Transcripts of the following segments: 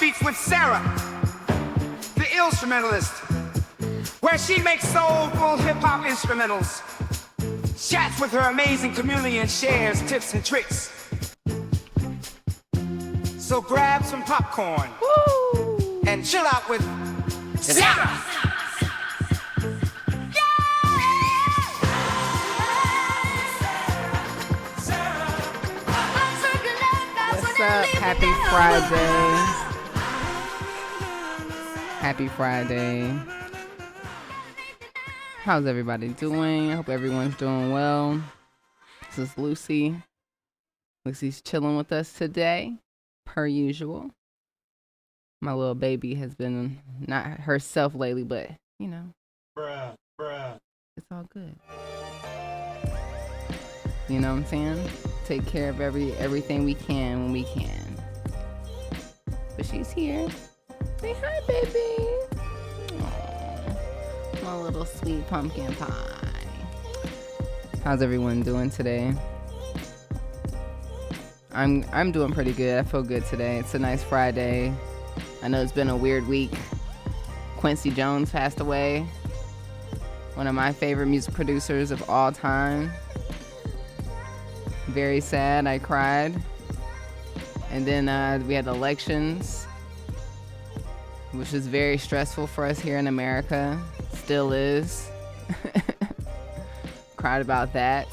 Streets with Sarah, the Illstrumentalist, where she makes soulful hip-hop instrumentals, chats with her amazing community and shares tips and tricks. So grab some popcorn. Woo! And chill out with Sarah. What's up? Happy Friday. Happy Friday. How's everybody doing? I hope everyone's doing well. This is Lucy. Lucy's chilling with us today, per usual. My little baby has been not herself lately, but, you know. Bruh. It's all good. You know what I'm saying? Take care of everything we can when we can. But she's here. Say hi, baby. Aww, my little sweet pumpkin pie. How's everyone doing today? I'm doing pretty good. I feel good today. It's a nice Friday. I know it's been a weird week. Quincy Jones passed away. One of my favorite music producers of all time. Very sad. I cried. And then we had elections, which is very stressful for us here in America. Still is. Cried about that.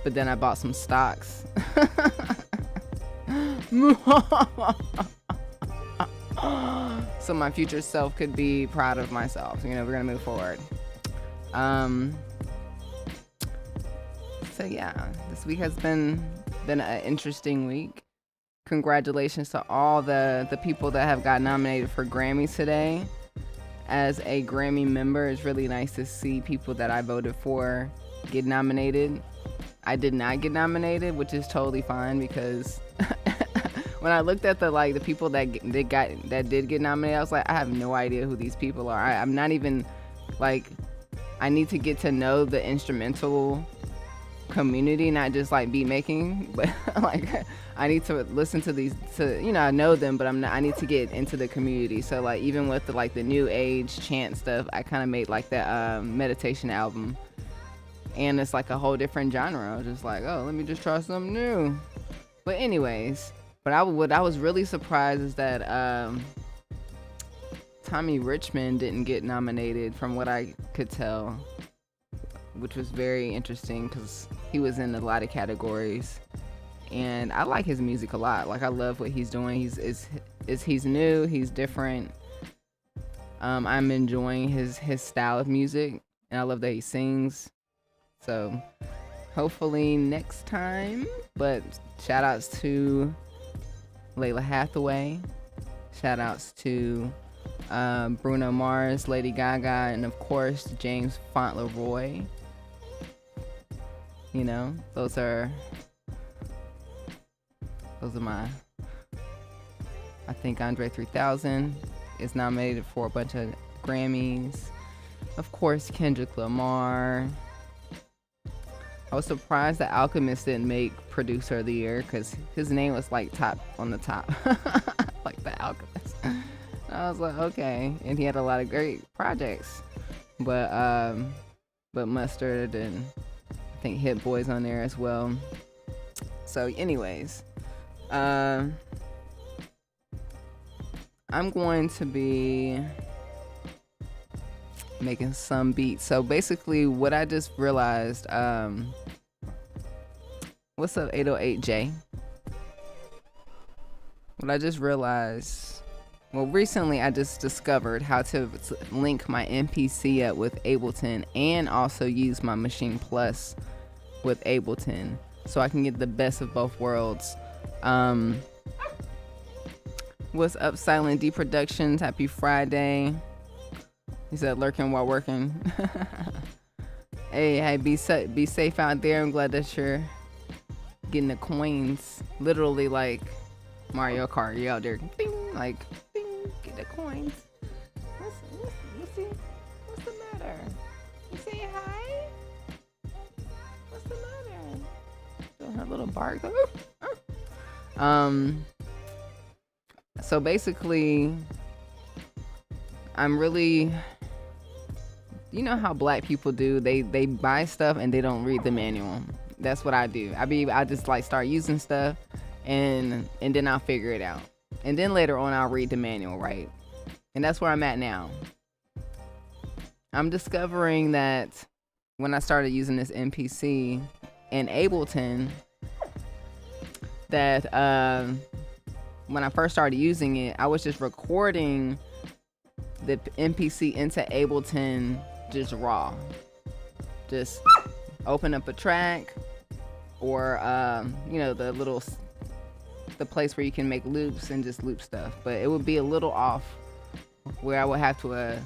But then I bought some stocks. So my future self could be proud of myself. You know, we're gonna move forward. So yeah, this week has been an interesting week. Congratulations to all the people that have got nominated for Grammys today. As a Grammy member, it's really nice to see people that I voted for get nominated. I did not get nominated, which is totally fine because when I looked at the people that did get nominated, I was like, I have no idea who these people are. I'm not even like, I need to get to know the instrumental community, not just like beat making, but like I need to listen to these, I know them, but I need to get into the community. So like even with the new age chant stuff, I kind of made like that meditation album, and it's like a whole different genre. I was just like, oh, let me just try something new. But anyways, what I was really surprised is that Tommy Richmond didn't get nominated, from what I could tell, which was very interesting because he was in a lot of categories, and I like his music a lot. Like, I love what he's doing. He's new, he's different. I'm enjoying his style of music, and I love that he sings. So hopefully next time. But shout outs to Layla Hathaway, shout outs to Bruno Mars, Lady Gaga, and of course James Fauntleroy. You know, those are my, I think Andre 3000 is nominated for a bunch of Grammys. Of course, Kendrick Lamar. I was surprised that Alchemist didn't make Producer of the Year because his name was like top on the top, like The Alchemist. I was like, okay, and he had a lot of great projects, but Mustard and I think Hit Boy's on there as well. So anyways, I'm going to be making some beats. So basically what I just realized, what's up 808J? What I just realized, well, recently I just discovered how to link my MPC up with Ableton and also use my Machine Plus with Ableton so I can get the best of both worlds. What's up, Silent D Productions? Happy Friday. He said lurking while working. Hey, be safe out there. I'm glad that you're getting the coins. Literally like Mario Kart. You're out there, ding, like, ding, get the coins. What's the matter? You say hi? What's the matter? Doing her little bark. So basically, I'm really, you know how black people do, they buy stuff and they don't read the manual. That's what I do. I just like start using stuff and then I'll figure it out. And then later on I'll read the manual, right? And that's where I'm at now. I'm discovering that when I started using this MPC in Ableton, that when I first started using it, I was just recording the MPC into Ableton just raw. Just open up a track or you know, the place where you can make loops and just loop stuff. But it would be a little off where I would have to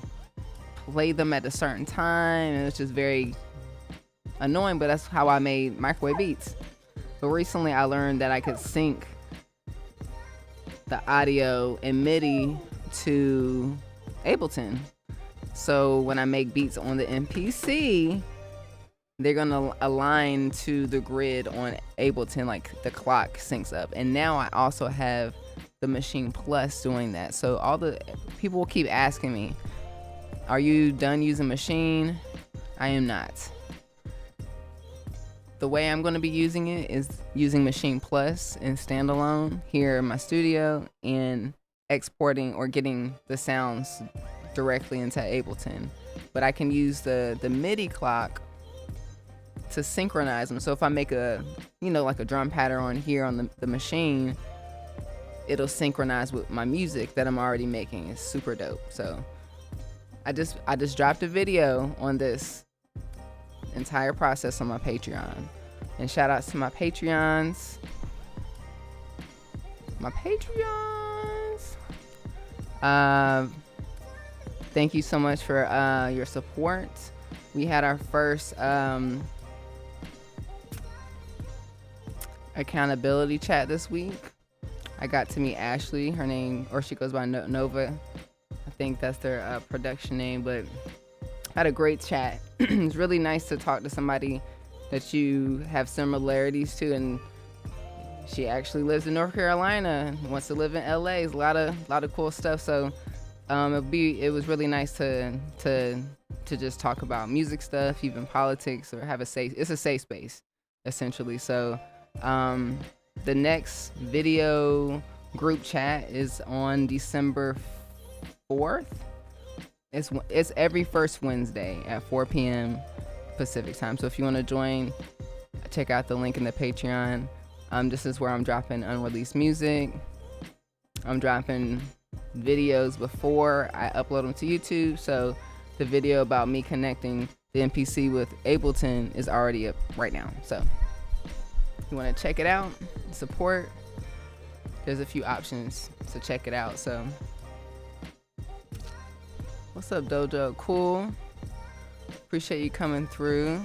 play them at a certain time, and it's just very annoying, but that's how I made microwave beats. But recently I learned that I could sync the audio and MIDI to Ableton. So when I make beats on the MPC, they're gonna align to the grid on Ableton, like the clock syncs up. And now I also have the Machine Plus doing that. So all the people will keep asking me, are you done using Machine? I am not. The way I'm gonna be using it is using Machine Plus and standalone here in my studio and exporting or getting the sounds directly into Ableton. But I can use the MIDI clock to synchronize them. So if I make a, you know, like a drum pattern on here on the machine, it'll synchronize with my music that I'm already making. It's super dope. So I just dropped a video on this entire process on my Patreon. And shout outs to my Patreons. Thank you so much for your support. We had our first accountability chat this week. I got to meet Ashley, her name, or she goes by Nova. I think that's their production name, but I had a great chat. It's really nice to talk to somebody that you have similarities to, and she actually lives in North Carolina, wants to live in LA. It's a lot of cool stuff. So it was really nice to just talk about music stuff, even politics, or it's a safe space essentially. So the next video group chat is on December 4th. It's every first Wednesday at 4 p.m. Pacific time. So if you want to join, check out the link in the Patreon. This is where I'm dropping unreleased music. I'm dropping videos before I upload them to YouTube. So the video about me connecting the MPC with Ableton is already up right now. So if you want to check it out, support, there's a few options to check it out. So what's up, Dojo? Cool. Appreciate you coming through.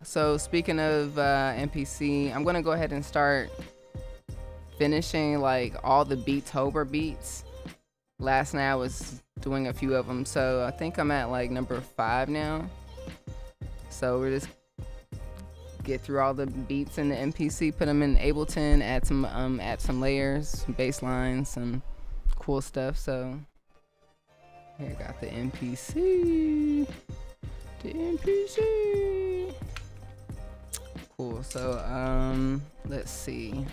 So speaking of MPC, I'm gonna go ahead and start finishing like all the Beattober beats. Last night I was doing a few of them, so I think I'm at like number 5 now. So we're just get through all the beats in the MPC, put them in Ableton, add some layers, bass lines, some cool stuff. So here I got the MPC. Cool. So let's see.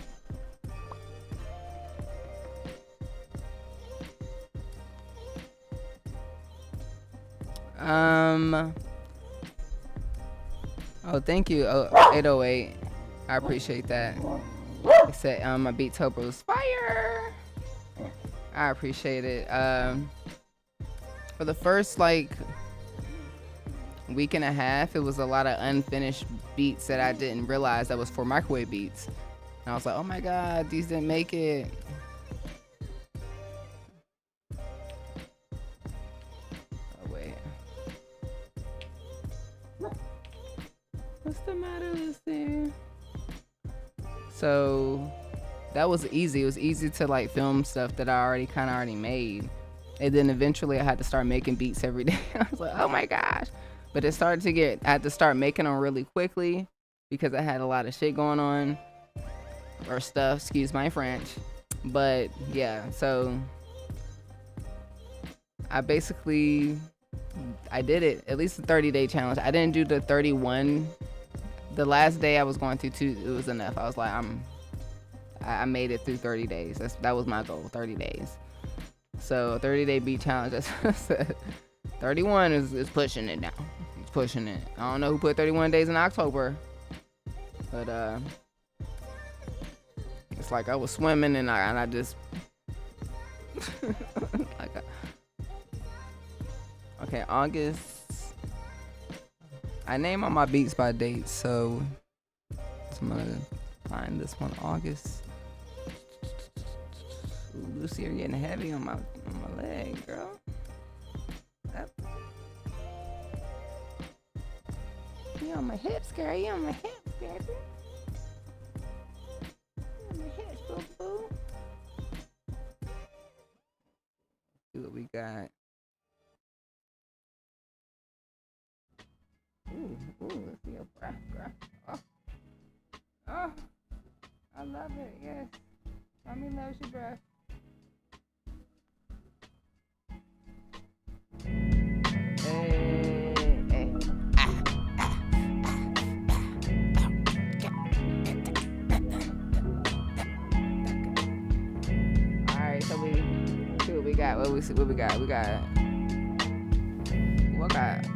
Oh, thank you. 808. I appreciate that. They said my Beattober was fire. I appreciate it. For the first like week and a half, it was a lot of unfinished beats that I didn't realize that was for microwave beats. And I was like, oh my God, these didn't make it. Oh wait. What's the matter with there? So that was easy. It was easy to like film stuff that I already made. And then eventually I had to start making beats every day. I was like, oh my gosh. But it started to I had to start making them really quickly because I had a lot of shit going on. Or stuff, excuse my French. But yeah, so I basically I did it, at least the 30-day challenge. I didn't do the 31. The last day I was going through two, it was enough. I was like, I made it through 30 days. That was my goal, 30 days. So 30-day beat challenge. That's 31 is pushing it now. It's pushing it. I don't know who put 31 days in October, but it's like I was swimming and I just like okay, August. I name all my beats by date, so I'm gonna find this one, August. Ooh, Lucy, you're getting heavy on my leg, girl. Up. You on my hips, girl. You on my hips, baby. You on my hips, boo boo. See what we got. Ooh, let's see your breath, girl. Oh, I love it, yes. Mommy loves your breath. Hey. Alright, so we see what we got. What we got? What got?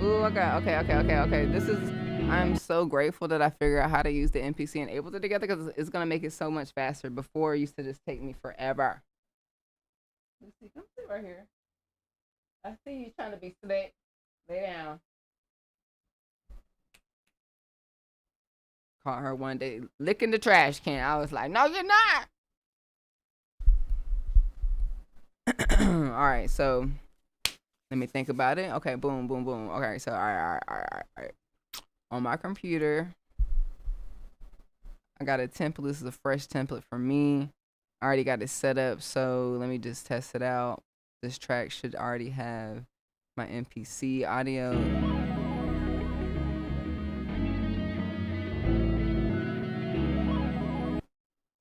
Ooh, okay. I'm so grateful that I figured out how to use the MPC and Ableton together because it's going to make it so much faster. Before, it used to just take me forever. Let's see, come sit right here. I see you trying to be slick. Lay down. Caught her one day licking the trash can. I was like, no, you're not. All right, so let me think about it. Okay, boom. Okay, so all right. On my computer, I got a template. This is a fresh template for me. I already got it set up, so let me just test it out. This track should already have my MPC audio.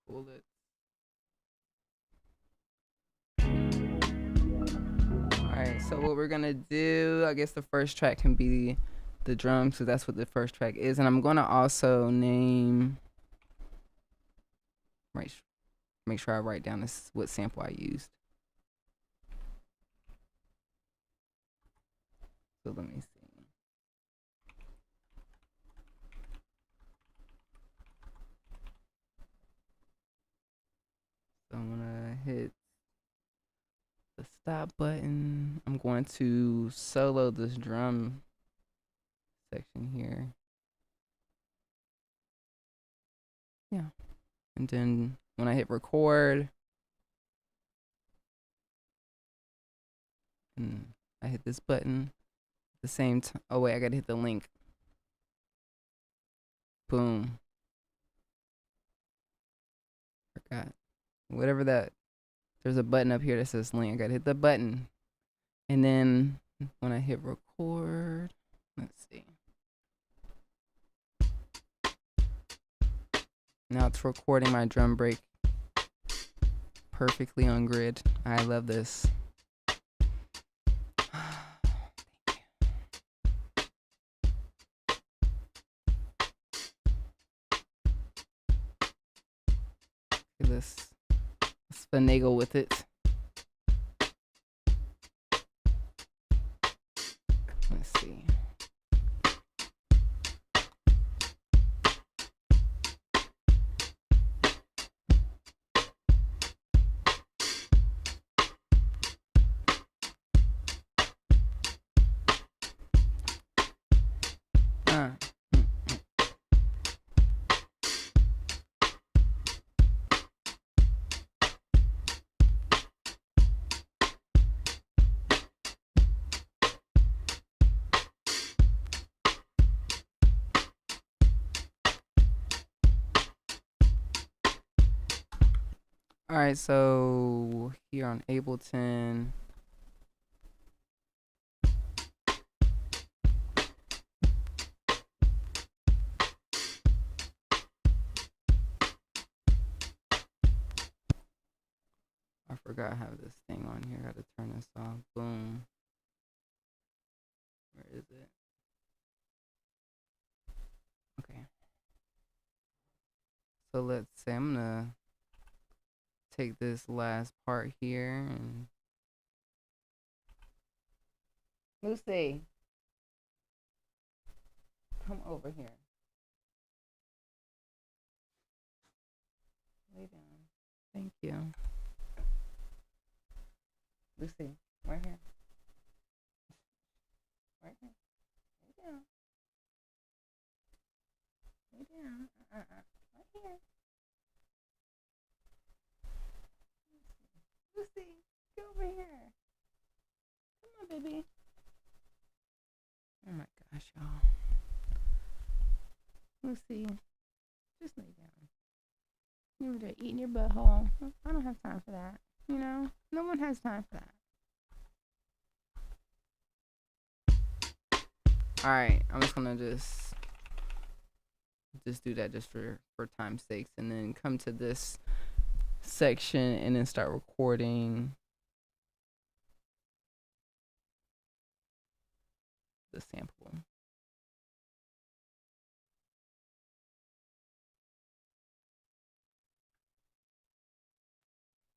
Pull it. Alright, so what we're gonna do, I guess the first track can be the drums, so that's what the first track is. And I'm gonna also name, make sure I write down this what sample I used. So let me see. So I'm gonna hit the stop button. I'm going to solo this drum section here. Yeah. And then when I hit record, and I hit this button at the same time. Oh wait, I gotta hit the link. Boom. Forgot. Whatever that, there's a button up here that says link. I gotta hit the button. And then when I hit record, let's see. Now it's recording my drum break perfectly on grid. I love this. Let's finagle with it. Let's see. All right, so here on Ableton, I forgot I have this thing on here. Gotta turn this off. Boom. Where is it? Okay. So let's say I'm gonna take this last part here and Lucy, come over here. Lay down. Thank you. Lucy, right here. Right here. Lay down. Lay down. Right here. Lucy, get over here. Come on, baby. Oh my gosh, y'all. Lucy, just lay down. You were there eating your butthole. I don't have time for that. You know, no one has time for that. All right, I'm just gonna just do that just for time's sakes, and then come to this section and then start recording the sample.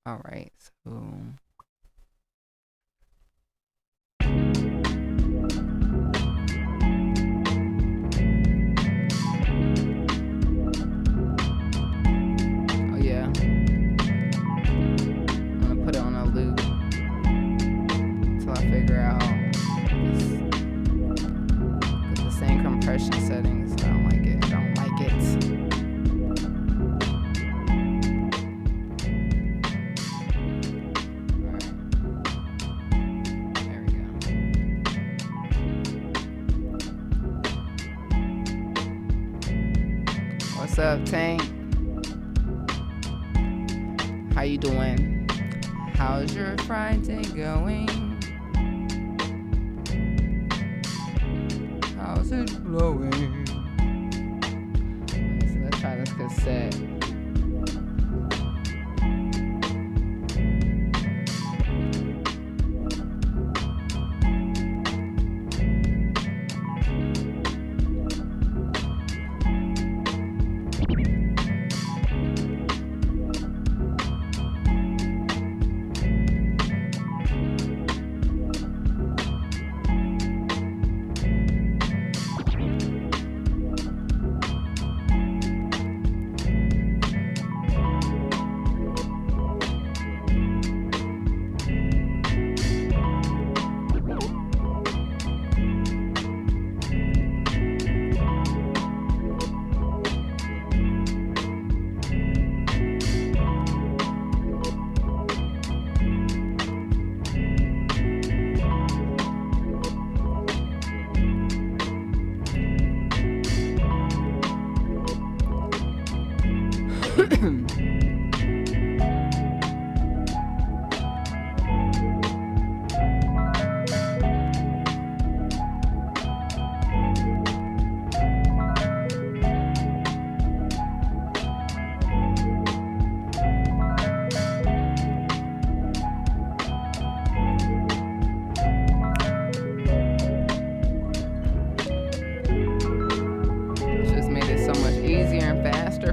All right, so settings. I don't like it. Alright. There we go. What's up, Tank? How you doing? How's your Friday going? How's it blowing? Let's try this cassette.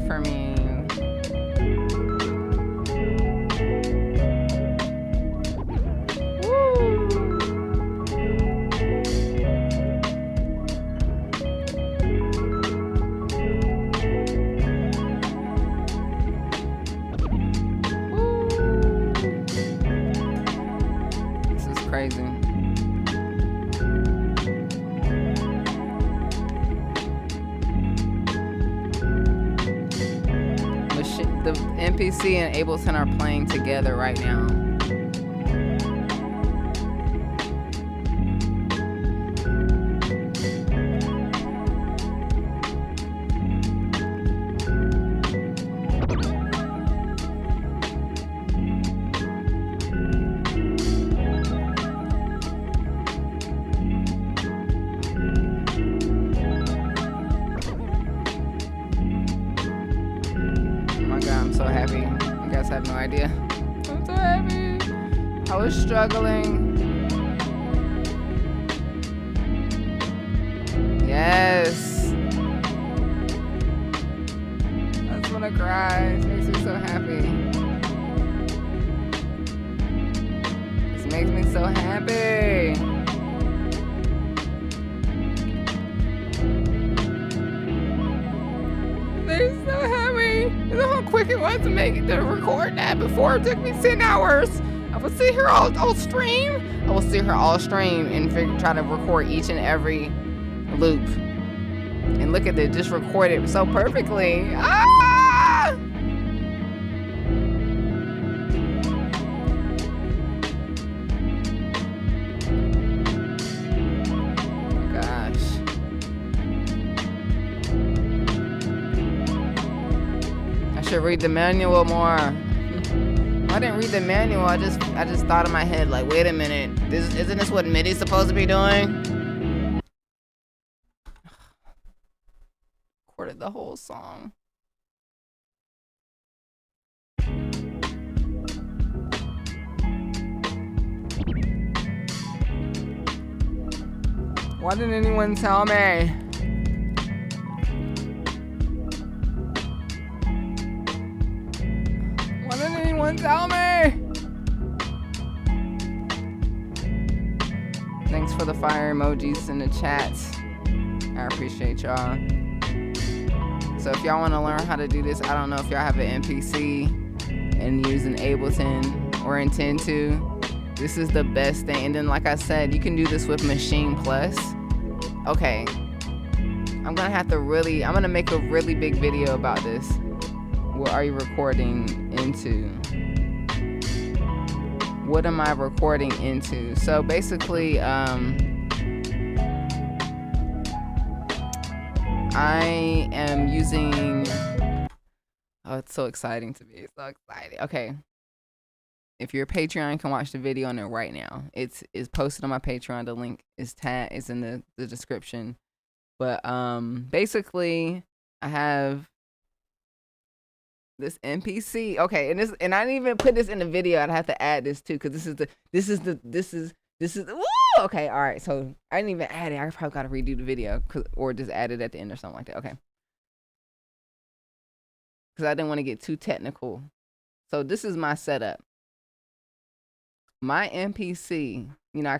For me. This is crazy. The MPC and Ableton are playing together right now. I'm so happy. You guys have no idea. I'm so happy. I was struggling. Yes. I just wanna cry. It makes me so happy. This makes me so happy. They're so happy. You know how quick it was to record that before? It took me 10 hours. I would sit here all stream. I will sit here all stream and try to record each and every loop. And look at it, just record it so perfectly. Ah! Oh gosh. I should read the manual more. I didn't read the manual. I just thought in my head, like, wait a minute. Isn't this what MIDI's supposed to be doing? Recorded the whole song. Why didn't anyone tell me? Why didn't anyone tell me? Thanks for the fire emojis in the chat. I appreciate y'all. So if y'all want to learn how to do this, I don't know if y'all have an MPC and use an Ableton or intend to. This is the best thing. And then, like I said, you can do this with Machine Plus. Okay. I'm gonna make a really big video about this. What are you recording into? What am I recording into? So basically, I am using, oh, it's so exciting to me. It's so exciting. Okay. If you're a Patreon, you can watch the video on it right now. It's posted on my Patreon. The link is in the description. But basically, I have this MPC. Okay, and I didn't even put this in the video. I'd have to add this too, because this is woo! Okay, all right. So I didn't even add it. I probably gotta redo the video, or just add it at the end or something like that. Okay. Because I didn't want to get too technical. So this is my setup. My MPC, you know,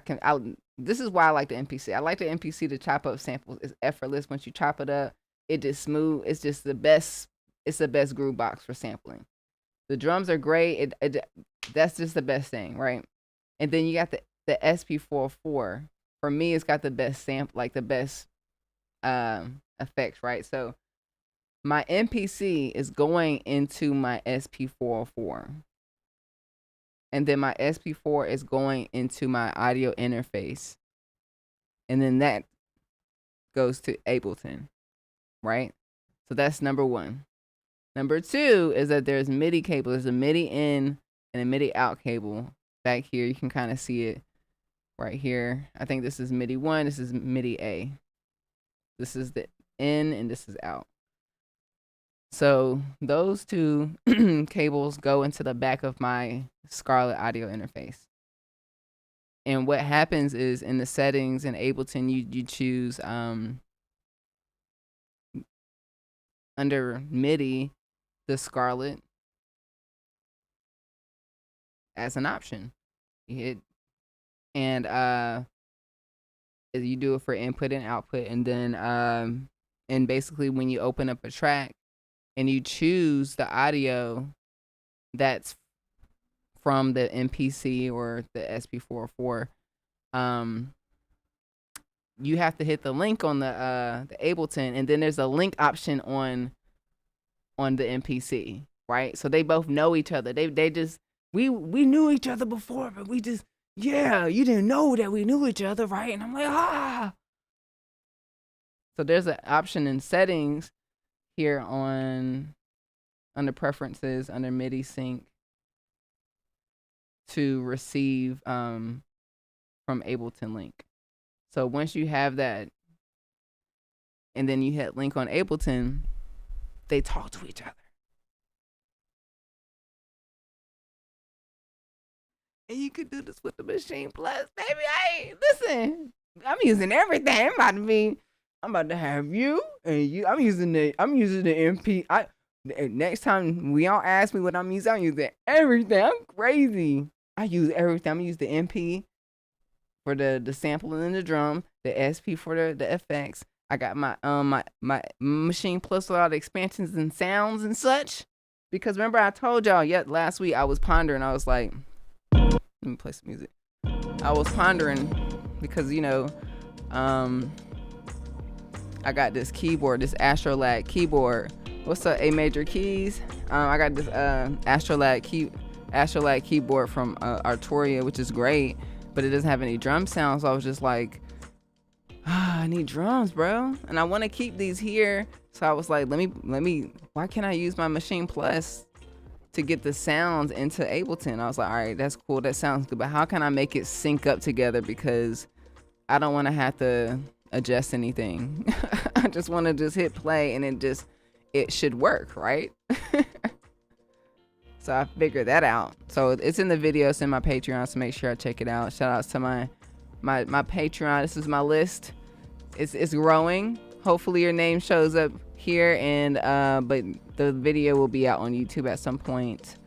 this is why I like the MPC. I like the MPC to chop up samples. It's effortless. Once you chop it up, it just smooth. It's just the best. It's the best groove box for sampling. The drums are great. That's just the best thing, right? And then you got the SP404. For me, it's got the best sample, like the best effects, right? So my MPC is going into my SP404. And then my SP4 is going into my audio interface. And then that goes to Ableton, right? So that's number one. Number two is that there's MIDI cable. There's a MIDI in and a MIDI out cable back here. You can kind of see it right here. I think this is MIDI 1. This is MIDI A. This is the in and this is out. So those two cables go into the back of my Scarlett audio interface. And what happens is in the settings in Ableton, you choose under MIDI the Scarlett as an option. You hit and you do it for input and output, and then and basically when you open up a track and you choose the audio that's from the MPC or the SP404, you have to hit the link on the Ableton, and then there's a link option on the MPC, right? So they both know each other. They just we knew each other before, but we just, yeah, you didn't know that we knew each other, right? And I'm like, ah. So there's an option in settings here under preferences, under MIDI sync, to receive from Ableton link. So once you have that, and then you hit link on Ableton, they talk to each other. And you could do this with the Machine Plus, baby. Listen, I'm using everything. I'm about to have you and you. I'm using the MP. Next time we all ask me what I'm using everything. I'm crazy. I use everything. I'm gonna use the MP for the sampling and the drum, the SP for the effects. I got my my Machine Plus with all the expansions and sounds and such. Because remember I told y'all last week I was pondering. I was like, let me play some music. I was pondering because I got this keyboard, this Astrolabe keyboard. What's up, A major keys? I got this Astrolabe keyboard from Arturia, which is great, but it doesn't have any drum sounds. So I was just like, I need drums, bro, and I want to keep these here. So I was like, let me. Why can't I use my Machine Plus to get the sounds into Ableton? I was like, all right, that's cool, that sounds good, but how can I make it sync up together? Because I don't want to have to adjust anything. I just want to just hit play and it should work, right? So I figured that out. So it's in the video, it's in my Patreon, so make sure I check it out. Shout outs to my Patreon. This is my list. It's growing. Hopefully your name shows up here, and but the video will be out on YouTube at some point.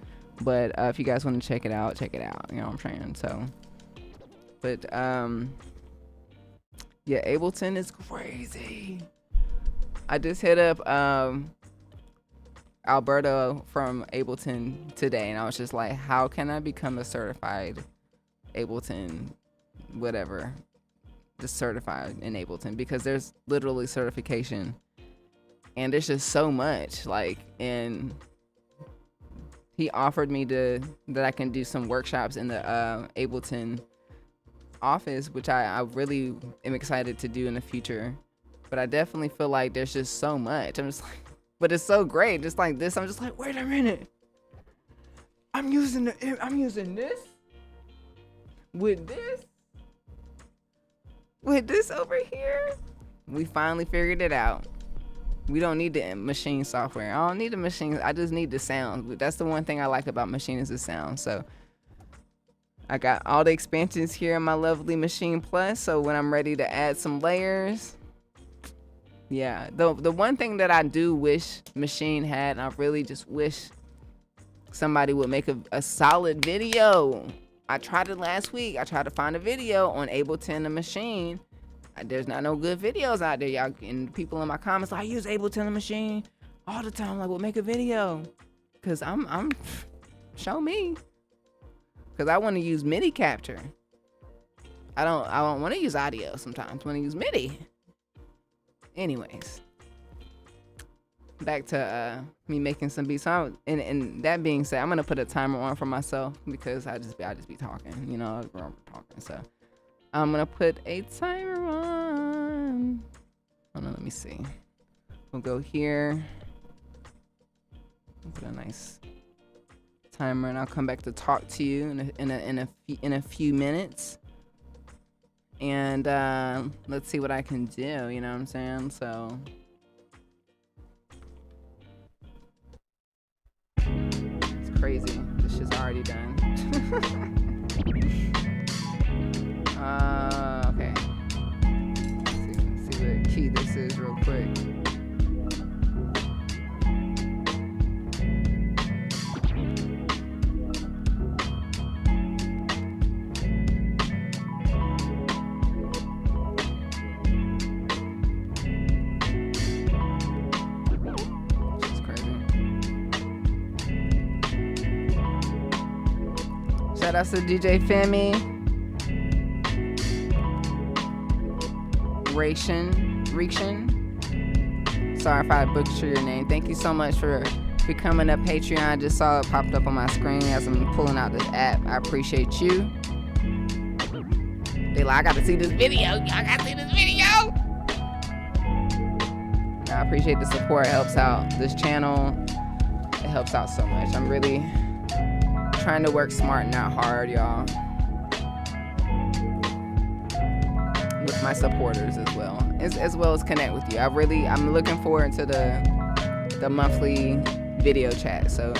But if you guys want to check it out, you know what I'm saying? So, but yeah, Ableton is crazy. I just hit up Alberto from Ableton today, and I was just like, how can I become a certified Ableton whatever, just certified in Ableton? Because there's literally certification, and there's just so much, like, and he offered me that I can do some workshops in the Ableton office, which I really am excited to do in the future. But I definitely feel like there's just so much. I'm just like, but it's so great, just like this. I'm just like, wait a minute, I'm using this with this over here. We finally figured it out. We don't need the machine software. I don't need the machine. I just need the sound. That's the one thing I like about Machine is the sound. So I got all the expansions here in my lovely Machine Plus. So when I'm ready to add some layers, yeah. The one thing that I do wish Machine had, and I really just wish somebody would make a solid video. I tried it last week. I tried to find a video on Ableton and Machine. There's not no good videos out there, y'all. And people in my comments like, I use Ableton and Machine all the time. Like, well, make a video, cause I'm show me, cause I want to use MIDI capture. I don't want to use audio sometimes. I want to use MIDI. Anyways, back to me making some beats. So and that being said, I'm gonna put a timer on for myself because I just be talking, you know, we're talking. So I'm gonna put a timer on. Hold on, let me see. We'll go here. Put a nice timer, and I'll come back to talk to you in a few minutes. And let's see what I can do. You know what I'm saying? So it's crazy. This shit's already done. Okay. Let's see what key this is real quick. It's crazy. Shout out to DJ Femi. Reaction. Sorry if I butchered your name. Thank you so much for becoming a Patreon. I just saw it popped up on my screen as I'm pulling out this app. I appreciate you. They like, I gotta see this video. Y'all gotta see this video. I appreciate the support. It helps out this channel. It helps out so much. I'm really trying to work smart, not hard, y'all. With my supporters as well as connect with you. I'm looking forward to the monthly video chat. So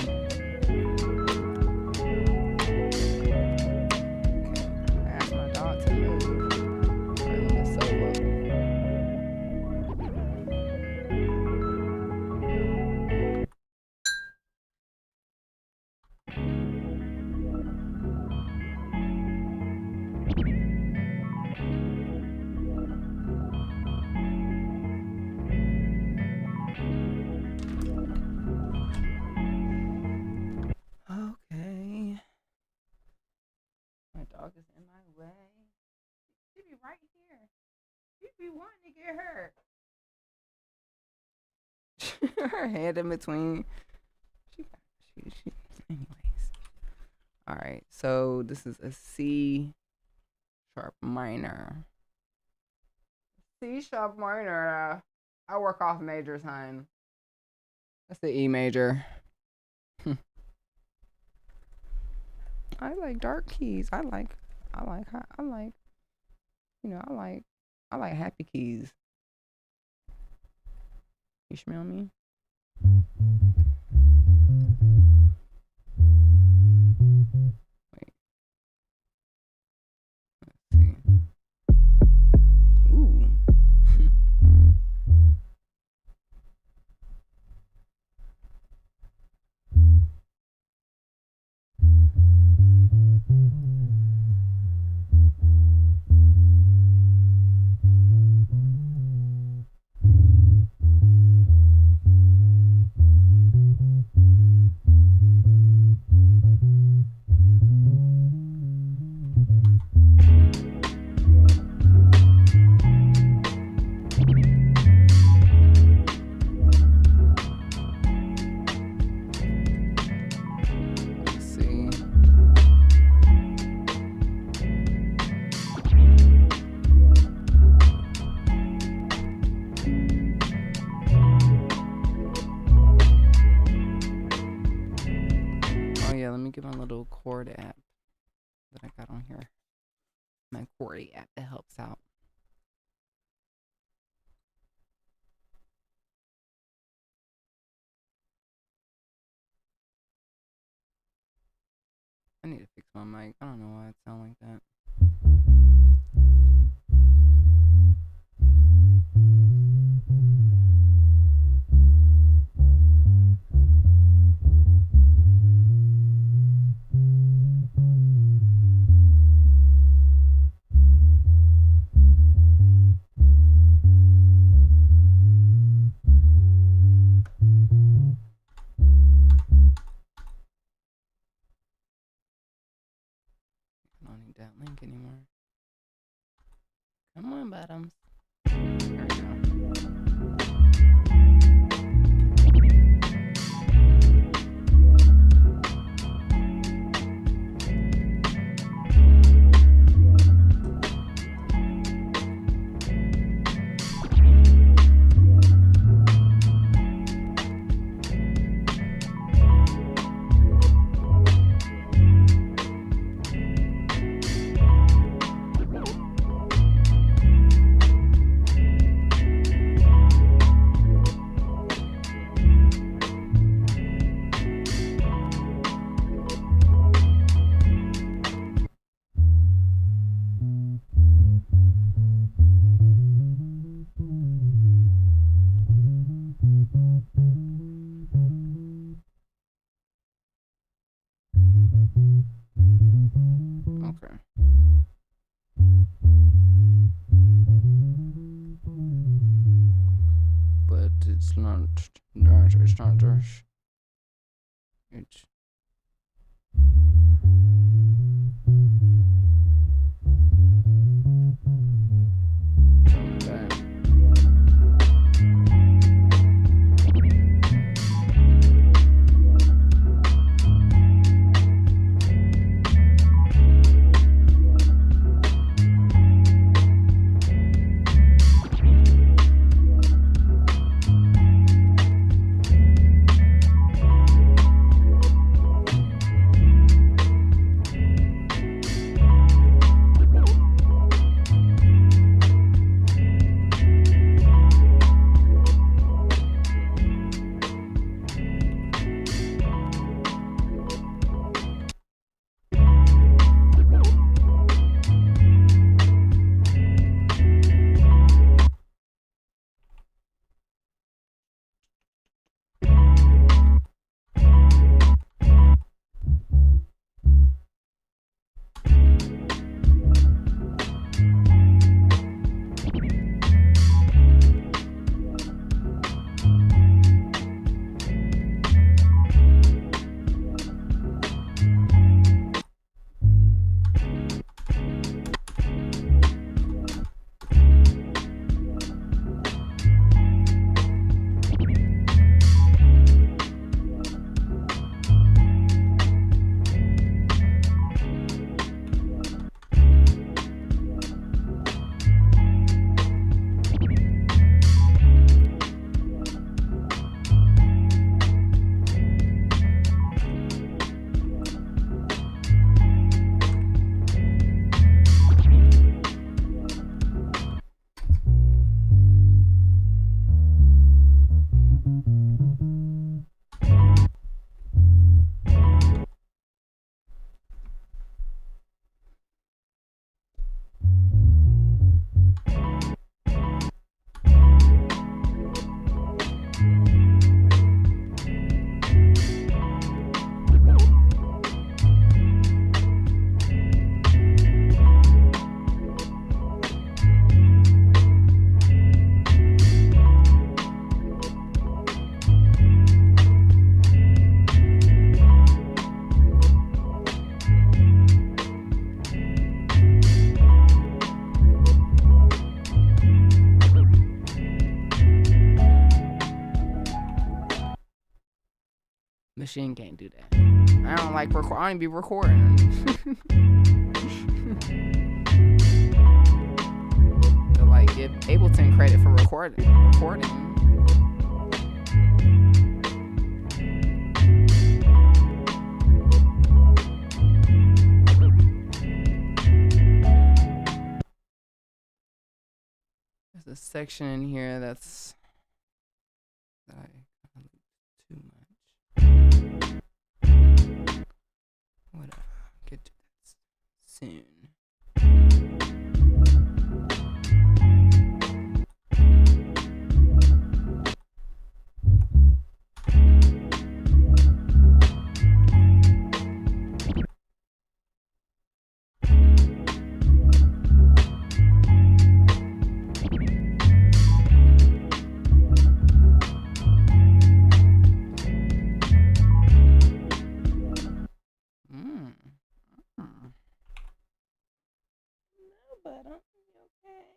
dog is in my way. She be right here. She be wanting to get her. Her head in between. She anyways. All right, so this is a C sharp minor. C sharp minor. I work off majors, hon. That's the E major. I like dark keys. I like happy keys. You smell me? Wait. Let's see. Ooh. Chord app that I got on here. My Chordy app that helps out. I need to fix my mic. I don't know why it sounds like that. I don't need that link anymore. Come on, bottoms. There we go. Okay. But it's not this. It's Machine can't do that. I don't like record. I don't even be recording. To like give Ableton credit for recording. There's a section in here that's that I too much. Whatever. Get to that soon. But I'm okay.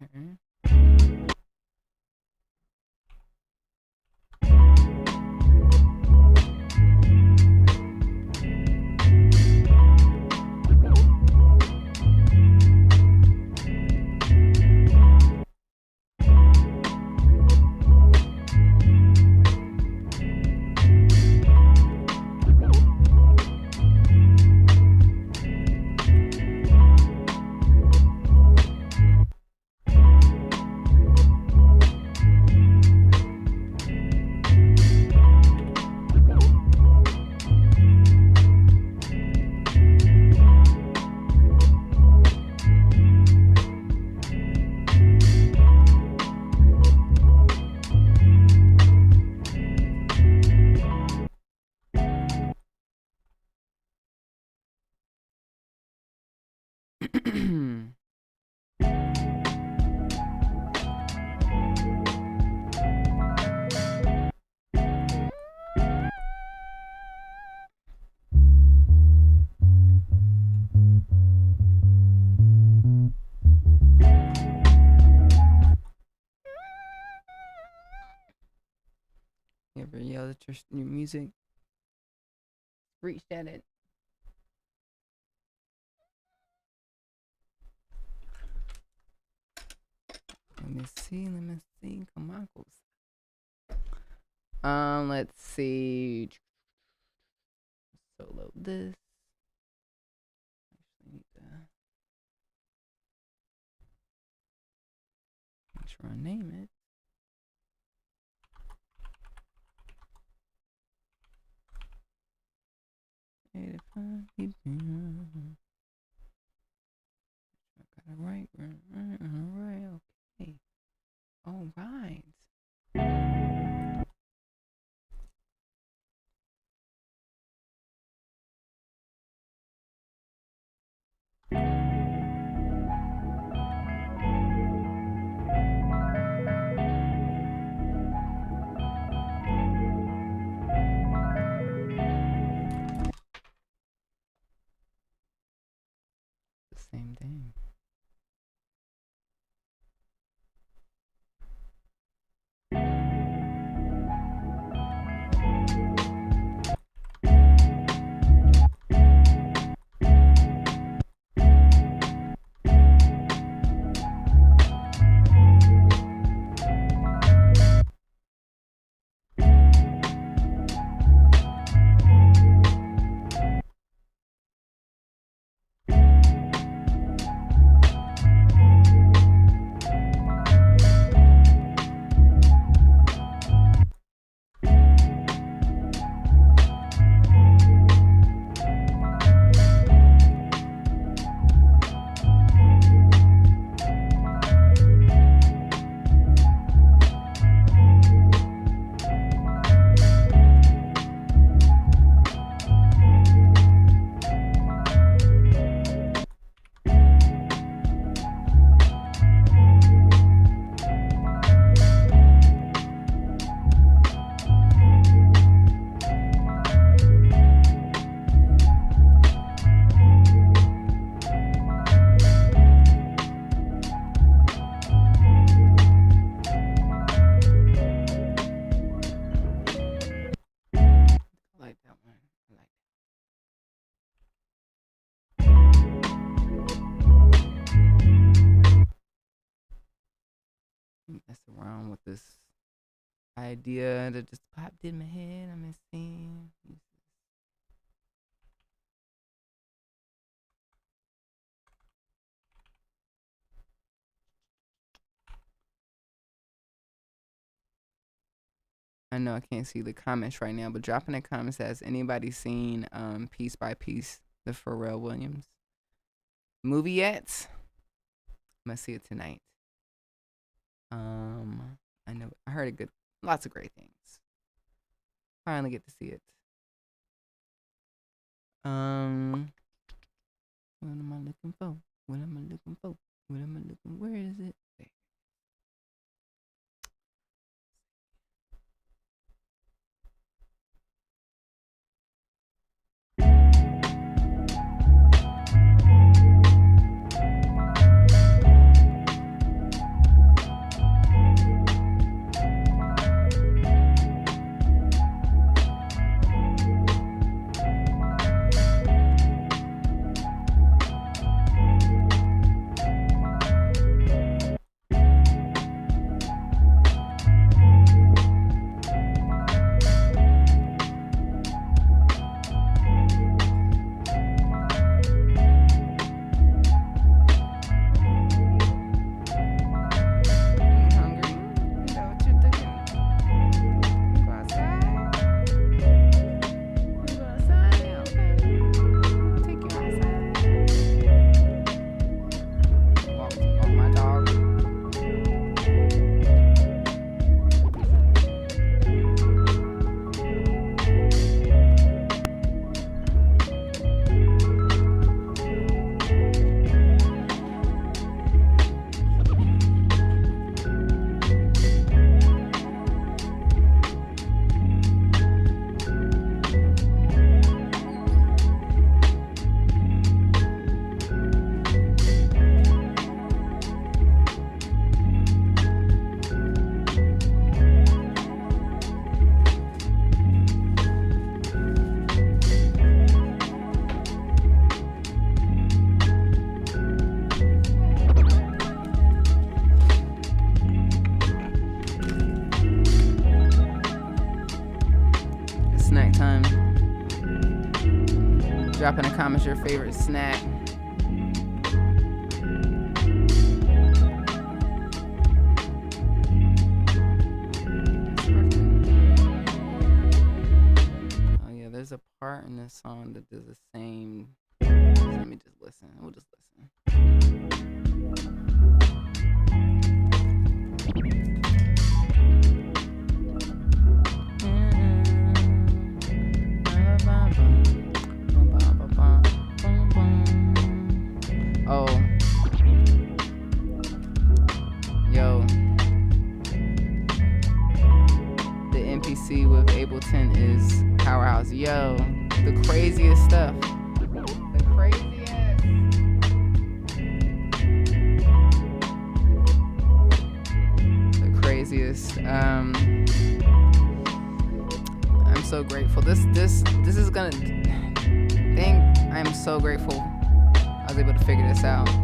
Okay. You ever yelled at your music? Reached at it. Let me see. Come on, let's see. Solo this. Actually need to make sure I name it. I got it right. Alright, okay. Alright. around with this idea that just popped in my head. I'm seeing. I know I can't see the comments right now, but drop in the comments, has anybody seen Piece by Piece, the Pharrell Williams movie yet? I'm gonna see it tonight. I know I heard lots of great things. Finally get to see it. What am I looking for? What am I looking for? What am I looking? Where is it? There. Snack time. Drop in the comments your favorite snack. Oh yeah, there's a part in this song that does the same. Let me just listen. We'll just listen. Oh, yo, the NPC with Ableton is powerhouse. Yo, the craziest stuff. The craziest. The craziest. I'm so grateful. This is gonna. I'm so grateful I was able to figure this out. Okay.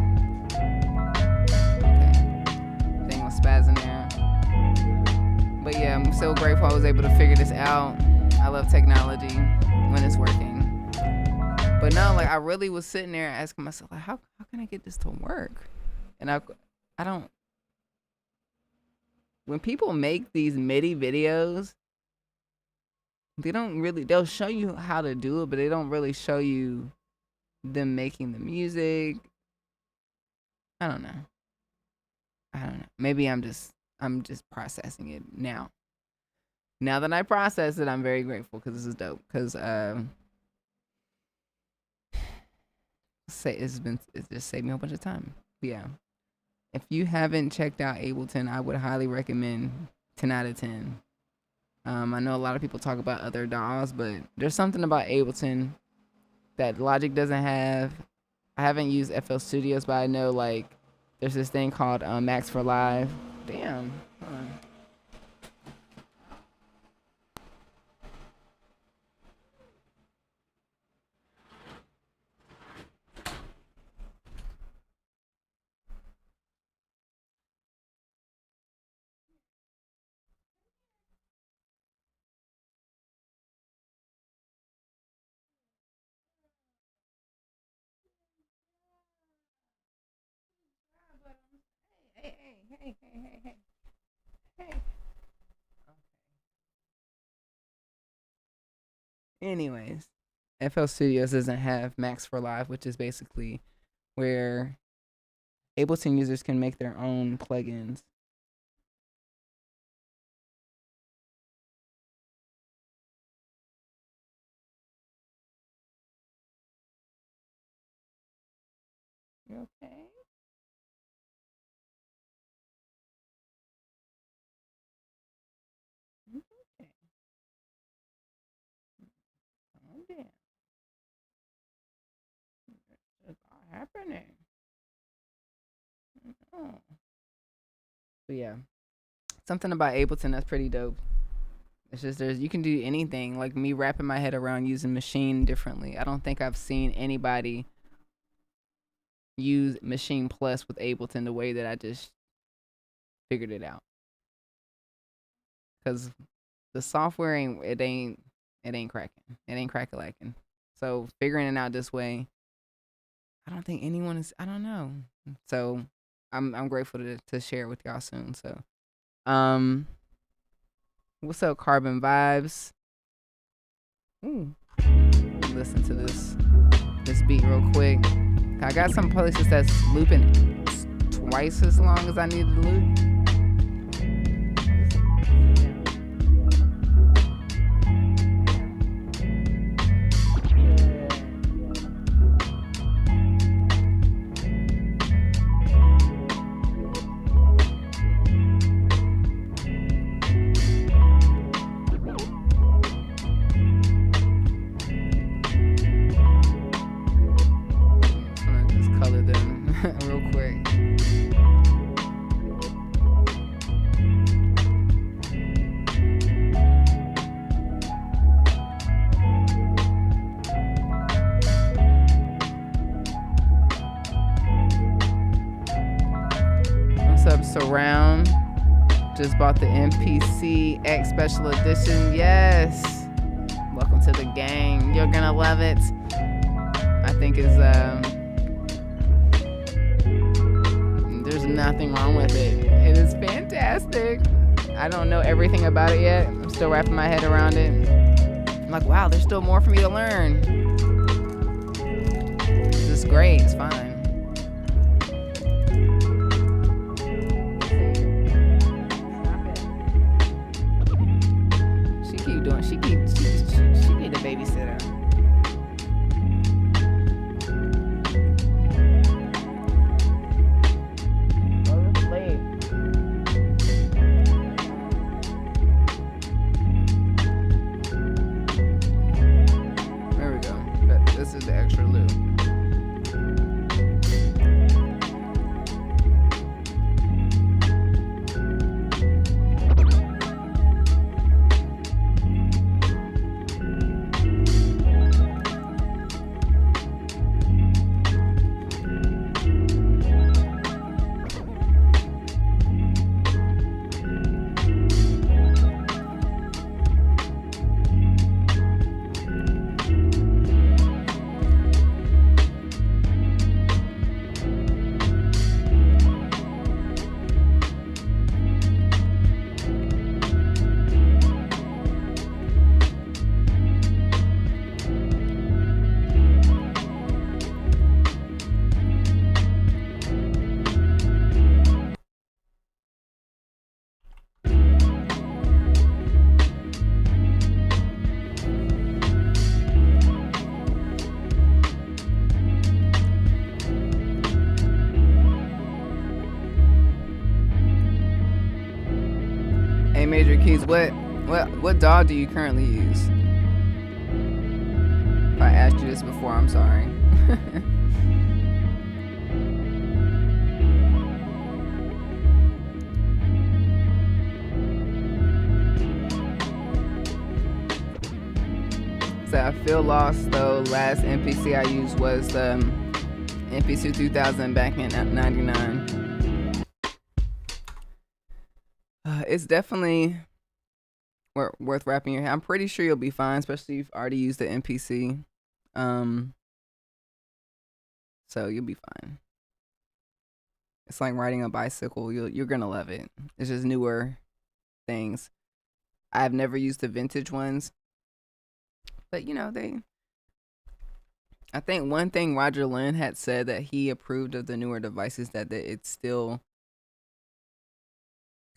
Thing was spazzing there. But yeah, I'm so grateful I was able to figure this out. I love technology when it's working. But no, like I really was sitting there asking myself, like, how can I get this to work? And I don't. When people make these MIDI videos, they'll show you how to do it, but they don't really show you them making the music. I don't know. Maybe I'm just processing it now. Now that I process it, I'm very grateful because this is dope. Because it just saved me a bunch of time. But yeah, if you haven't checked out Ableton, I would highly recommend 10 out of 10. I know a lot of people talk about other DAWs, but there's something about Ableton that Logic doesn't have. I haven't used FL Studios, but I know like there's this thing called Max for Live. Damn. Hold on. Hey, hey, hey, hey, hey. Anyways, FL Studios doesn't have Max for Live, which is basically where Ableton users can make their own plugins. You okay? Okay. Calm down. It's all happening. Oh. But yeah, something about Ableton that's pretty dope. It's just you can do anything. Like me wrapping my head around using Machine differently. I don't think I've seen anybody use Machine Plus with Ableton the way that I just figured it out. Cause the software ain't cracking. It ain't crack-a-lacking. So figuring it out this way, I don't think anyone is. I don't know. So I'm grateful to share it with y'all soon. So what's up, Carbon Vibes? Ooh. Listen to this beat real quick. I got some places that's looping twice as long as I needed to loop. Real quick. What's up, Surround? Just bought the MPC X Special Edition. Yes. Welcome to the gang. You're gonna love it. I think it's there's nothing wrong with it. It is fantastic. I don't know everything about it yet. I'm still wrapping my head around it. I'm like, wow, there's still more for me to learn. It's great. It's fine. She keep doing. She be the babysitter. This is the extra loop. Major Keys, what DAW do you currently use? If I asked you this before, I'm sorry. So I feel lost though. Last MPC I used was the MPC 2000 back in '99. It's definitely worth wrapping your head. I'm pretty sure you'll be fine, especially if you've already used the MPC. So you'll be fine. It's like riding a bicycle. You're gonna love it. It's just newer things. I've never used the vintage ones, but I think one thing Roger Lynn had said that he approved of the newer devices that it still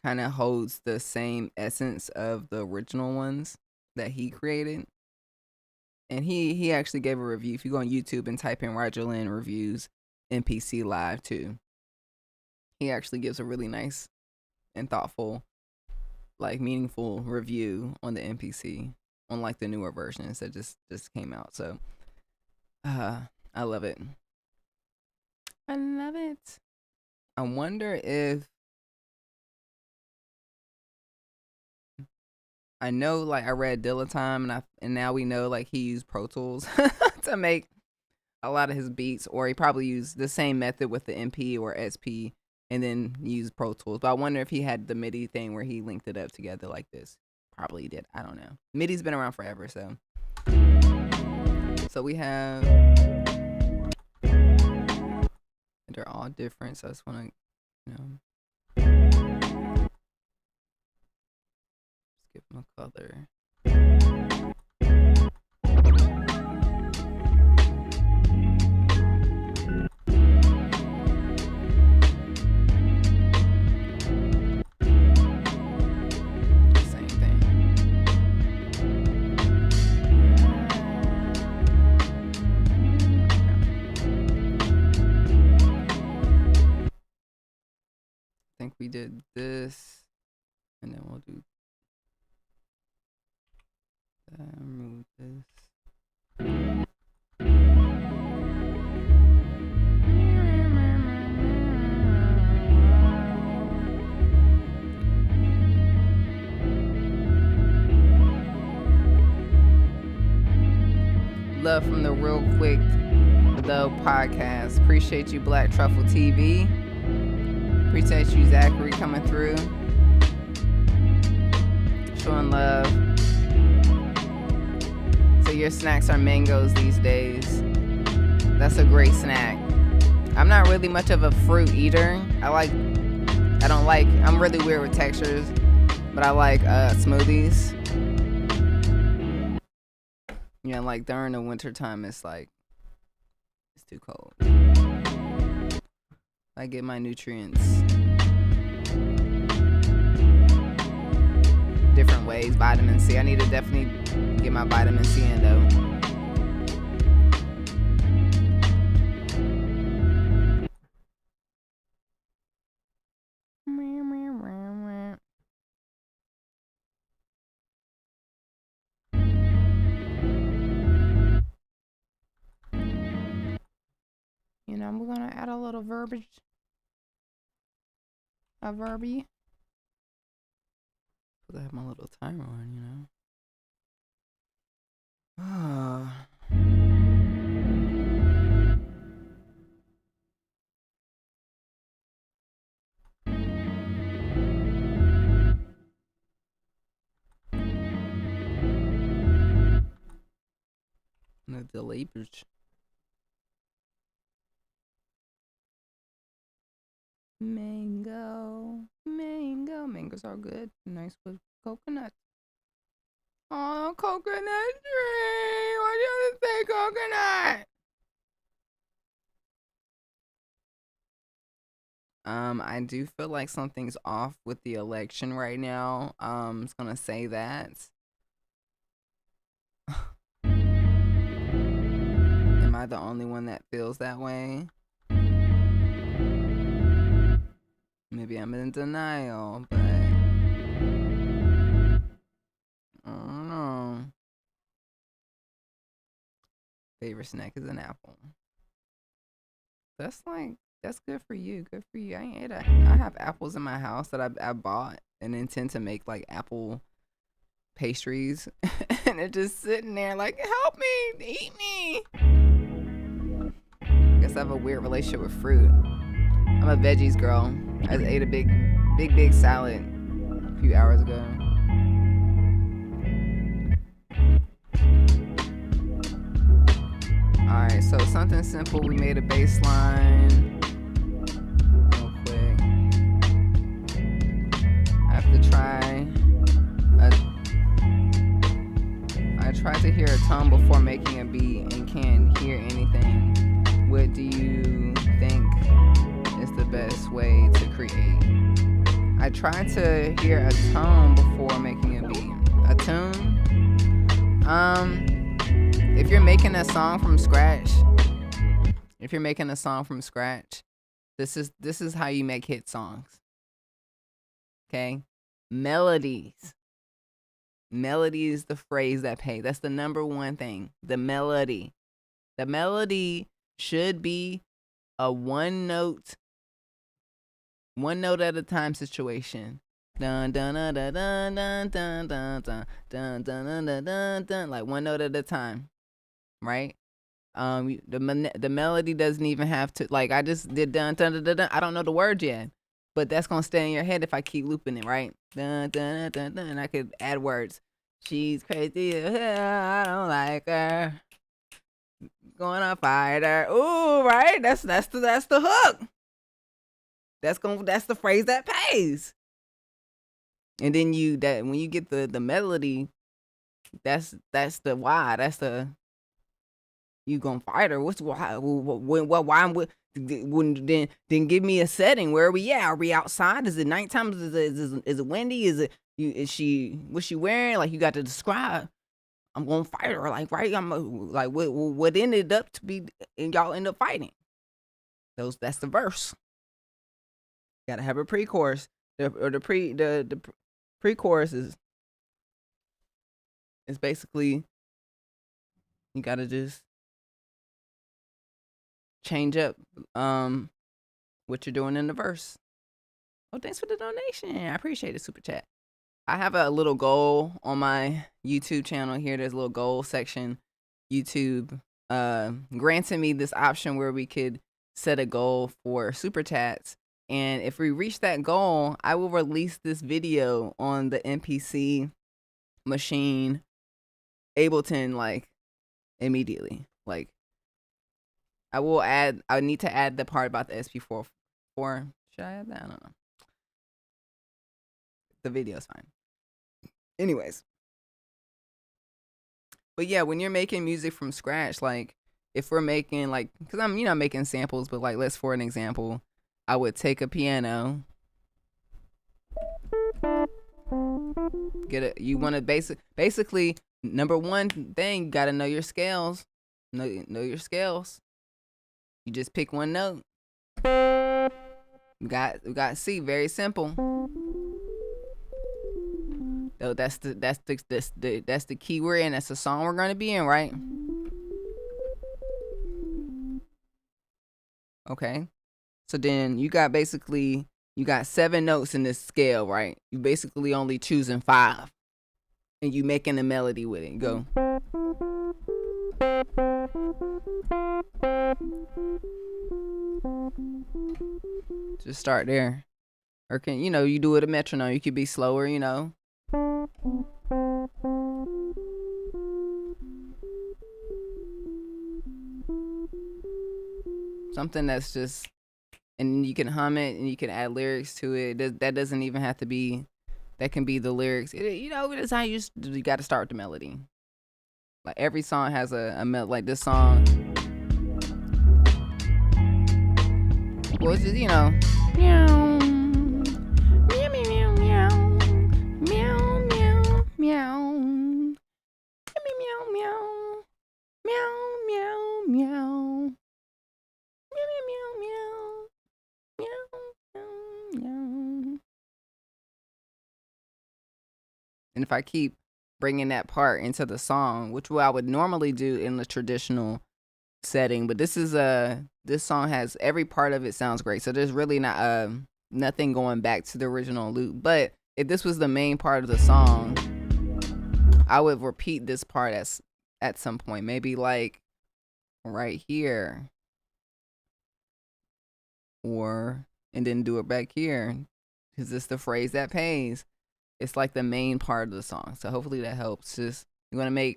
kind of holds the same essence of the original ones that he created. And he actually gave a review. If you go on YouTube and type in Roger Lynn reviews MPC Live too, he actually gives a really nice and thoughtful, like meaningful review on the MPC, on like the newer versions that just came out. So I love it. I love it. I wonder if I know, like I read Dilettime and now we know like he used Pro Tools to make a lot of his beats, or he probably used the same method with the MP or SP and then used Pro Tools. But I wonder if he had the MIDI thing where he linked it up together like this. Probably did. I don't know. MIDI's been around forever, so we have, they're all different, so I just want to, give them a color. Same thing. I think we did this, and then we'll do remove this. Love from the Real Quick Though podcast. Appreciate you, Black Truffle TV. Appreciate you, Zachary, coming through, showing love. So your snacks are mangoes these days. That's a great snack. I'm not really much of a fruit eater. I'm really weird with textures, but I like smoothies. Like during the winter time, it's too cold. I get my nutrients different ways. Vitamin C. I need to definitely get my vitamin C in though. We're gonna add a little verby. I have my little timer on, The delay. Mangoes are good. Nice with coconut. Oh, coconut tree. Why do you have to say coconut? I do feel like something's off with the election right now. I'm just gonna say that. Am I the only one that feels that way? Maybe I'm in denial, but I don't know. Favorite snack is an apple. That's good for you. Good for you. I have apples in my house that I bought and intend to make like apple pastries, and they're just sitting there like, help me, eat me. I guess I have a weird relationship with fruit. I'm a veggies girl. I ate a big salad a few hours ago. Alright, so something simple. We made a bass line real try to hear a tone before making a beat and can't hear anything. What do you think is the best way to create? I try to hear a tone before making a beat. A tune? If you're making a song from scratch, this is how you make hit songs. Okay? Melodies. Melody is the phrase that pays. That's the number one thing. The melody. The melody should be a one note at a time situation. Dun dun dun dun dun dun dun dun dun dun dun dun dun dun, like one note at a time, right? The melody doesn't even have to, like, I just did dun dun dun dun dun. I don't know the word yet, but that's gonna stay in your head if I keep looping it, right? Dun dun dun dun. And I could add words. She's crazy, I don't like her. Gonna fight her. Ooh, right? That's the hook. That's the phrase that pays. And then when you get the melody, that's the why. That's the you gonna fight her. What's why? Why? Then give me a setting. Where are we at? Are we outside? Is it nighttime? Is it windy? What's she wearing? Like, you got to describe. I'm gonna fight her. Like, right? I'm like, what ended up to be, and y'all end up fighting. That's the verse. Gotta have a pre-chorus. The pre-chorus is basically, you gotta just change up what you're doing in the verse. Oh, thanks for the donation. I appreciate it, super chat. I have a little goal on my YouTube channel here. There's a little goal section. YouTube granted me this option where we could set a goal for super chats. And if we reach that goal, I will release this video on the MPC machine, Ableton, like, immediately. Like, I need to add the part about the SP4. Should I add that? I don't know. The video's fine. Anyways. But yeah, when you're making music from scratch, like, if we're making, like, because I'm, making samples, but, like, let's, for an example, I would take a piano. You want to basically, number one thing, you got to know your scales. Know your scales. You just pick one note. We got C, very simple. So that's the key we're in. That's the song we're gonna be in, right? Okay. So then you got 7 notes in this scale, right? You basically only choosing 5, and you making a melody with it. Go. Just start there. Or can you do it a metronome? You could be slower, Something that's just, and you can hum it and you can add lyrics to it. That doesn't even have to be, that can be the lyrics. It's how you got to start with the melody. Like, every song has a melody. Like, this song, well, it's just, meow, meow, meow, meow, meow, meow, meow, meow, meow, meow, meow, meow. And if I keep bringing that part into the song, which I would normally do in the traditional setting, but this song has every part of it sounds great. So there's really not nothing going back to the original loop. But if this was the main part of the song, I would repeat this part at some point, maybe like right here, and then do it back here, because it's the phrase that pays. It's like the main part of the song. So hopefully that helps. Just you want to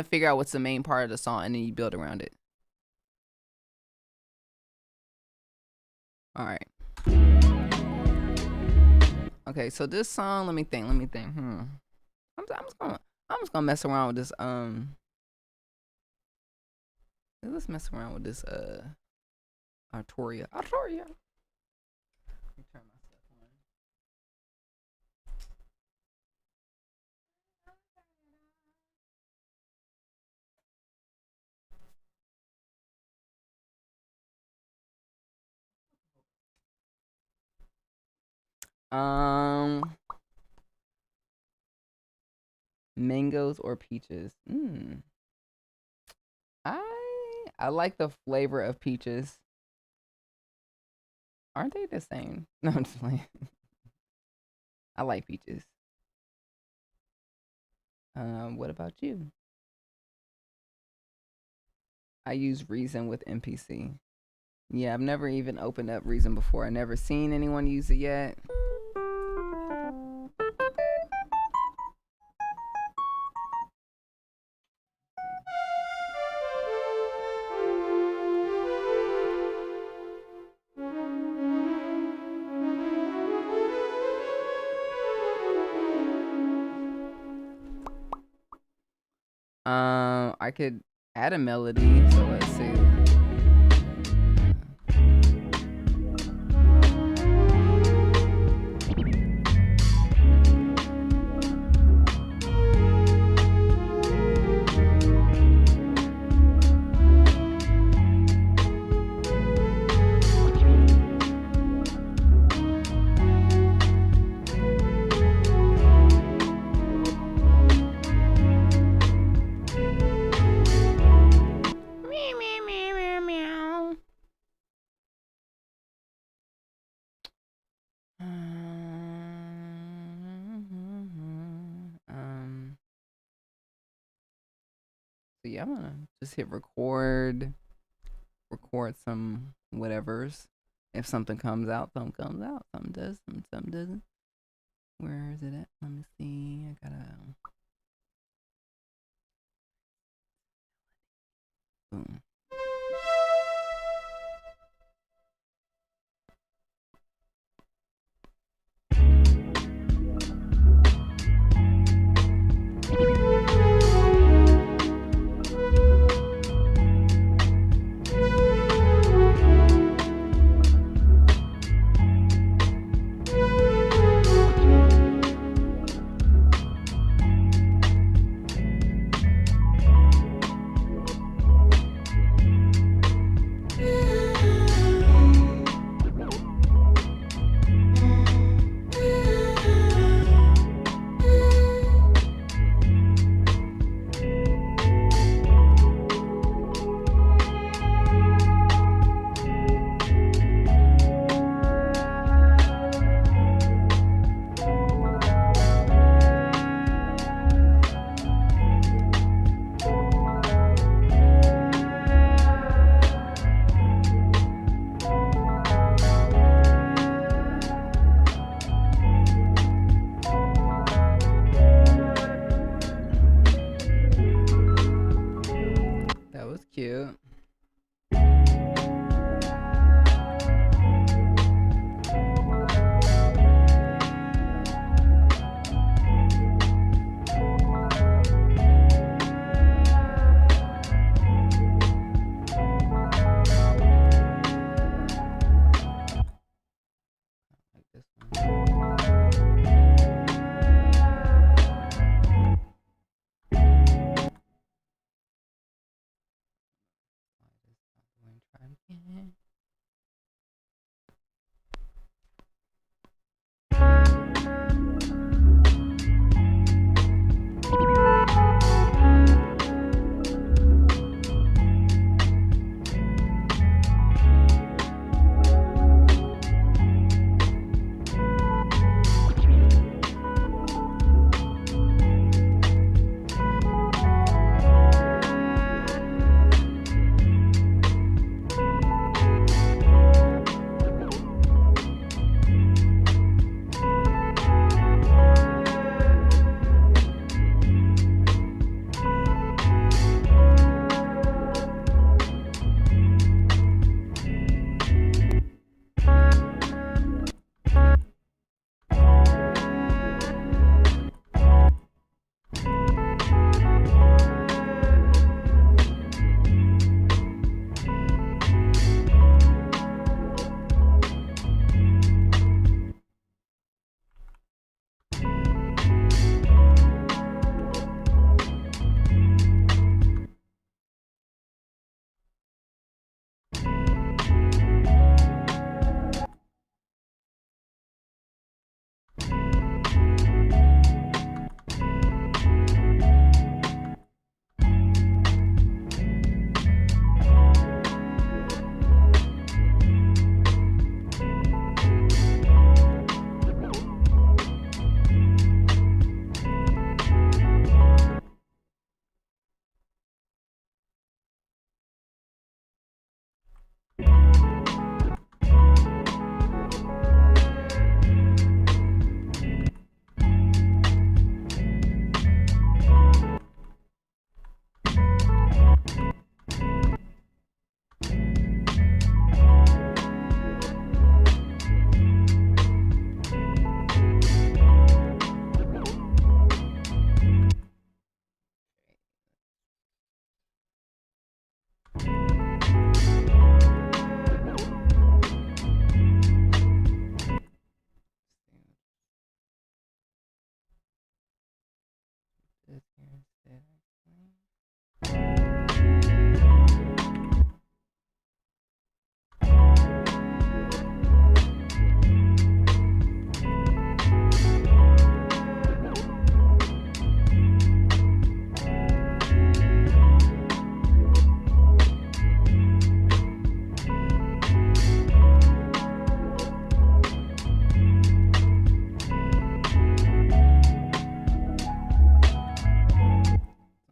figure out what's the main part of the song, and then you build around it. All right. Okay, so this song, let me think. I'm I'm just gonna mess around with this. Let's mess around with this. Artoria. Artoria. Let me turn my stuff on. Mangoes or peaches? I like the flavor of peaches. Aren't they the same? No, I'm just playing. I like peaches. What about you? I use Reason with MPC. Yeah, I've never even opened up Reason before. I never seen anyone use it yet. I could add a melody, so let's see. So yeah, I'm gonna just hit record some whatevers. If something comes out, something comes out. Something does, something doesn't. Where is it at? Let me see. I gotta. Boom. That was cute. Like this one. Try again.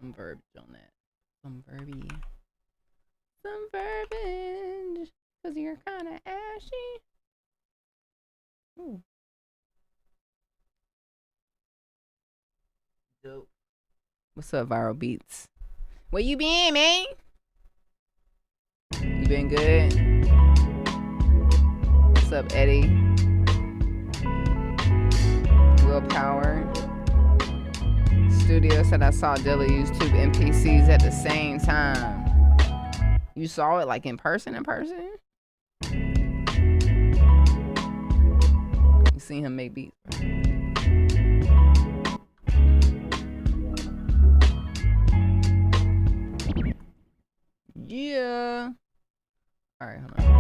Some verbiage on that. Some verbiage. Some verbiage. Because you're kind of ashy. Ooh. Dope. What's up, Viral Beats? Where you been, man? You been good? What's up, Eddie? Willpower. Studio said I saw Dilla use two MPCs at the same time. You saw it like in person? You seen him make beats? Yeah. All right, hold on.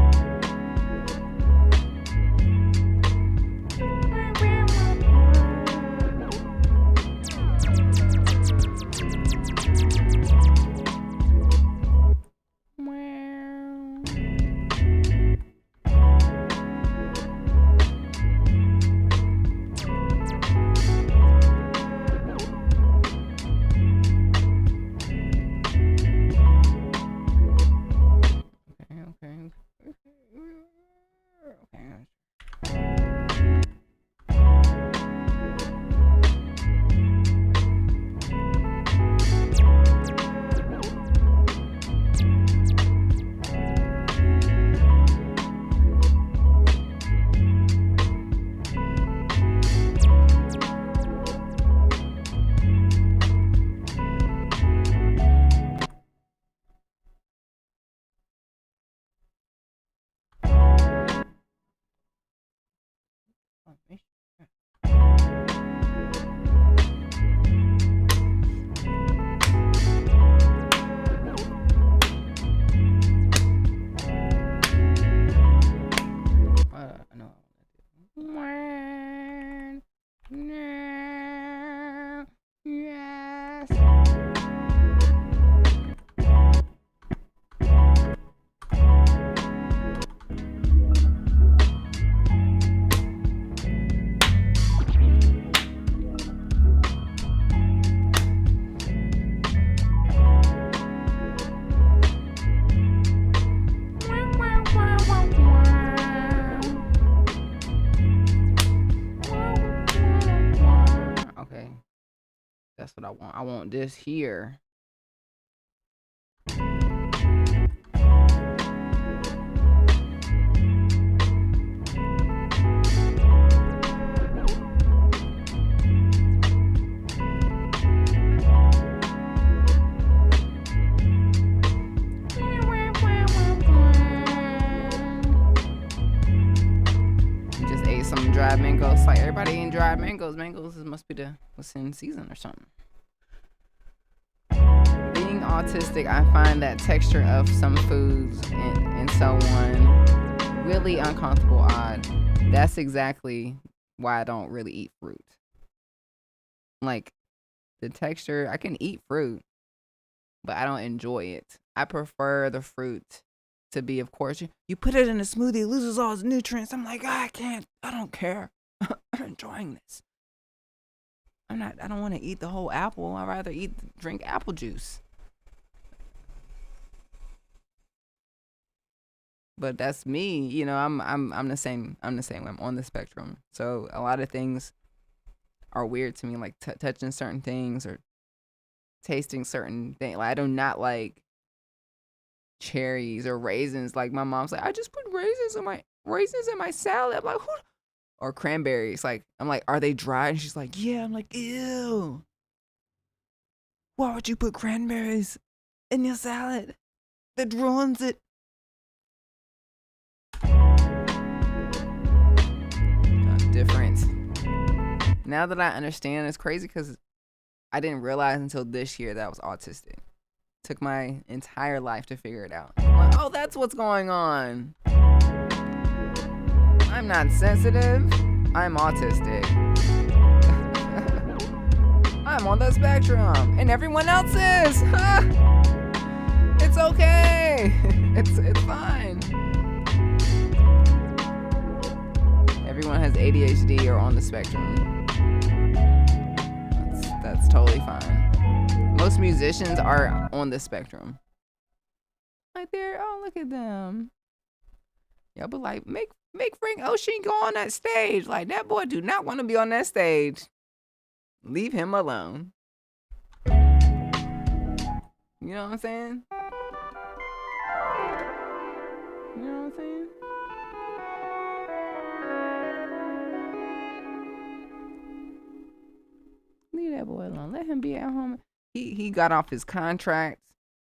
That's what I want. I want this here. Just ate some dried mangoes. Like everybody eating dried mangoes. Mangoes must be what's in season or something. Being autistic, I find that texture of some foods and so on really uncomfortable, odd. That's exactly why I don't really eat fruit. Like the texture, I can eat fruit, but I don't enjoy it. I prefer the fruit to be, of course, you put it in a smoothie, it loses all its nutrients. I'm like, I don't care. I'm enjoying this. I don't want to eat the whole apple. I'd rather drink apple juice. But that's me, you know, I'm the same way. I'm on the spectrum. So a lot of things are weird to me, like touching certain things or tasting certain things. Like I do not like cherries or raisins. Like my mom's like, I just put raisins in my salad. I'm like, who? Or cranberries. Like I'm like, are they dry? And she's like, yeah. I'm like, ew. Why would you put cranberries in your salad? That ruins it. Different. Now that I understand, it's crazy because I didn't realize until this year that I was autistic. Took my entire life to figure it out. Like, oh, that's what's going on. I'm not sensitive. I'm autistic. I'm on the spectrum, and everyone else is. It's okay. It's fine. Everyone has ADHD or on the spectrum. That's totally fine. Most musicians are on the spectrum. Like they're, oh, look at them. Yeah, but like make Frank Ocean go on that stage. Like that boy do not want to be on that stage. Leave him alone. You know what I'm saying? You know what I'm saying? Leave that boy alone. Let him be at home. He got off his contract,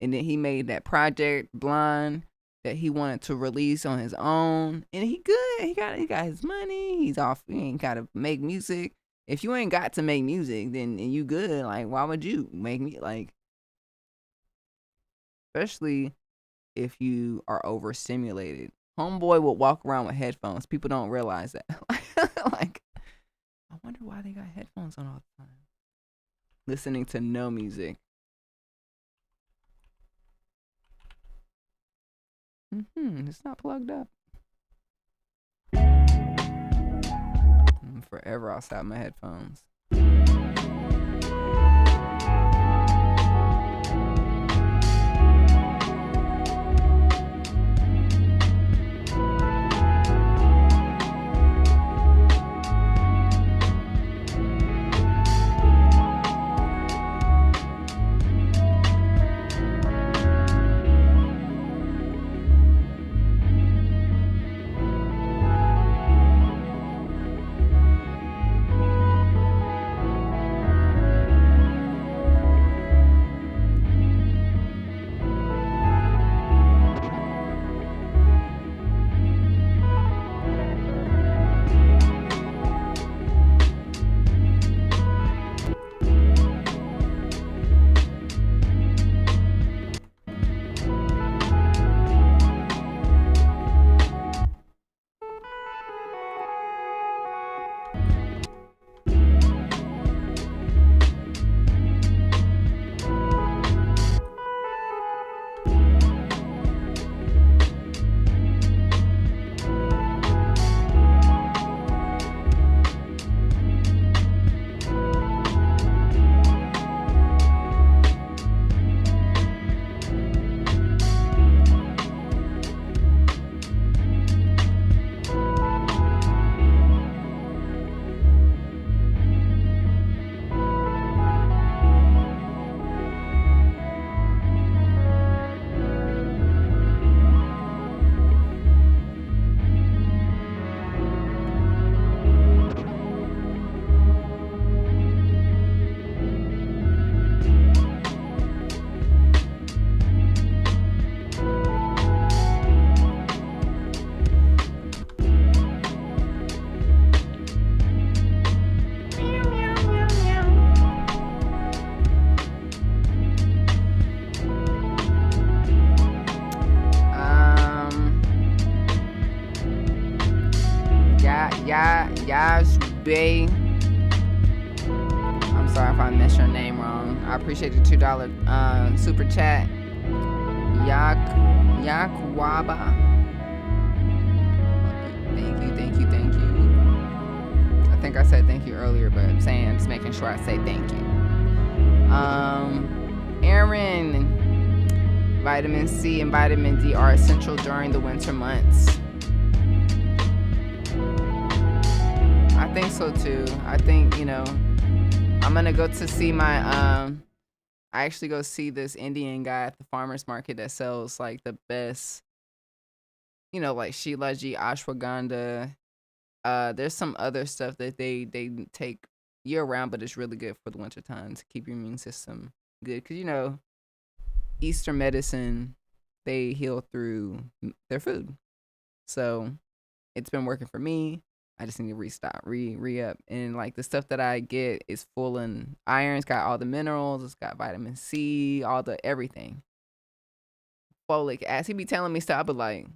and then he made that project Blind that he wanted to release on his own, and he good. He got his money. He's off. He ain't got to make music. If you ain't got to make music, then you good. Like, why would you make me like? Especially if you are overstimulated. Homeboy will walk around with headphones. People don't realize that. Like, I wonder why they got headphones on all the time. Listening to no music. It's not plugged up. I'm forever outside my headphones. Yash Bay. I'm sorry if I messed your name wrong. I appreciate the $2 super chat. Yakwaba. Thank you. I think I said thank you earlier, but I'm saying, just making sure I say thank you. Aaron, vitamin C and vitamin D are essential during the winter months. I think so too. I think, I'm gonna go to see my I actually go see this Indian guy at the farmer's market that sells like the best, like Shilaji, ashwagandha. There's some other stuff that they take year round, but it's really good for the winter time to keep your immune system good. Cause Eastern medicine, they heal through their food. So it's been working for me. I just need to restock, re-up. And like the stuff that I get is full in iron. It's got all the minerals. It's got vitamin C, all the everything. Folic acid. He be telling me stuff. I be like,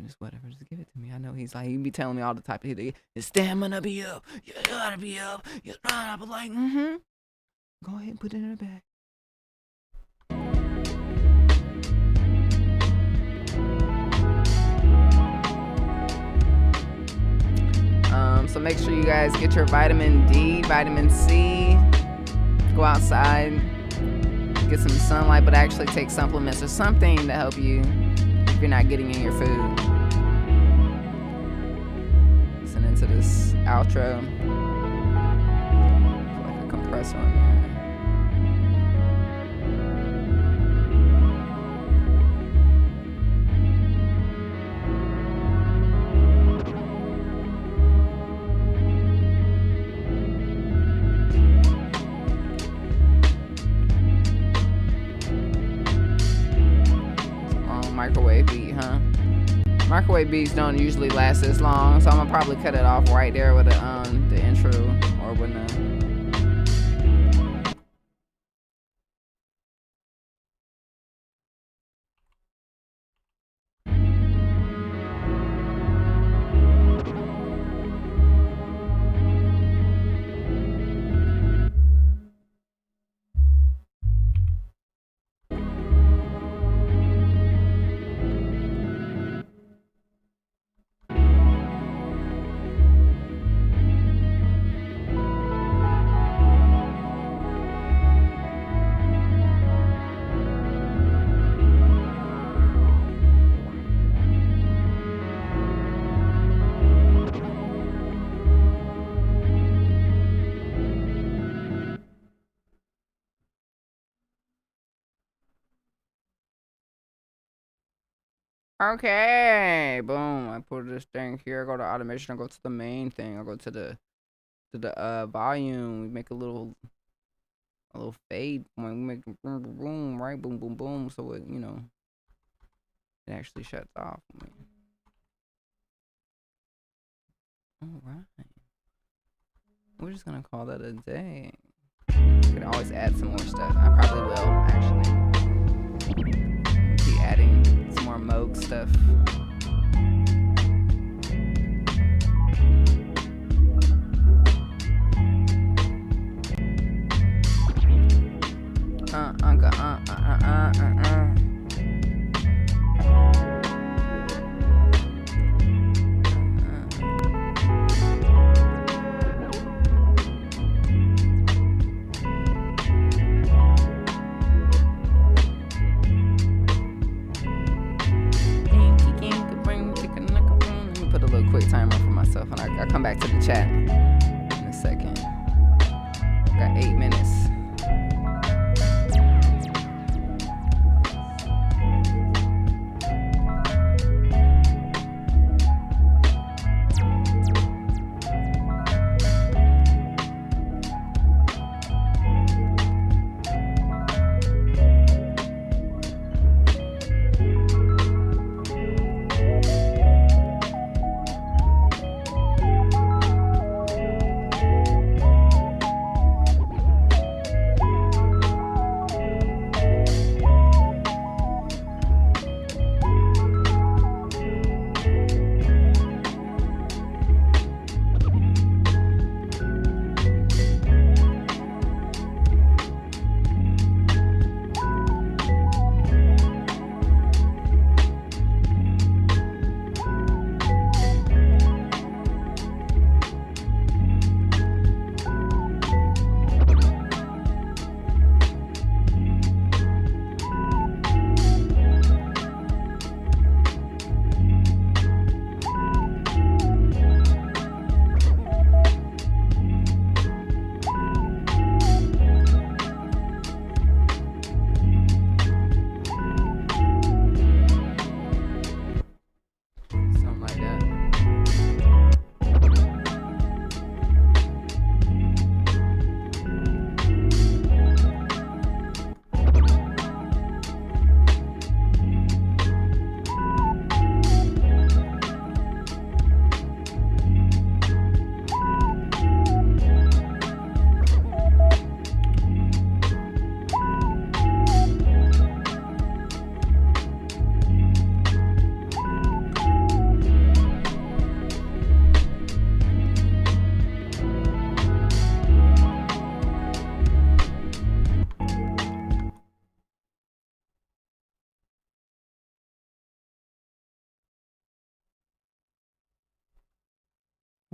just whatever, just give it to me. I know he's like, he be telling me all the type of, the stamina be up. You gotta be up. You gotta. I be like, go ahead and put it in the bag. So make sure you guys get your vitamin D, vitamin C. Go outside, get some sunlight, but actually take supplements or something to help you if you're not getting in your food. Listening to this outro. Like a compressor on there. Microwave beat, huh? Microwave beats don't usually last as long, so I'm gonna probably cut it off right there with the intro or when the. Okay, boom. I put this thing here. I go to automation. I go to the main thing. I go to the volume. We make a little fade point. We make boom, boom, boom, right? Boom, boom, boom. So it, it actually shuts off. All right. We're just gonna call that a day. You can always add some more stuff. I probably will actually. Keep adding some more Moog stuff. Quick timer for myself, and I'll come back to the chat in a second. Got 8 minutes.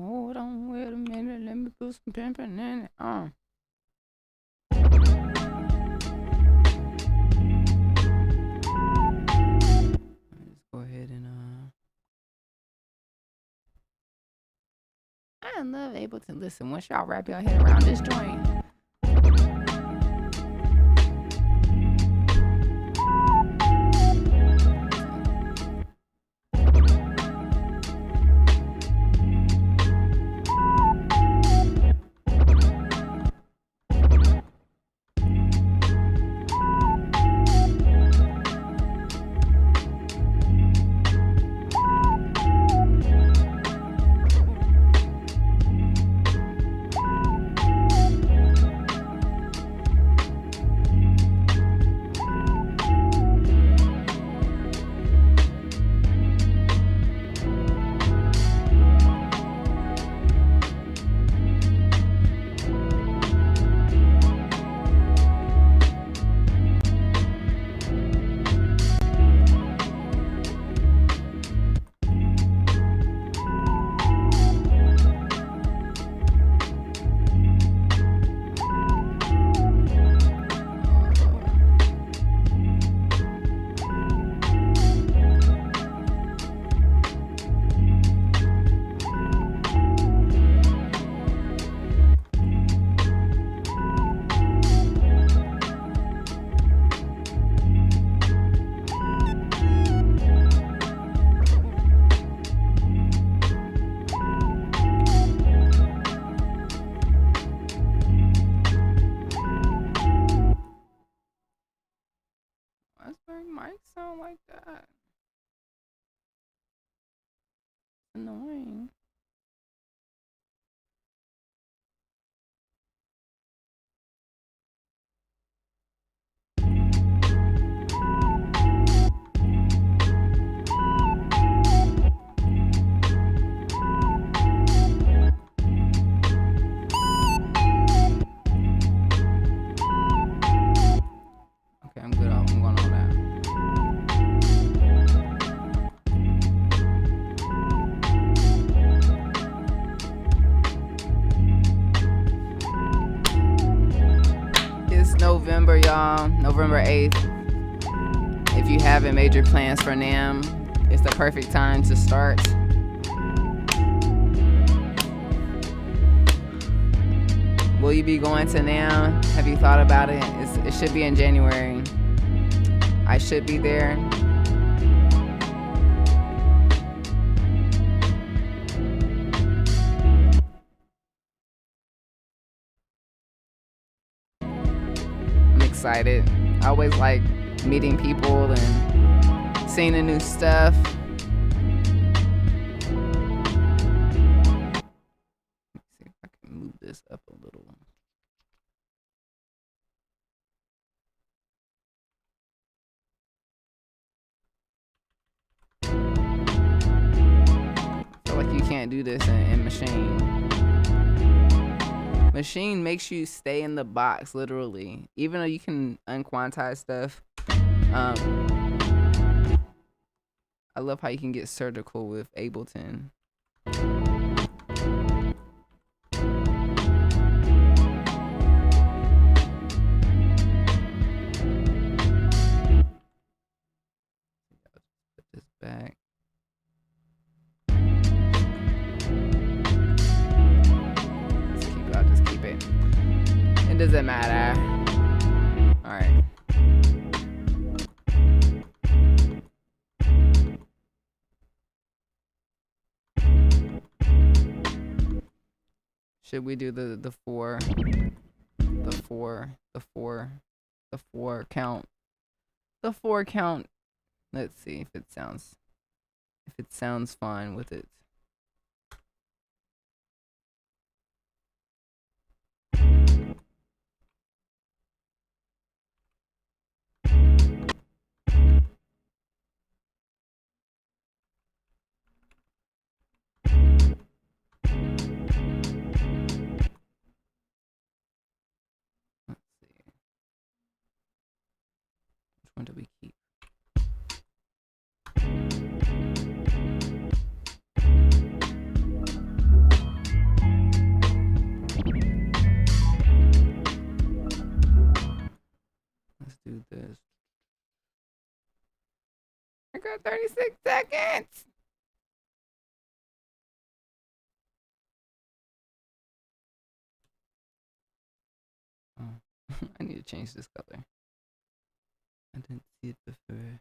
Hold on, wait a minute, let me put some pimping in it. Let's go ahead and I love Ableton. Listen, once y'all wrap your head around this joint. Mic sound like that? Annoying. Okay, I'm good. I'm going on that. It's November, y'all. November 8th. If you haven't made your plans for NAMM, it's the perfect time to start. Will you be going to NAMM? Have you thought about it? It should be in January. I should be there. I'm excited. I always like meeting people and seeing the new stuff. Let me see if I can move this up a little. I feel like you can't do this in Machine. Machine makes you stay in the box, literally. Even though you can unquantize stuff. I love how you can get surgical with Ableton. Put this back. I'll just keep it. It doesn't matter. All right. Should we do the four count? The four count. Let's see if it sounds fine with it. One do we keep? do this. I got 36 seconds. Oh, I need to change this color. I didn't see it before.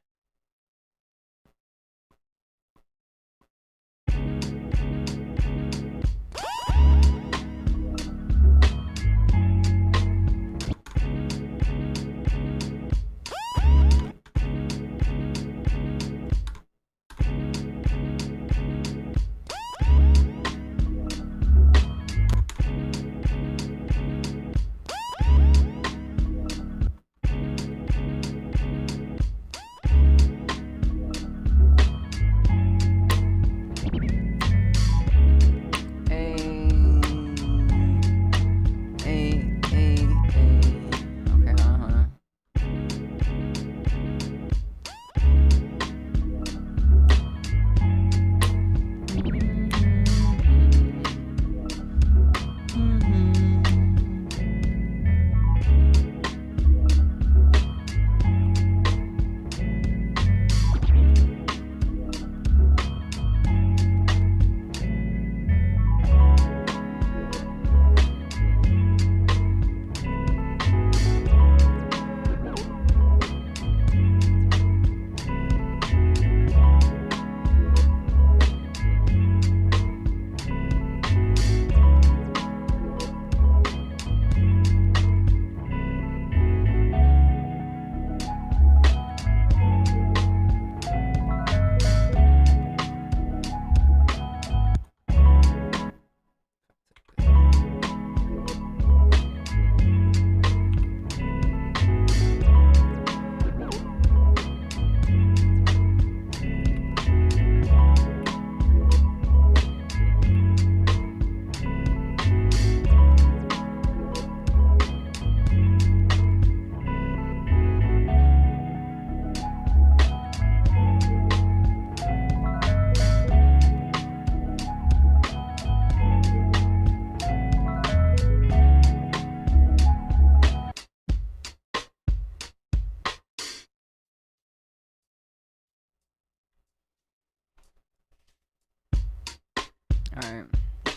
Alright. I'm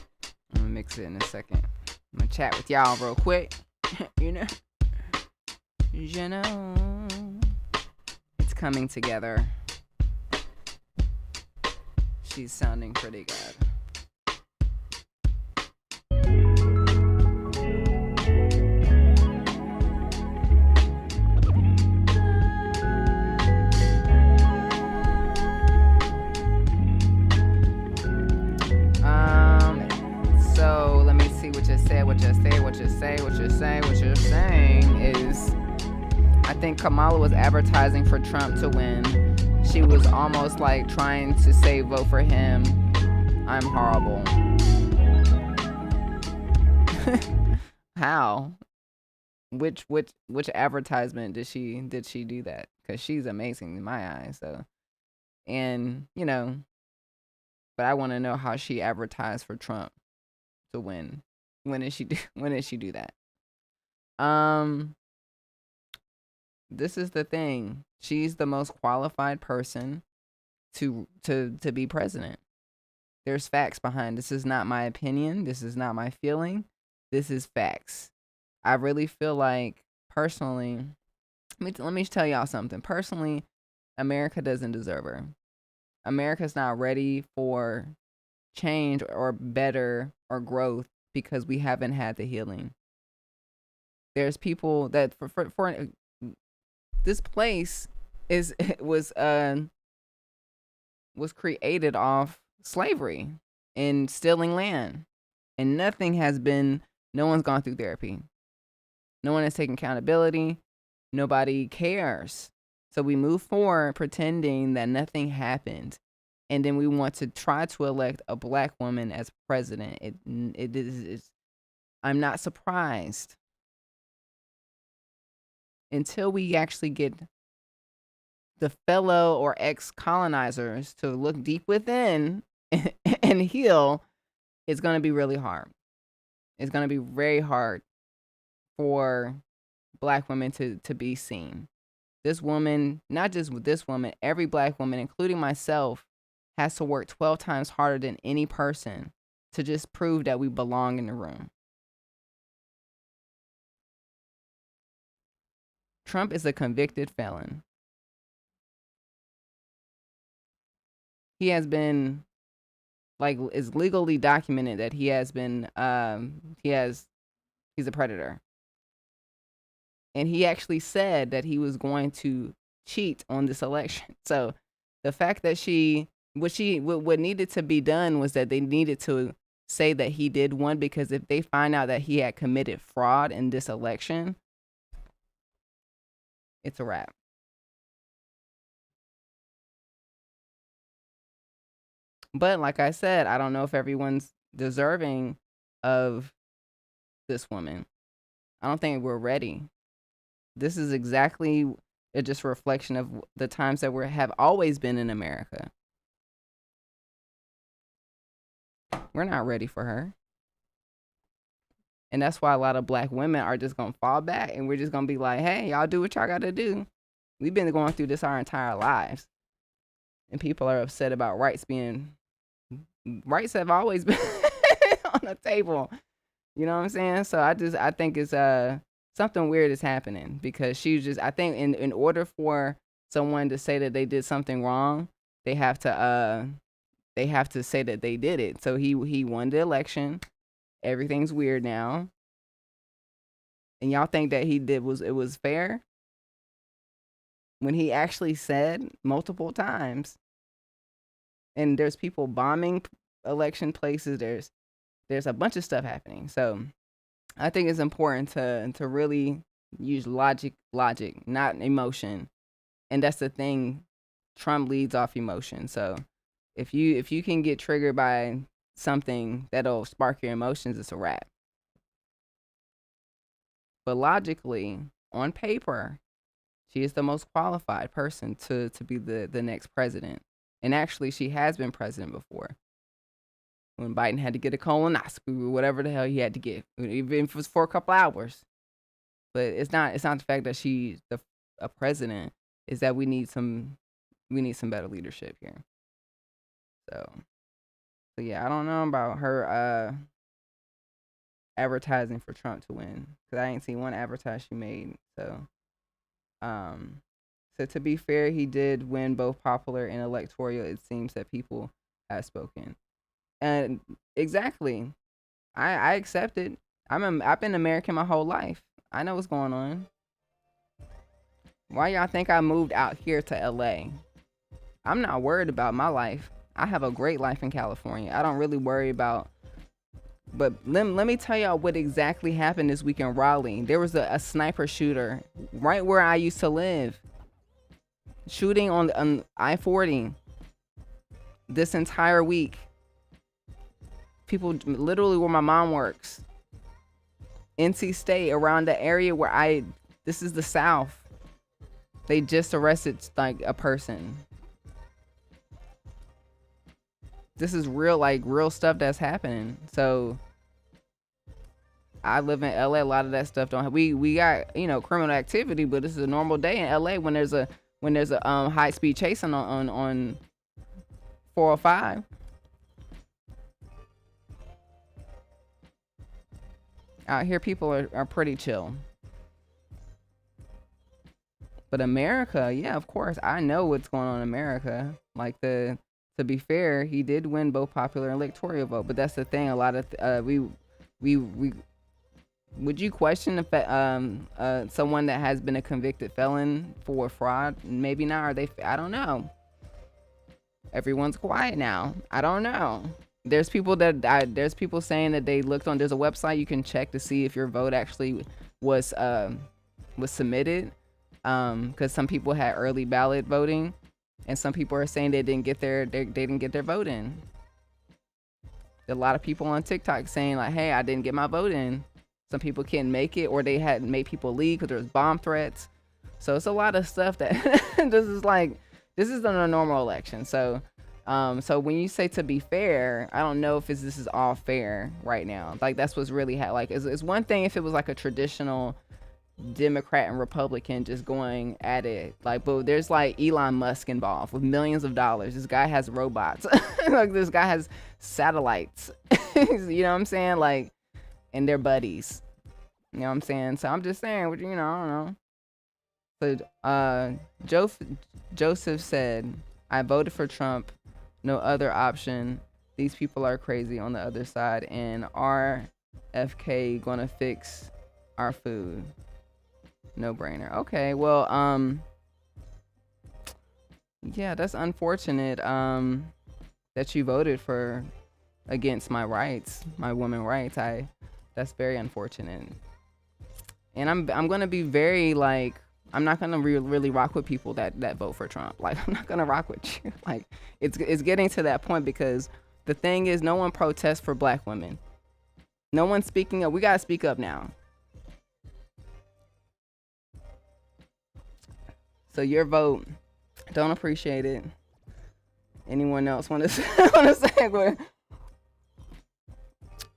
gonna mix it in a second. I'm gonna chat with y'all real quick. You know? It's coming together. She's sounding pretty good. So let me see what you said, what you're saying is, I think Kamala was advertising for Trump to win. She was almost like trying to say, vote for him. I'm horrible. How? Which advertisement did she do that? Because she's amazing in my eyes. So, and you know, but I want to know how she advertised for Trump to win. When did she do that? This is the thing. She's the most qualified person to be president. There's facts behind. This is not my opinion. This is not my feeling. This is facts. I really feel like, personally, let me tell y'all something. Personally, America doesn't deserve her. America's not ready for change or better or growth because we haven't had the healing. There's people that for this place was created off slavery and stealing land, and no one's gone through therapy. No one has taken accountability. Nobody cares. So we move forward pretending that nothing happened. And then we want to try to elect a black woman as president. I'm not surprised. Until we actually get the fellow or ex-colonizers to look deep within and heal, it's going to be really hard. It's going to be very hard for black women to be seen. This woman, not just with this woman, every black woman, including myself, has to work 12 times harder than any person to just prove that we belong in the room. Trump is a convicted felon. He has been, like, it's legally documented that he has been, he's a predator. And he actually said that he was going to cheat on this election. So the fact that what needed to be done was that they needed to say that he did win, because if they find out that he had committed fraud in this election, it's a wrap. But like I said, I don't know if everyone's deserving of this woman. I don't think we're ready. This is exactly just a reflection of the times that we have always been in America. We're not ready for her. And that's why a lot of black women are just going to fall back, and we're just going to be like, hey, y'all do what y'all got to do. We've been going through this our entire lives. And people are upset about rights have always been on the table. You know what I'm saying? So I think it's something weird is happening, because I think in order for someone to say that they did something wrong, they have to say that they did it. So he won the election. Everything's weird now. And y'all think that it was fair? When he actually said multiple times, and there's people bombing election places, there's a bunch of stuff happening. So I think it's important to really use logic, not emotion. And that's the thing. Trump leads off emotion. So if you can get triggered by something that'll spark your emotions, it's a wrap. But logically, on paper, she is the most qualified person to be the next president. And actually, she has been president before. When Biden had to get a colonoscopy or whatever the hell he had to get, even if it was for a couple hours. But it's not the fact that she's a president. Is that we need some better leadership here. So yeah, I don't know about her advertising for Trump to win, because I ain't seen one advertise she made. So to be fair, he did win both popular and electoral. It seems that people have spoken. And exactly, I accept it. I've been American my whole life. I know what's going on. Why y'all think I moved out here to LA? I'm not worried about my life. I have a great life in California. I don't really worry about. But let me tell y'all what exactly happened this week in Raleigh. There was a sniper shooter right where I used to live, shooting on I-40 this entire week. People literally where my mom works, NC State, around the area where this is the South. They just arrested like a person. This is real stuff that's happening. So I live in LA. A lot of that stuff don't have, we got, criminal activity, but this is a normal day in LA when there's a high speed chasing on 405. Out here people are pretty chill. But America, yeah, of course, I know what's going on in America. To be fair, he did win both popular and electoral vote, but that's the thing. A lot of we would you question if someone that has been a convicted felon for fraud? Maybe not. Are they? I don't know. Everyone's quiet now. I don't know. There's people saying that they looked on. There's a website you can check to see if your vote actually was submitted. Because some people had early ballot voting. And some people are saying they didn't get their vote in. A lot of people on TikTok saying like, "Hey, I didn't get my vote in." Some people can't make it, or they had made people leave because there was bomb threats. So it's a lot of stuff that this isn't a normal election. So when you say to be fair, I don't know if this is all fair right now. Like that's what's really it's one thing if it was like a traditional Democrat and Republican just going at it. Like, but there's like Elon Musk involved with millions of dollars. This guy has robots. Like, this guy has satellites. You know what I'm saying? Like, and they're buddies. You know what I'm saying? So I'm just saying, you know, I don't know. So Joseph said, I voted for Trump. No other option. These people are crazy on the other side. And RFK gonna fix our food. No brainer. Okay, well, yeah, that's unfortunate, that you voted for against my rights, my women rights. That's very unfortunate. And I'm gonna be very, like, I'm not gonna really rock with people that vote for Trump. Like, I'm not gonna rock with you. Like, it's getting to that point, because the thing is, no one protests for black women. No one's speaking up. We gotta speak up now. So your vote, don't appreciate it. Anyone else want to say?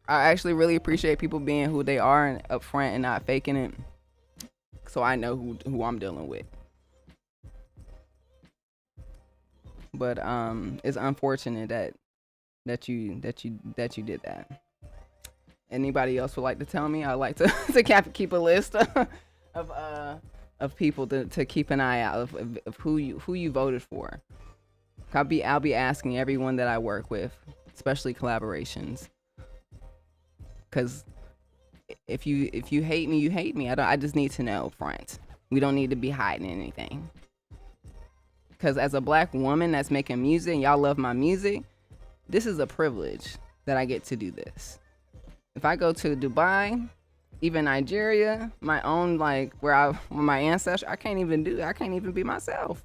I actually really appreciate people being who they are and upfront and not faking it, so I know who I'm dealing with. But it's unfortunate that you did that. Anybody else would like to tell me? I'd like to keep a list of people to keep an eye out of who you voted for. I'll be asking everyone that I work with, especially collaborations, because if you hate me, you hate me. I just need to know front. We don't need to be hiding anything. Because as a black woman that's making music, and y'all love my music, this is a privilege that I get to do this. If I go to Dubai, even Nigeria, my own, like, where my ancestors, I can't even be myself.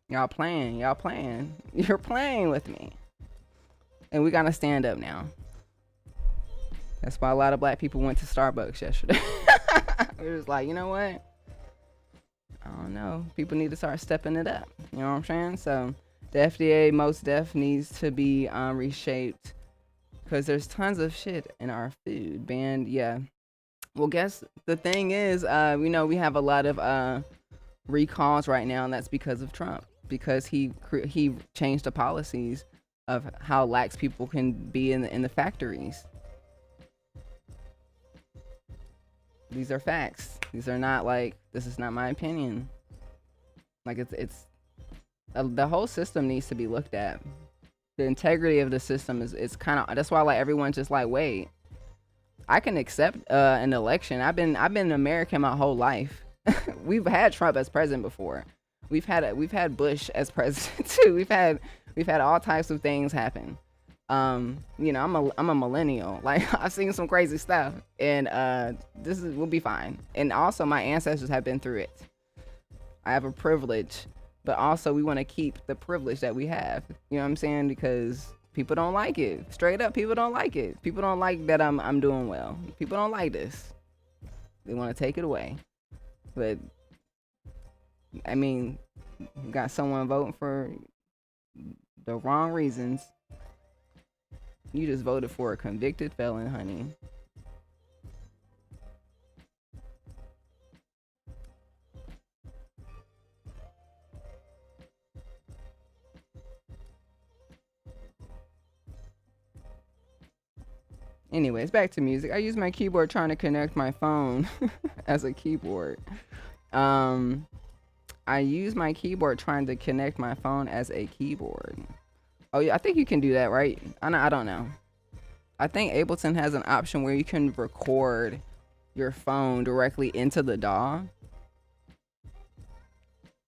Y'all playing. You're playing with me. And we gotta stand up now. That's why a lot of black people went to Starbucks yesterday. We're just like, you know what? I don't know. People need to start stepping it up. You know what I'm saying? So the FDA most def needs to be reshaped, because there's tons of shit in our food banned. Yeah. Well, guess the thing is, we have a lot of recalls right now, and that's because of Trump, because he changed the policies of how lax people can be in the factories. These are facts. These are not, like, this is not my opinion. Like, it's the whole system needs to be looked at. The integrity of the system is kind of, that's why, like, everyone's just like, wait, I can accept an election. I've been American my whole life. We've had Trump as president before. We've had Bush as president too. We've had all types of things happen. I'm a millennial. Like, I've seen some crazy stuff, and we'll be fine. And also, my ancestors have been through it. I have a privilege, but also we want to keep the privilege that we have. You know what I'm saying? Because people don't like it. Straight up, people don't like it. People don't like that I'm doing well. People don't like this. They want to take it away. But I mean, you got someone voting for the wrong reasons. You just voted for a convicted felon, honey. Anyways, back to music. I use my keyboard trying to connect my phone as a keyboard. I use my keyboard trying to connect my phone as a keyboard. Oh yeah, I think you can do that, right? I don't know. I think Ableton has an option where you can record your phone directly into the DAW.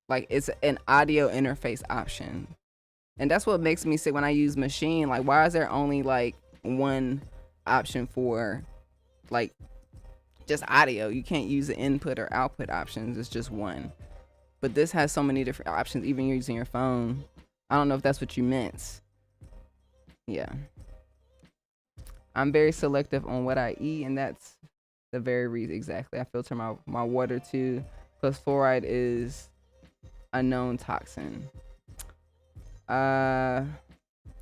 Like, it's an audio interface option. And that's what makes me say, when I use Machine, like, why is there only like one option for, like, just audio? You can't use the input or output options. It's just one. But this has so many different options, even using your phone. I don't know if that's what you meant. Yeah. I'm very selective on what I eat, and that's the very reason. Exactly. I filter my water too, because fluoride is a known toxin.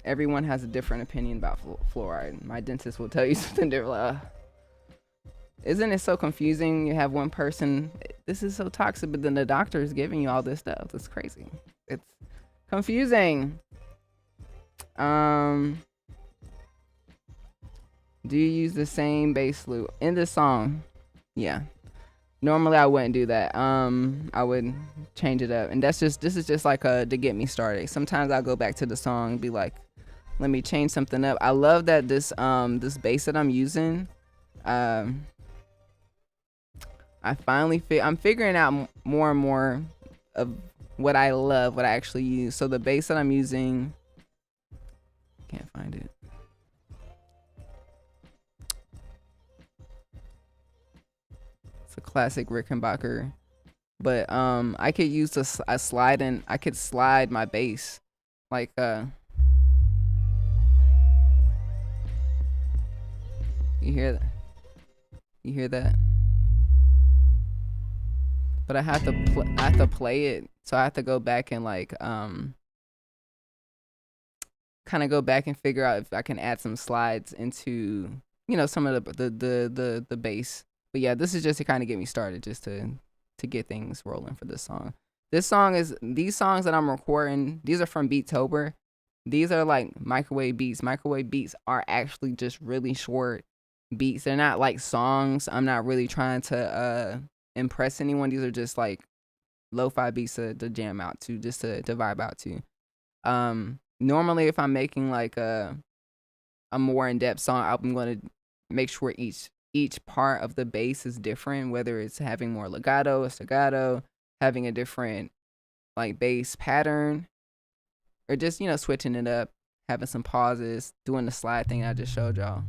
everyone has a different opinion about fluoride. My dentist will tell you something different. Like, isn't it so confusing? You have one person, this is so toxic, but then the doctor is giving you all this stuff. It's crazy. It's confusing. Do you use the same bass loop in the song? Yeah. Normally I wouldn't do that. I would change it up, and this is just like to get me started. Sometimes I'll go back to the song and be like, let me change something up. I love that this bass that I'm using. I'm figuring out more and more of what I love, what I actually use. So the bass that I'm using, can't find it. It's a classic Rickenbacker, but I could use a slide, and I could slide my bass like you hear that? You hear that? But I have to play it, so I have to go back and like kind of go back and figure out if I can add some slides into, you know, some of the bass. But yeah, this is just to kind of get me started, just to get things rolling for this song. These songs that I'm recording, these are from Beattober. These are like microwave beats. Microwave beats are actually just really short beats. They're not like songs. I'm not really trying to impress anyone. These are just like lo-fi beats to jam out to, just to vibe out to. Normally if I'm making like a more in-depth song, I'm going to make sure each part of the bass is different, whether it's having more legato, staccato, having a different like bass pattern, or just, you know, switching it up, having some pauses, doing the slide thing I just showed y'all.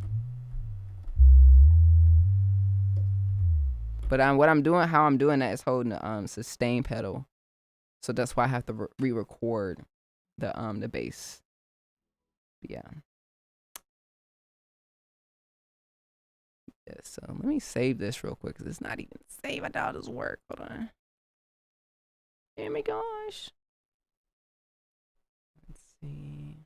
But how I'm doing that is holding the sustain pedal, so that's why I have to re-record the bass. But yeah. Yeah. So let me save this real quick, because it's not even saved. I thought this work. Hold on. Oh my gosh. Let's see.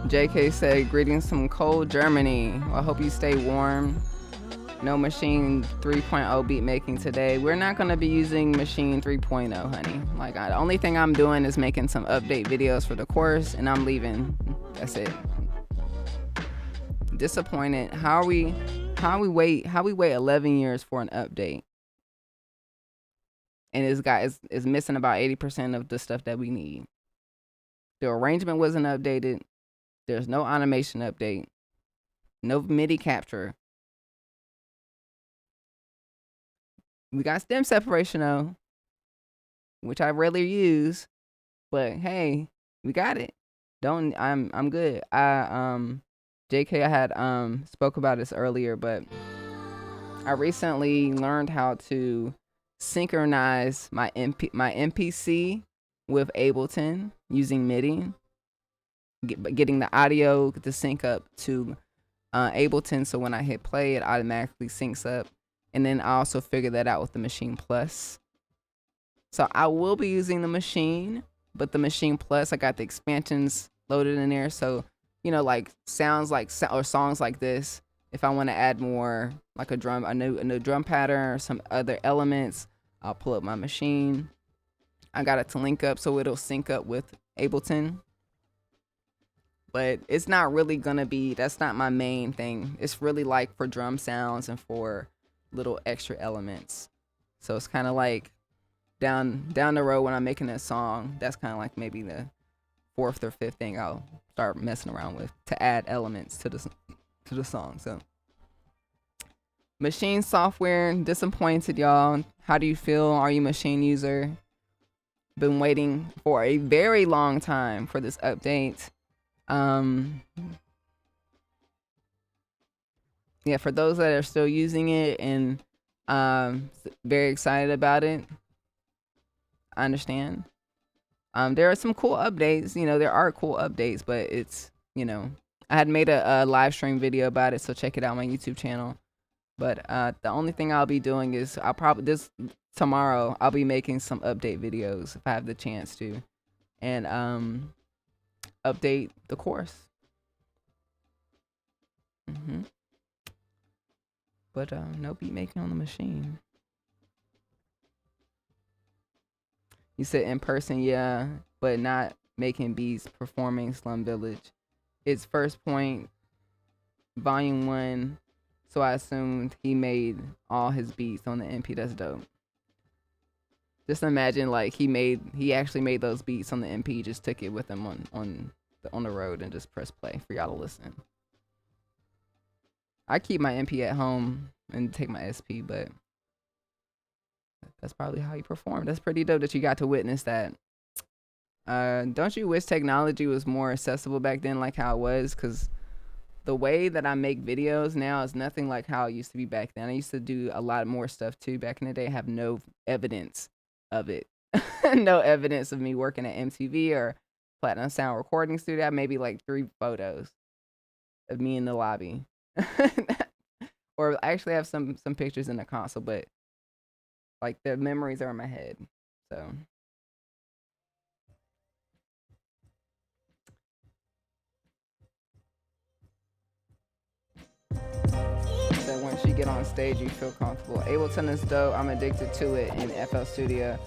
JK said, greetings from cold Germany. Well, I hope you stay warm. No Machine 3.0 beat making today. We're not going to be using Machine 3.0, honey. Like, the only thing I'm doing is making some update videos for the course, and I'm leaving. That's it. Disappointed. How we wait 11 years for an update, and this guy is missing about 80% of the stuff that we need. The arrangement wasn't updated. There's no animation update. No MIDI capture. We got stem separation though, which I rarely use, but hey, we got it. I'm good. JK, I had spoke about this earlier, but I recently learned how to synchronize my MPC with Ableton using MIDI. Getting the audio to sync up to Ableton, so when I hit play, it automatically syncs up. And then I also figured that out with the Machine Plus. So I will be using the Machine, but the Machine Plus, I got the expansions loaded in there. So, you know, like songs like this, if I want to add more, like a new drum pattern or some other elements, I'll pull up my Machine. I got it to link up so it'll sync up with Ableton. But it's not really gonna be, that's not my main thing. It's really like for drum sounds and for little extra elements. So it's kind of like down the road when I'm making a song, that's kind of like maybe the fourth or fifth thing I'll start messing around with to add elements to the song. So Machine software, disappointed, y'all. How do you feel? Are you a Machine user? Been waiting for a very long time for this update. Yeah, for those that are still using it and very excited about it, I understand. There are some cool updates. You know, there are cool updates, but it's, you know, I had made a live stream video about it, so check it out on my YouTube channel. But the only thing I'll be doing is tomorrow I'll be making some update videos if I have the chance to, and update the course. But no beat making on the Machine. You said in person, yeah, but not making beats, performing Slum Village. It's First Point, Volume 1. So I assumed he made all his beats on the MP. That's dope. Just imagine, like, he actually made those beats on the MP, just took it with him on the road and just press play for y'all to listen. I keep my MP at home and take my SP, but that's probably how he performed. That's pretty dope that you got to witness that. Don't you wish technology was more accessible back then, like how it was? Because the way that I make videos now is nothing like how it used to be back then. I used to do a lot more stuff too back in the day. I have no evidence of it. No evidence of me working at MTV or Platinum Sound Recording Studio. Maybe like 3 photos of me in the lobby. Or I actually have some pictures in the console, but like the memories are in my head. So that once you get on stage, you feel comfortable. Ableton is dope. I'm addicted to it in FL Studio.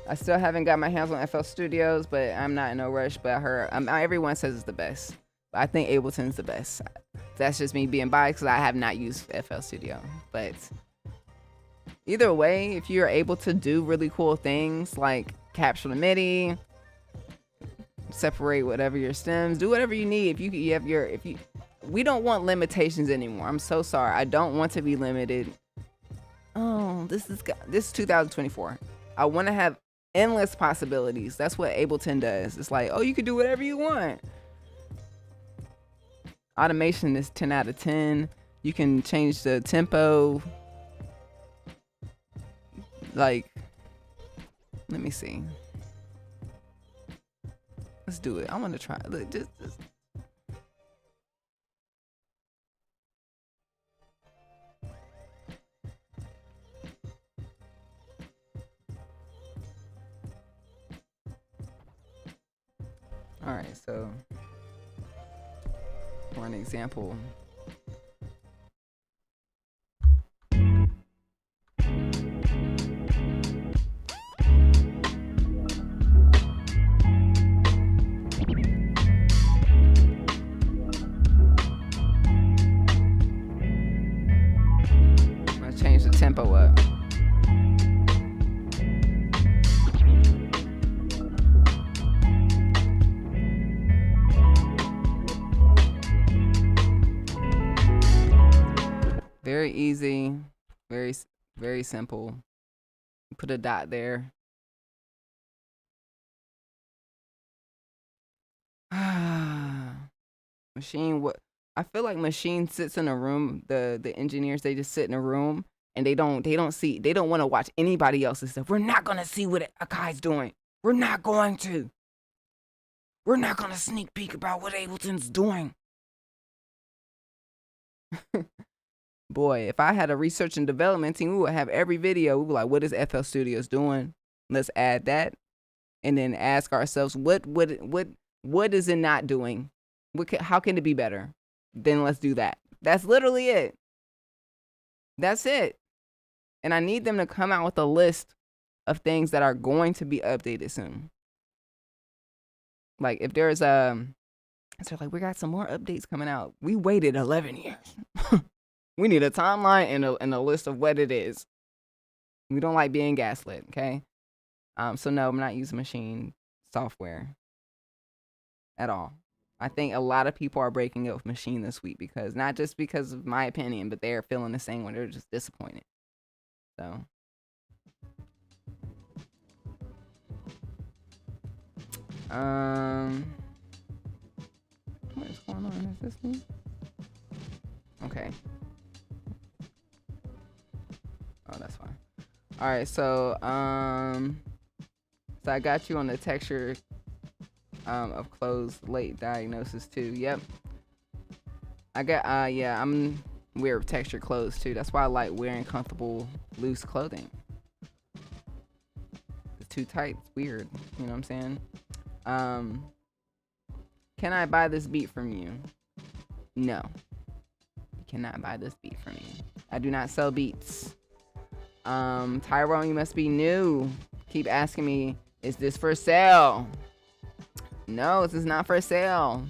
I still haven't got my hands on FL Studios, but I'm not in no rush. But I heard everyone says it's the best. But I think Ableton's the best. That's just me being biased because I have not used FL Studio. But either way, if you're able to do really cool things like capture the MIDI, separate whatever your stems, do whatever you need. We don't want limitations anymore. I'm so sorry. I don't want to be limited. Oh, this is 2024. I want to have endless possibilities. That's what Ableton does. It's like, oh, you can do whatever you want. Automation is 10 out of 10. You can change the tempo. Like, let me see. Let's do it. I want to try. Look, just. All right, so for an example, I'm gonna change the tempo up. Very easy, very simple. Put a dot there. Machine, what I feel like Machine sits in a room. The engineers, they just sit in a room and they don't want to watch anybody else's stuff. We're not gonna see what Akai's doing. We're not going to sneak peek about what Ableton's doing. Boy, if I had a research and development team, we would have every video. We would be like, what is FL Studios doing? Let's add that. And then ask ourselves, what is it not doing? How can it be better? Then let's do that. That's literally it. That's it. And I need them to come out with a list of things that are going to be updated soon. Like if there's so like we got some more updates coming out. We waited 11 years. We need a timeline and a list of what it is. We don't like being gaslit, okay? So no, I'm not using Machine software at all. I think a lot of people are breaking up with Machine this week because not just because of my opinion, but they're feeling the same way. They're just disappointed. So. What is going on? Is this me? Okay. Oh, that's fine. All right, so I got you on the texture of clothes late diagnosis too. Yep. I got yeah, I'm weird with texture clothes too. That's why I like wearing comfortable loose clothing. It's too tight, it's weird. You know what I'm saying? Can I buy this beat from you? No. You cannot buy this beat from me. I do not sell beats. Tyrone, you must be new. Keep asking me, is this for sale? No, this is not for sale.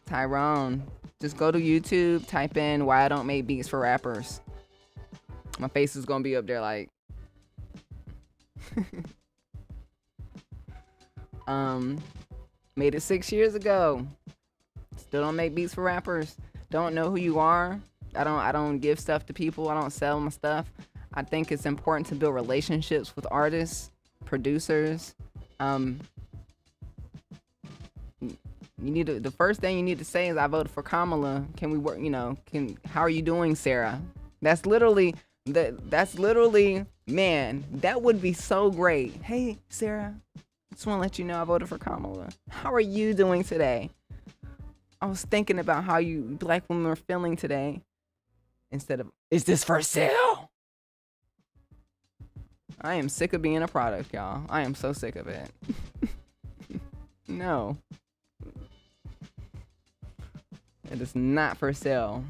Tyrone, just go to YouTube, type in why I don't make beats for rappers. My face is gonna be up there like made it 6 years ago. Still don't make beats for rappers. Don't know who you are. I don't give stuff to people. I don't sell my stuff. I think it's important to build relationships with artists, producers. You need to, the first thing you need to say is I voted for Kamala. Can we work, how are you doing, Sarah? That's literally man, that would be so great. Hey, Sarah, just want to let you know I voted for Kamala. How are you doing today? I was thinking about how you black women are feeling today. Instead of, is this for sale? I am sick of being a product, y'all. I am so sick of it. No. It is not for sale.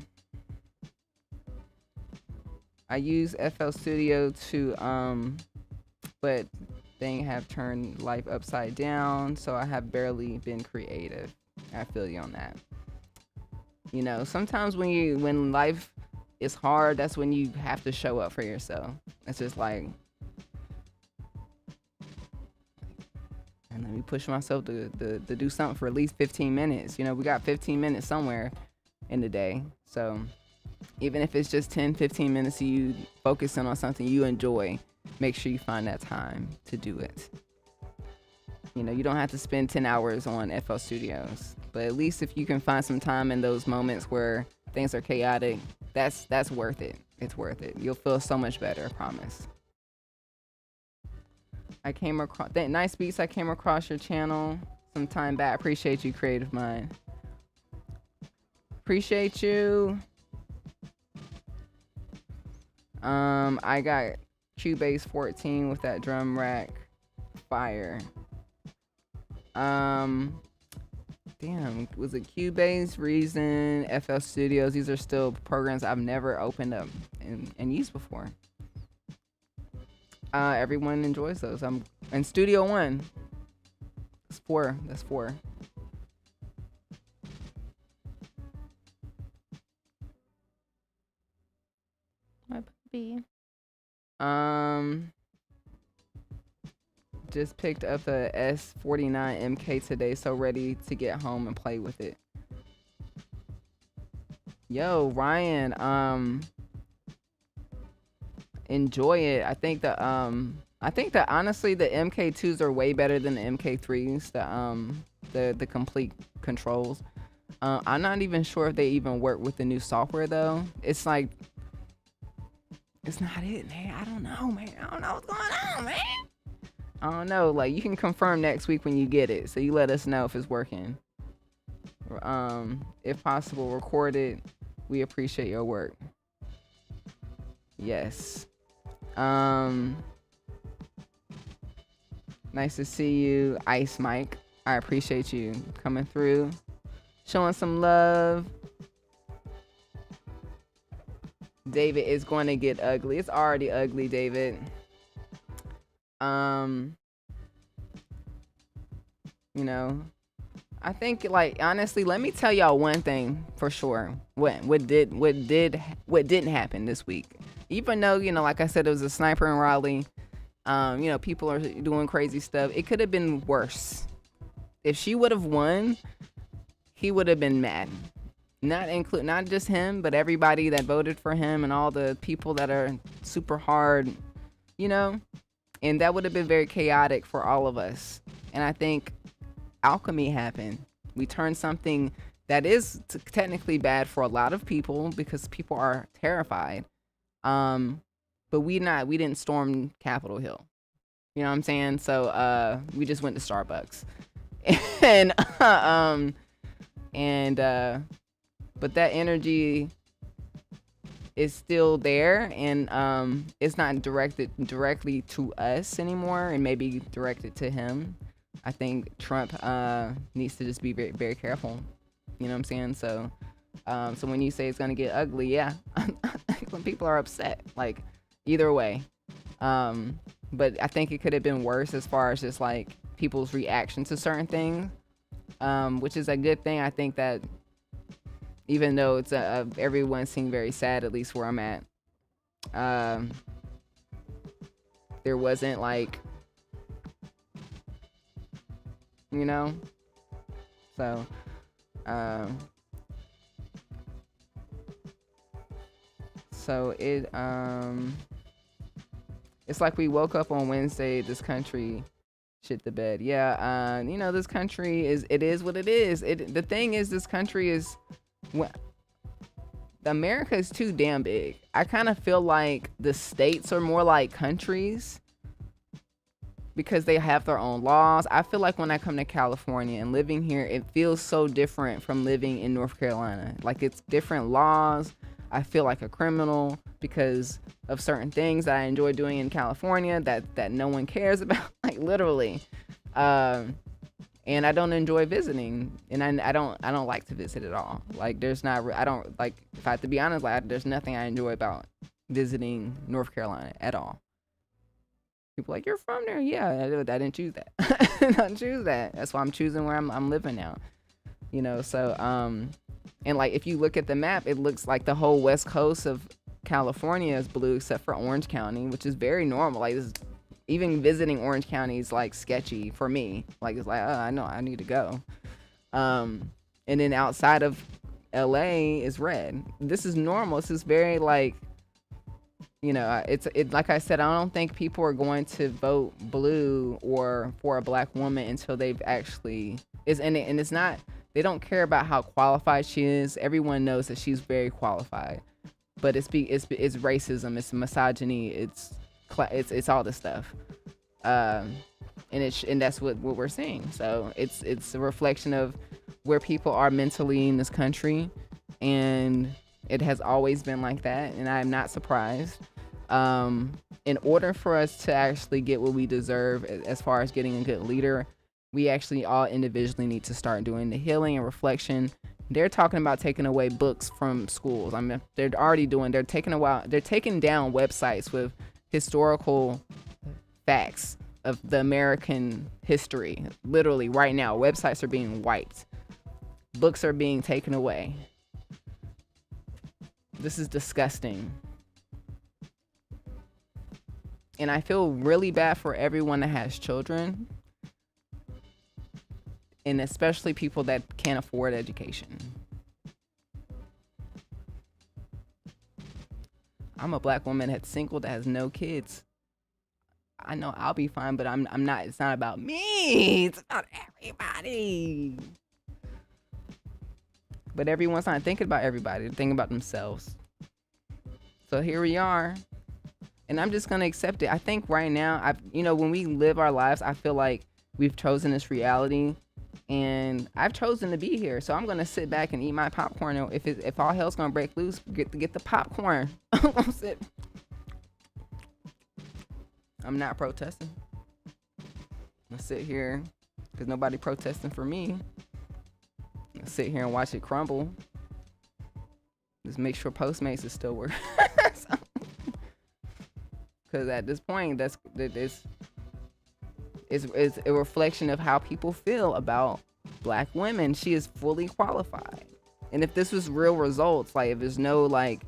I use FL Studio to, but they have turned life upside down, so I have barely been creative. I feel you on that. Sometimes when life is hard, that's when you have to show up for yourself. It's just like, and let me push myself to do something for at least 15 minutes. We got 15 minutes somewhere in the day. So even if it's just 10, 15 minutes of you focusing on something you enjoy, make sure you find that time to do it. You don't have to spend 10 hours on FL Studios, but at least if you can find some time in those moments where things are chaotic, that's worth it. It's worth it. You'll feel so much better, I promise. I came across that nice beats. I came across your channel some time back. Appreciate you, Creative Mind. Appreciate you. I got Cubase 14 with that drum rack. Fire. Damn, was it Cubase, Reason, FL Studios? These are still programs I've never opened up and used before. Everyone enjoys those. I'm in Studio One. That's four. My puppy. Just picked up the S49 MK today, so ready to get home and play with it. Yo, Ryan, enjoy it. I think that honestly the MK2s are way better than the MK3s, the complete controls. I'm not even sure if they even work with the new software though. It's like, it's not it, man. I don't know, man. I don't know what's going on, man. I don't know. Like, you can confirm next week when you get it, so you let us know if it's working. If possible, record it. We appreciate your work. Yes. Nice to see you, Ice Mike. I appreciate you coming through, showing some love. David is going to get ugly. It's already ugly, David. I think, like, honestly, let me tell y'all one thing for sure. What didn't happen this week. Even though, like I said, it was a sniper in Raleigh. People are doing crazy stuff. It could have been worse. if she would have won, he would have been mad. Not just him, but everybody that voted for him and all the people that are super hard, you know? And that would have been very chaotic for all of us. And I think alchemy happened. We turned something that is technically bad for a lot of people because people are terrified. But we didn't storm Capitol Hill. You know what I'm saying? So we just went to Starbucks. But that energy is still there, and it's not directed directly to us anymore, and maybe directed to him. I think Trump needs to just be very, very careful. You know what I'm saying? So when you say it's gonna get ugly, yeah, when people are upset, like either way. But I think it could have been worse as far as just like people's reaction to certain things, which is a good thing. I think that even though it's everyone seemed very sad, at least where I'm at, there wasn't like, you know, so it's like we woke up on Wednesday, this country shit the bed. Yeah, you know, this country is what it is. The thing is, this country is, America is too damn big. I kind of feel like the states are more like countries because they have their own laws. I feel like when I come to California and living here, it feels so different from living in North Carolina. Like, it's different laws. I feel like a criminal because of certain things that I enjoy doing in California that no one cares about, like literally. And I don't enjoy visiting, and I don't like to visit at all. Like, I don't like, if I have to be honest, like, there's nothing I enjoy about visiting North Carolina at all. People are like, you're from there? Yeah, I didn't choose that. I didn't choose that. That's why I'm choosing where I'm living now. You know, so and like, if you look at the map, it looks like the whole west coast of California is blue except for Orange County, which is very normal. Like, even visiting Orange County is like sketchy for me. Like, it's like, oh, I know I need to go. And then outside of LA is red. This is normal. This is very like, you know, it's like I said, I don't think people are going to vote blue or for a black woman until they've actually and it's not, they don't care about how qualified she is. Everyone knows that she's very qualified, but it's racism, it's misogyny, it's all this stuff, and that's what we're seeing. So it's a reflection of where people are mentally in this country, and it has always been like that, and I'm not surprised. In order for us to actually get what we deserve as far as getting a good leader, we actually all individually need to start doing the healing and reflection. They're talking about taking away books from schools. I mean, they're taking down websites with historical facts of the American history. Literally right now, websites are being wiped. Books are being taken away. This is disgusting. And I feel really bad for everyone that has children, and especially people that can't afford education. I'm a black woman that's single, that has no kids. I know I'll be fine, but I'm not. It's not about me. It's about everybody. But everyone's not thinking about everybody. They're thinking about themselves. So here we are. And I'm just going to accept it. I think right now, when we live our lives, I feel like we've chosen this reality. And I've chosen to be here. So I'm going to sit back and eat my popcorn. If all hell's going to break loose, get the popcorn. I'm not protesting. I'm going to sit here because nobody protesting for me. I'm going to sit here and watch it crumble. Just make sure Postmates is still working. Because at this point, it's a reflection of how people feel about black women. She is fully qualified. And if this was real results, like if there's no like,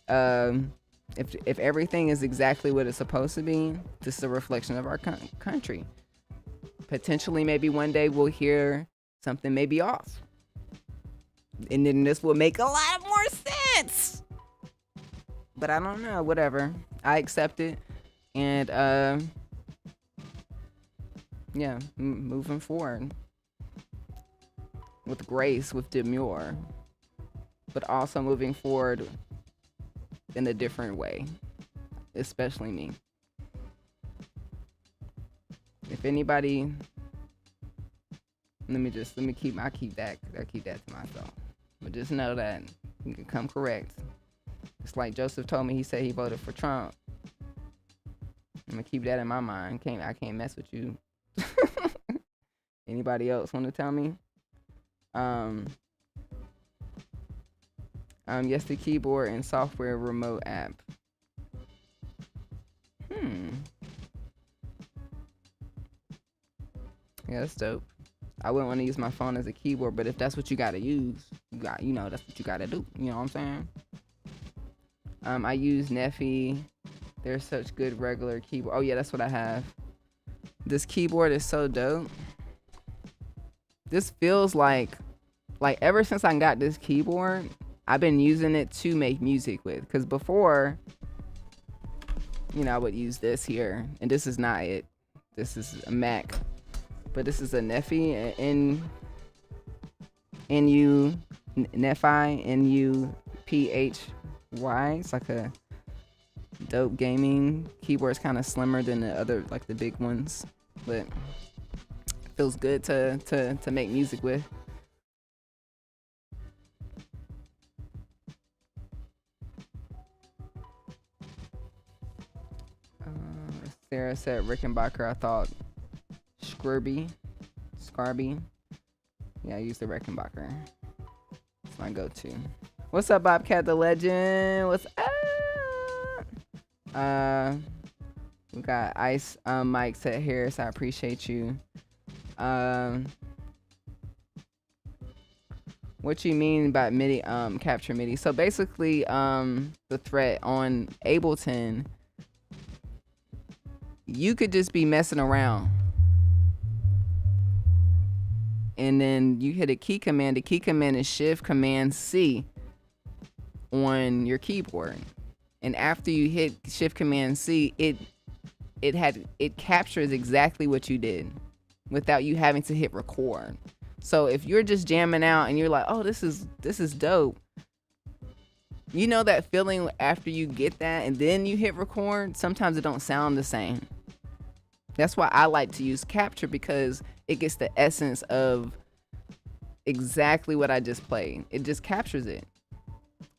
if everything is exactly what it's supposed to be, this is a reflection of our country. potentially maybe one day we'll hear something maybe off. And then this will make a lot more sense. But I don't know, whatever. I accept it. And yeah, moving forward with grace, with demure, but also moving forward in a different way, especially me. If anybody, I keep that to myself. But just know that you can come correct. It's like Joseph told me, he said he voted for Trump. I'm gonna keep that in my mind. I can't mess with you. Anybody else want to tell me? Yes, the keyboard and software remote app. Yeah, that's dope. I wouldn't want to use my phone as a keyboard, but if that's what you gotta use, that's what you gotta do. You know what I'm saying? I use Neffy. They're such good regular keyboard. Oh yeah, that's what I have. This keyboard is so dope. This feels like ever since I got this keyboard, I've been using it to make music with. Because before, I would use this here, and this is not it. This is a Mac, but this is a Neffy, Neffy, N-U-P-H-Y. It's like a dope gaming keyboard. It's kind of slimmer than the other, like the big ones, but it feels good to make music with. Sarah said Rickenbacker. I thought Scarby. Yeah, I use the Rickenbacker. It's my go-to. What's up, Bobcat the Legend? What's up? We got Ice Mike said Harris. I appreciate you. What you mean by MIDI capture MIDI? So basically, the threat on Ableton, you could just be messing around, and then you hit a key command. The key command is Shift Command C on your keyboard, and after you hit Shift Command C, it captures exactly what you did without you having to hit record. So if you're just jamming out and you're like, oh, this is dope, you know that feeling after you get that and then you hit record, sometimes it don't sound the same. That's why I like to use capture, because it gets the essence of exactly what I just played. It just captures it.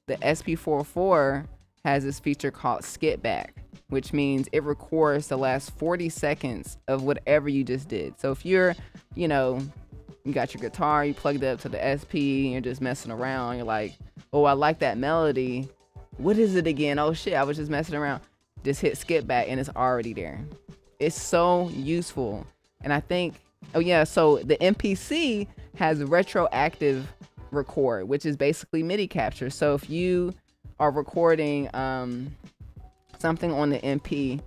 The SP44 has this feature called skip back, which means it records the last 40 seconds of whatever you just did. So if you're, you got your guitar, you plugged it up to the SP, and you're just messing around, you're like, oh, I like that melody. What is it again? Oh shit, I was just messing around. Just hit skip back and it's already there. It's so useful. And I think, oh yeah, so the MPC has retroactive record, which is basically MIDI capture. So if you are recording something on the MP,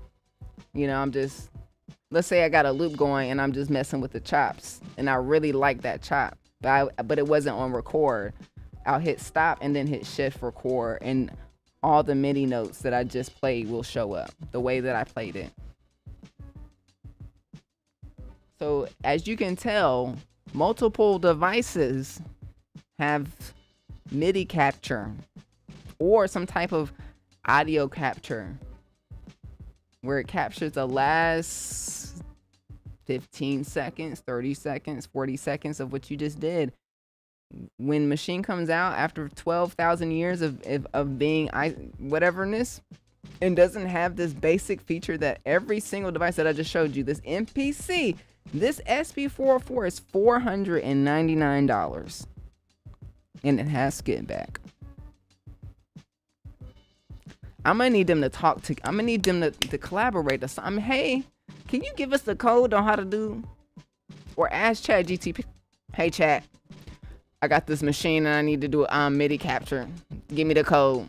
let's say I got a loop going and I'm just messing with the chops and I really like that chop, but it wasn't on record. I'll hit stop and then hit shift record, and all the MIDI notes that I just played will show up the way that I played it. So as you can tell, multiple devices have MIDI capture or some type of audio capture where it captures the last 15 seconds, 30 seconds, 40 seconds of what you just did. When Machine comes out after 12,000 years of being whateverness, and doesn't have this basic feature that every single device that I just showed you, this MPC, this SP404 is $499, and it has skip back. I'm gonna need them to I'm gonna need them to collaborate. Hey, can you give us the code on how to do, or ask ChatGPT, hey chat, I got this machine and I need to do MIDI capture. Give me the code.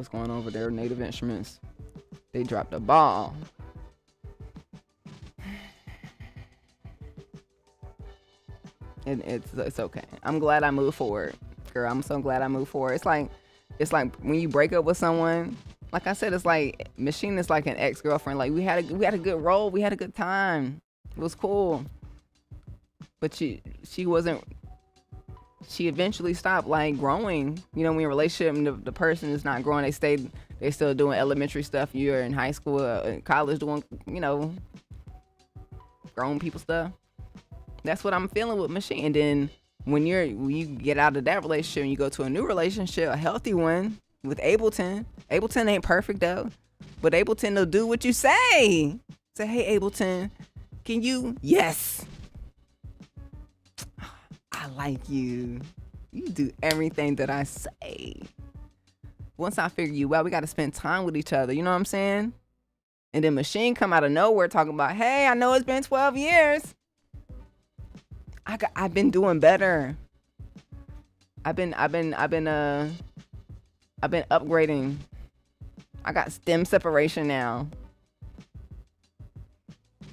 what's going on over there. Native Instruments, they dropped the ball. And it's okay. I'm glad I moved forward, girl. I'm so glad I moved forward. It's like when you break up with someone. Like I said, it's like Machine is like an ex-girlfriend. Like we had a good role. We had a good time. It was cool. But she wasn't. She eventually stopped like growing. You know, when you're in a relationship and the person is not growing, they still doing elementary stuff. You're in high school, in college, doing grown people stuff. That's what I'm feeling with Machine. And then when you get out of that relationship and you go to a new relationship, a healthy one with Ableton. Ableton ain't perfect though, but Ableton will do what you say. Say, hey Ableton, can you? Yes. I like you. You do everything that I say. Once I figure you out, we got to spend time with each other. You know what I'm saying? And then Machine come out of nowhere talking about, hey, I know it's been 12 years. I've been doing better. I've been upgrading. I got stem separation now.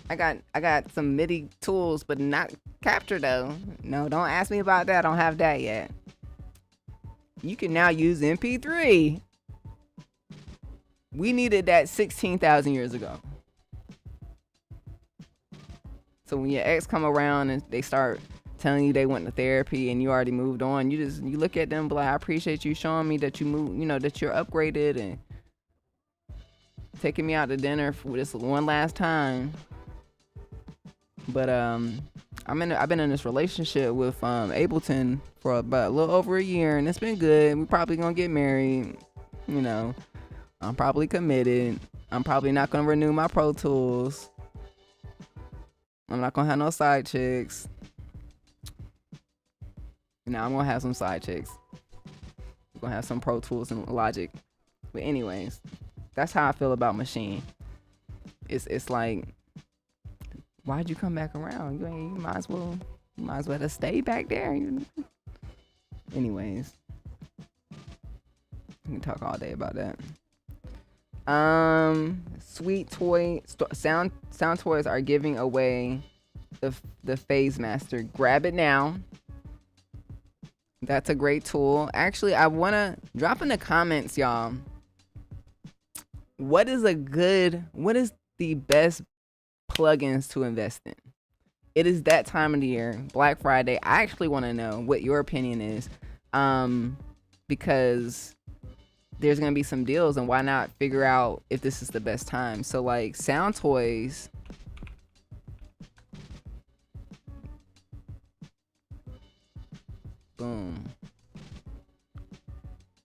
I got some MIDI tools, but not capture though. No, don't ask me about that. I don't have that yet. You can now use MP3. We needed that 16,000 years ago. So when your ex come around and they start telling you they went to therapy and you already moved on, you look at them like, I appreciate you showing me that you moved, that you're upgraded and taking me out to dinner for this one last time. But I've been in this relationship with Ableton for about a little over a year, and it's been good. We probably gonna get married. I'm probably committed. I'm probably not gonna renew my Pro Tools. I'm not gonna have no side chicks. Now I'm gonna have some side chicks. We're gonna have some Pro Tools and Logic. But anyways, that's how I feel about Machine. It's like, why'd you come back around? You might as well have stayed back there. Anyways, we can talk all day about that. Sweet Toy Sound Toys are giving away the Phase Master. Grab it now. That's a great tool. Actually, I wanna drop in the comments, y'all. What is the best plugins to invest in? It is that time of the year, Black Friday. I actually want to know what your opinion is, because there's gonna be some deals, and why not figure out if this is the best time? So like Sound Toys, boom,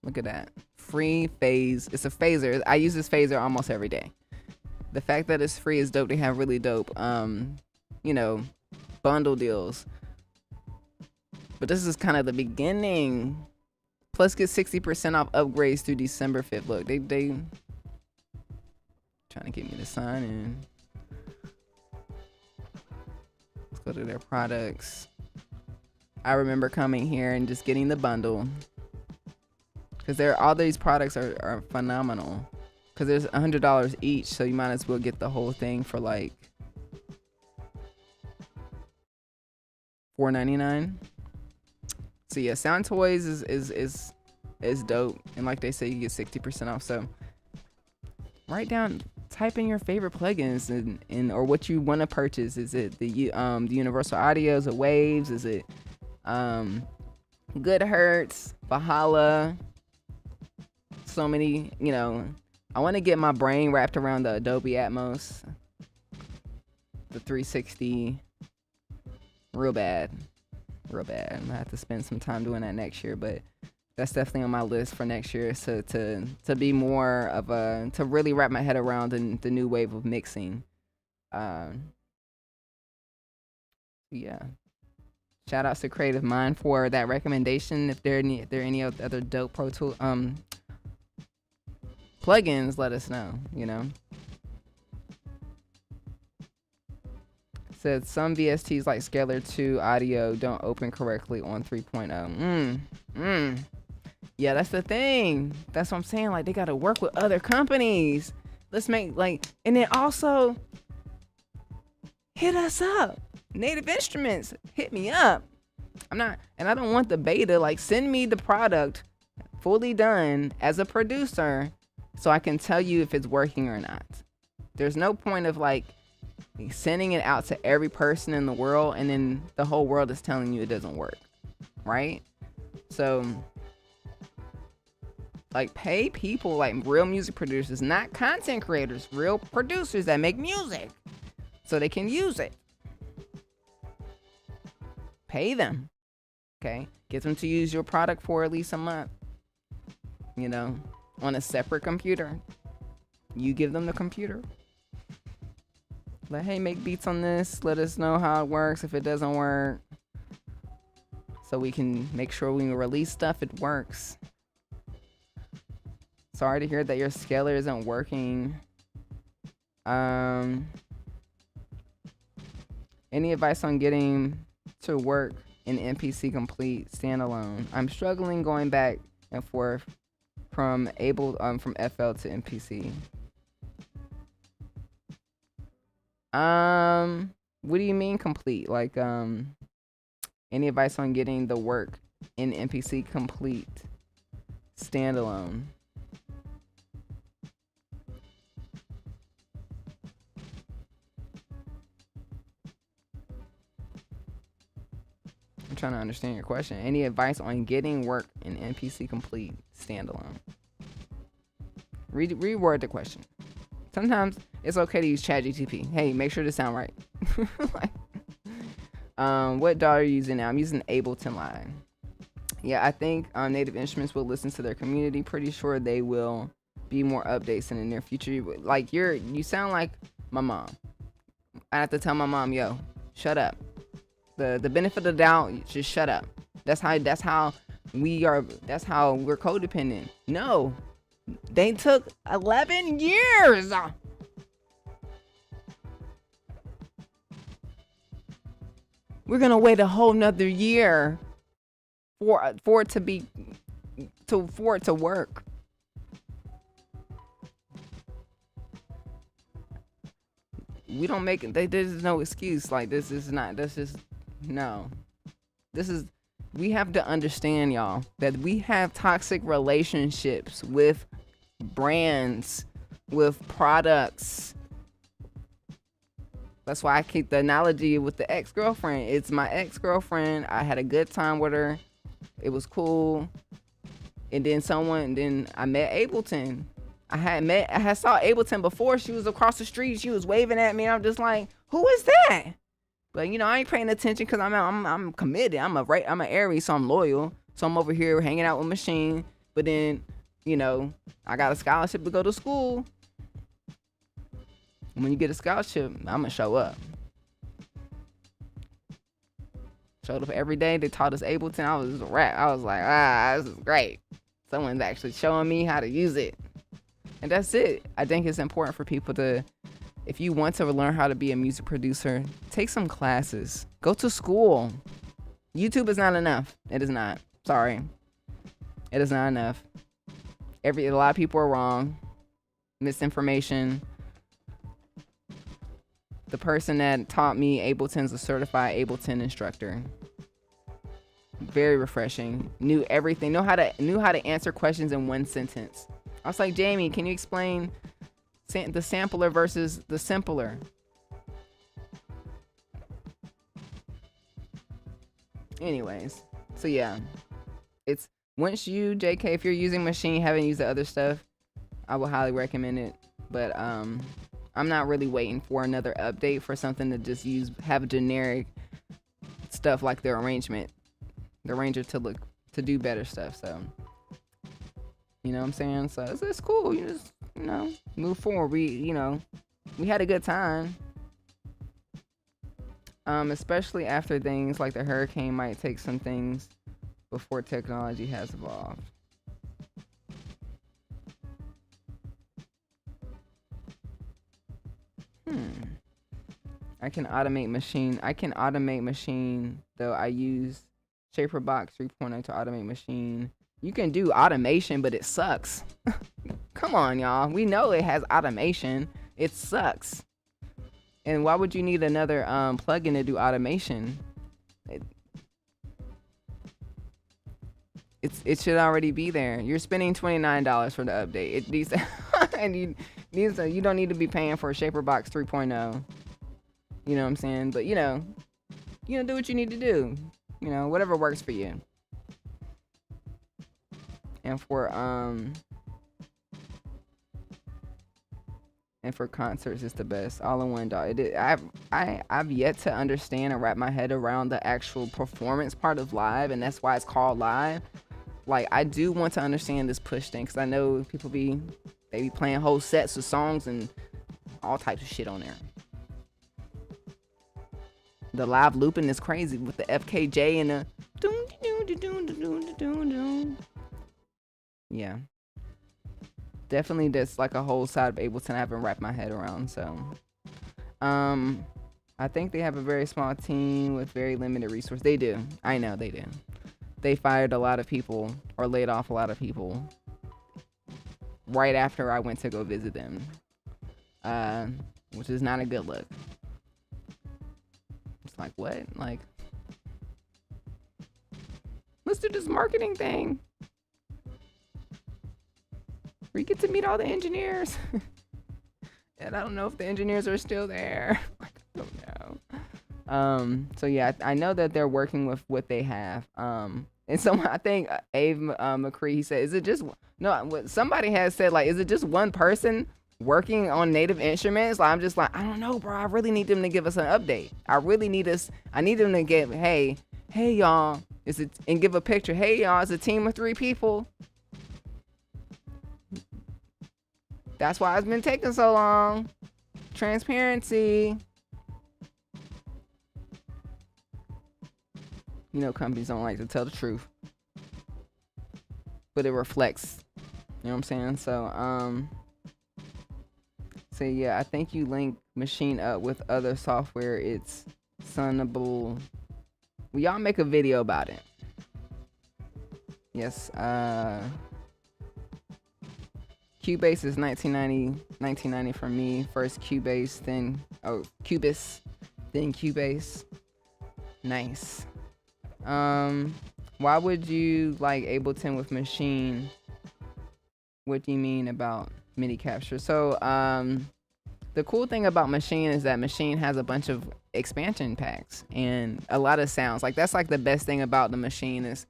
look at that, free phase. It's a phaser. I use this phaser almost every day. The fact that it's free is dope. They have really dope bundle deals, but this is kind of the beginning. Plus get 60% off upgrades through December 5th. Look, they trying to get me to sign in. Let's go to their products. I remember coming here and just getting the bundle, because all these products are phenomenal, because there's $100 each, so you might as well get the whole thing for like $4.99. So yeah, Sound Toys is dope, and like they say, you get 60% off. So type in your favorite plugins and or what you want to purchase. Is it the Universal Audios, the Waves? Is it Good Hertz, Valhalla? So many, I want to get my brain wrapped around the Adobe Atmos, the 360, real bad. I'm gonna have to spend some time doing that next year, but that's definitely on my list for next year, to be more of to really wrap my head around the new wave of mixing. Yeah, shout outs to Creative Mind for that recommendation. If there are any other dope Pro Tool plugins, let us know. Said some VSTs like Scalar 2 audio don't open correctly on 3.0. Yeah, that's the thing. That's what I'm saying. Like, they got to work with other companies. Let's make, like, and then also hit us up. Native Instruments, hit me up. And I don't want the beta. Like, send me the product fully done as a producer so I can tell you if it's working or not. There's no point of like sending it out to every person in the world and then the whole world is telling you it doesn't work, right? So like, pay people, like real music producers, not content creators, real producers that make music so they can use it. Pay them, okay? Get them to use your product for at least a month, you know, on a separate computer. You give them the computer. Like, hey, make beats on this. Let us know how it works if it doesn't work, so we can make sure when we release stuff, it works. Sorry to hear that your scaler isn't working. Any advice on getting to work in MPC Complete standalone? I'm struggling going back and forth from FL to MPC. What do you mean complete? Like, any advice on getting the work in MPC Complete standalone? I'm trying to understand your question. Any advice on getting work in MPC Complete standalone? Reword the question. Sometimes it's okay to use ChatGPT. Hey, make sure to sound right. What DAW are you using now? I'm using Ableton Live. Yeah, I think Native Instruments will listen to their community. Pretty sure they will be more updates in the near future. Like, you sound like my mom. I have to tell my mom, yo, shut up. The benefit of the doubt, just shut up. That's how we're codependent. No, they took 11 years. We're gonna wait a whole nother year for it to work. We don't make it. There's no excuse. Like, we have to understand, y'all, that we have toxic relationships with brands, with products. That's why I keep the analogy with the ex-girlfriend. It's my ex-girlfriend. I had a good time with her. It was cool. And then I met Ableton. I had saw Ableton before. She was across the street. She was waving at me. I'm just like, who is that? But I ain't paying attention because I'm committed. I'm an Aries, so I'm loyal. So I'm over here hanging out with Machine. But then, I got a scholarship to go to school. When you get a scholarship, I'm gonna show up. Showed up every day. They taught us Ableton. I was a rap. I was like, this is great. Someone's actually showing me how to use it. And that's it. I think it's important for people to, if you want to learn how to be a music producer, take some classes. Go to school. YouTube is not enough. It is not. Sorry. It is not enough. A lot of people are wrong. Misinformation. The person that taught me Ableton is a certified Ableton instructor. Very refreshing. Knew everything. Knew how to answer questions in one sentence. I was like, Jamie, can you explain the sampler versus the simpler? Anyways, so yeah, it's once you, JK, if you're using Machine, haven't used the other stuff, I would highly recommend it. But I'm not really waiting for another update for something to just have generic stuff like the arranger to do better stuff. So, you know what I'm saying? So it's cool. You just, move forward. We had a good time. Especially after things like the hurricane might take some things before technology has evolved. I can automate Machine, though I use Shaper Box 3.0 to automate Machine You can do automation, but it sucks. Come on, y'all. We know it has automation. It sucks. And why would you need another plugin to do automation? It should already be there. You're spending $29 for the update. It needs to, and you don't need to be paying for a Shaperbox 3.0. You know what I'm saying? But do what you need to do. Whatever works for you. And for concerts, it's the best. All in one, dog. I've yet to understand and wrap my head around the actual performance part of live, and that's why it's called live. Like, I do want to understand this push thing, because I know people they be playing whole sets of songs and all types of shit on there. The live looping is crazy with the FKJ and the yeah. Definitely that's like a whole side of Ableton I haven't wrapped my head around. So I think they have a very small team with very limited resources. They do. I know they do. They fired a lot of people or laid off a lot of people right after I went to go visit them, which is not a good look. It's like, what? Like, let's do this marketing thing. We get to meet all the engineers. And I don't know if the engineers are still there. I don't know. So yeah, I know that they're working with what they have. And someone, I think Ave McCree, he said, is it just, no, somebody has said, like, is it just one person working on native instruments? Like, I'm just like, I don't know, bro. I really need them to give us an update. I need them to get, hey y'all, and give a picture. Hey y'all, it's a team of 3 people. That's why it's been taking so long. Transparency. Companies don't like to tell the truth, but it reflects. You know what I'm saying? So yeah, I think you link Machine up with other software. It's Sonable. Will y'all make a video about it? Yes. Cubase is 1990 for me. First Cubase, then Cubase, then Cubase. Nice. Why would you like Ableton with Machine? What do you mean about MIDI capture? So the cool thing about Machine is that Machine has a bunch of expansion packs and a lot of sounds. Like, that's like the best thing about the Machine is,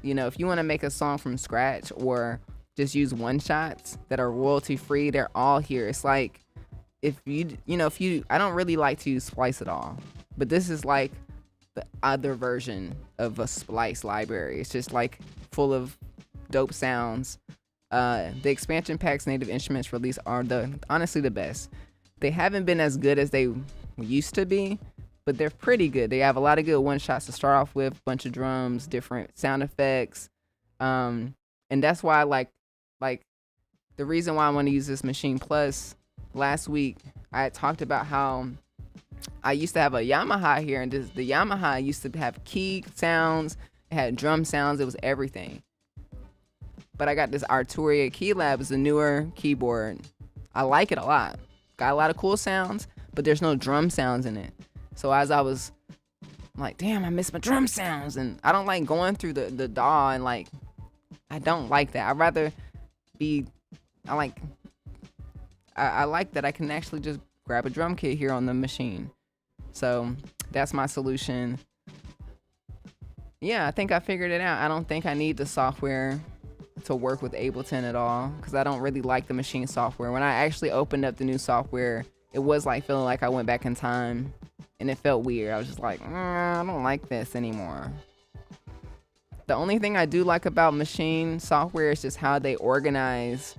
if you want to make a song from scratch or just use one shots that are royalty free, they're all here. It's like, if you I don't really like to use Splice at all, but this is like the other version of a Splice library. It's just like full of dope sounds. The expansion packs Native Instruments release are honestly the best. They haven't been as good as they used to be, but they're pretty good. They have a lot of good one shots to start off with, bunch of drums, different sound effects, and that's why like the reason why I want to use this Machine Plus. Last week I had talked about how I used to have a Yamaha here, and the Yamaha used to have key sounds, it had drum sounds, it was everything. But I got this Arturia Keylab. It's a newer keyboard. I like it a lot. Got a lot of cool sounds, but there's no drum sounds in it. So as I was like, damn, I miss my drum sounds, and I don't like going through the DAW, and like, I don't like that. I'd rather I like that I can actually just grab a drum kit here on the Machine. So that's my solution. Yeah, I think I figured it out. I don't think I need the software to work with Ableton at all, because I don't really like the Machine software. When I actually opened up the new software, it was like feeling like I went back in time, and it felt weird. I was just like, I don't like this anymore. The only thing I do like about Machine software is just how they organize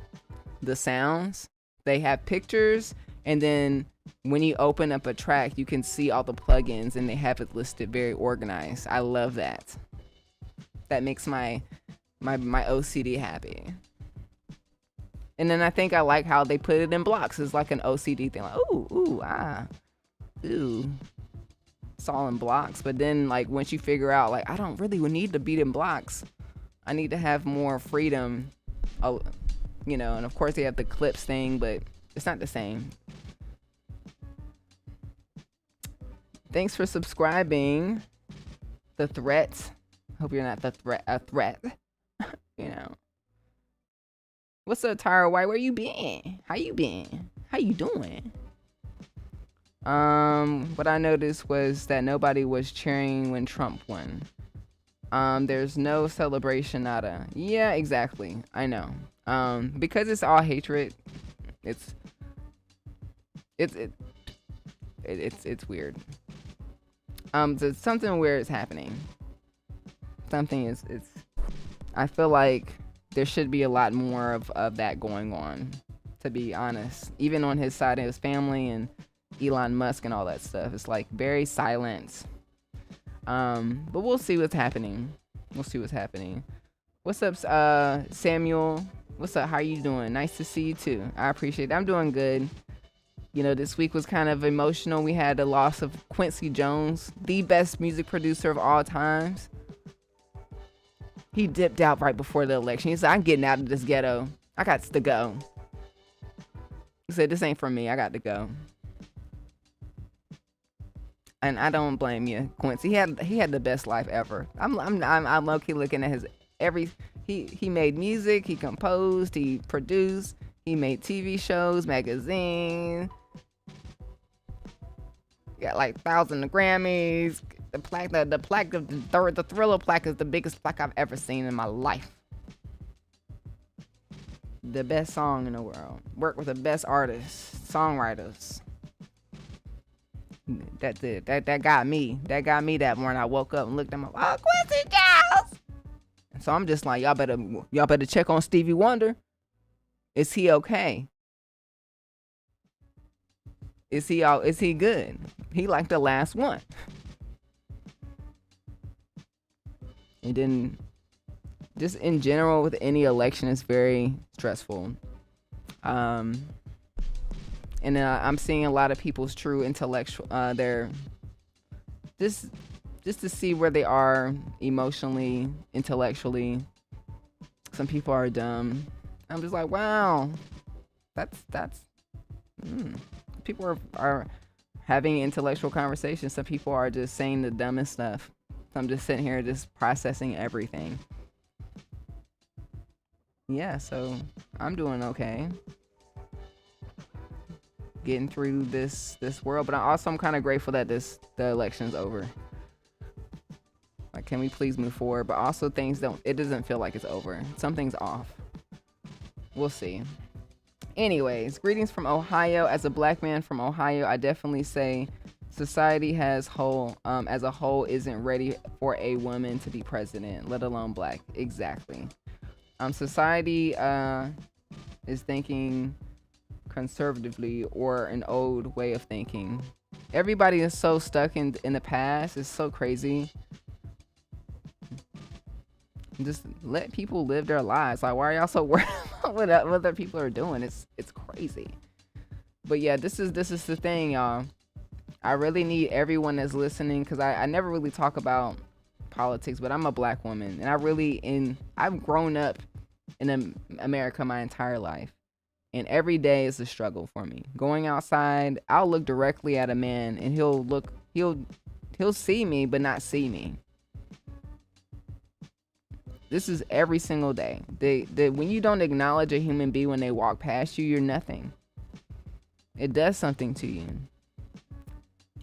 the sounds. They have pictures, and then when you open up a track, you can see all the plugins, and they have it listed very organized. I love that. That makes my OCD happy. And then I think I like how they put it in blocks. It's like an OCD thing. Like, ooh. It's all in blocks. But then, like, once you figure out, like, I don't really need to beat in blocks, I need to have more freedom. You know, and of course they have the clips thing, but it's not the same. Thanks for subscribing. The threat. Hope you're not a threat. You know. What's up, Tyra White? Where you been? How you been? How you doing? What I noticed was that nobody was cheering when Trump won. There's no celebration, nada. Yeah, exactly. I know. Because it's all hatred. It's weird. So something weird is happening. I feel like there should be a lot more of that going on, to be honest. Even on his side of his family and Elon Musk and all that stuff. It's like very silent. But we'll see what's happening. What's up, Samuel? What's up? How you doing? Nice to see you too. I appreciate it. I'm doing good. You know, this week was kind of emotional. We had the loss of Quincy Jones, the best music producer of all times. He dipped out right before the election. He said, I'm getting out of this ghetto. I got to go. He said, this ain't for me. I got to go. And I don't blame you, Quincy. He had the best life ever. I'm low-key looking at his he made music, he composed, he produced, he made TV shows, magazines. Got like 1,000 Grammys. The Thriller plaque is the biggest plaque I've ever seen in my life. The best song in the world. Work with the best artists, songwriters. That's it. That got me. That got me that morning. I woke up and looked at my Quincy Jones. So I'm just like, y'all better check on Stevie Wonder. Is he okay? Is he good? He like the last one. And then just in general with any election, it's very stressful. And I'm seeing a lot of people's true intellectual, they're just to see where they are emotionally, intellectually. Some people are dumb. I'm just like, wow, that's people are having intellectual conversations. Some people are just saying the dumbest stuff. So I'm just sitting here just processing everything. Yeah, so I'm doing okay. Getting through this world, but I'm kind of grateful that the election's over. Like, can we please move forward? But also it doesn't feel like it's over. Something's off. We'll see. Anyways, greetings from Ohio. As a black man from Ohio, I definitely say society as a whole isn't ready for a woman to be president, let alone black. Exactly. Society is thinking conservatively, or an old way of thinking. Everybody is so stuck in the past. It's so crazy. Just let people live their lives. Like, why are y'all so worried about what other people are doing? It's crazy. But yeah, this is the thing, y'all. I really need everyone that's listening, because I never really talk about politics, but I'm a black woman, and I've grown up in America my entire life, and every day is a struggle for me. Going outside, I'll look directly at a man, and he'll see me but not see me. This is every single day. When you don't acknowledge a human being when they walk past you, you're nothing. It does something to you.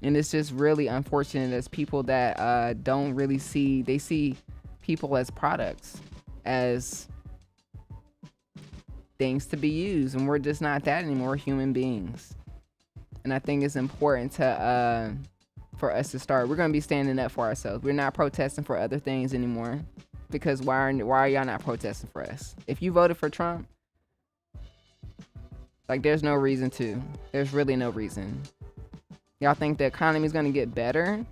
And it's just really unfortunate as people that don't really they see people as products, as things to be used, and we're just not that anymore. We're human beings. And I think it's important for us to start. We're going to be standing up for ourselves. We're not protesting for other things anymore. Because why are y'all not protesting for us? If you voted for Trump, like, there's no reason to. There's really no reason. Y'all think the economy is going to get better?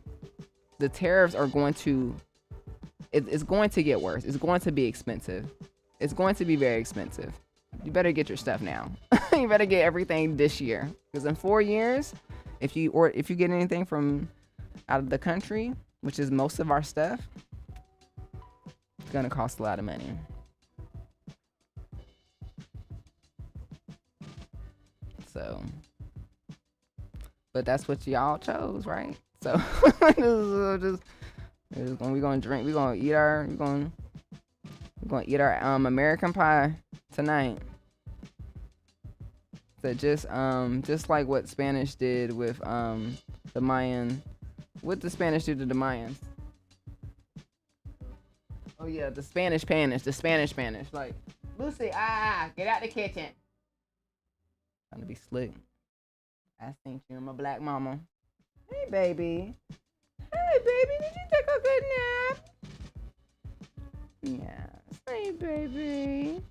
The tariffs are going to... It's going to get worse. It's going to be expensive. It's going to be very expensive. You better get your stuff now. You better get everything this year. Because in 4 years, if you get anything from out of the country, which is most of our stuff, gonna cost a lot of money. So, but that's what y'all chose, right? So we're gonna drink. We're gonna eat our American pie tonight. So just like what Spanish did with the Mayan. What the Spanish do to the Mayans? Oh yeah, the Spanish. Like, Lucy, get out the kitchen. Trying to be slick. I think you're my black mama. Hey baby. Hey baby, did you take a good nap? Yes. Hey baby.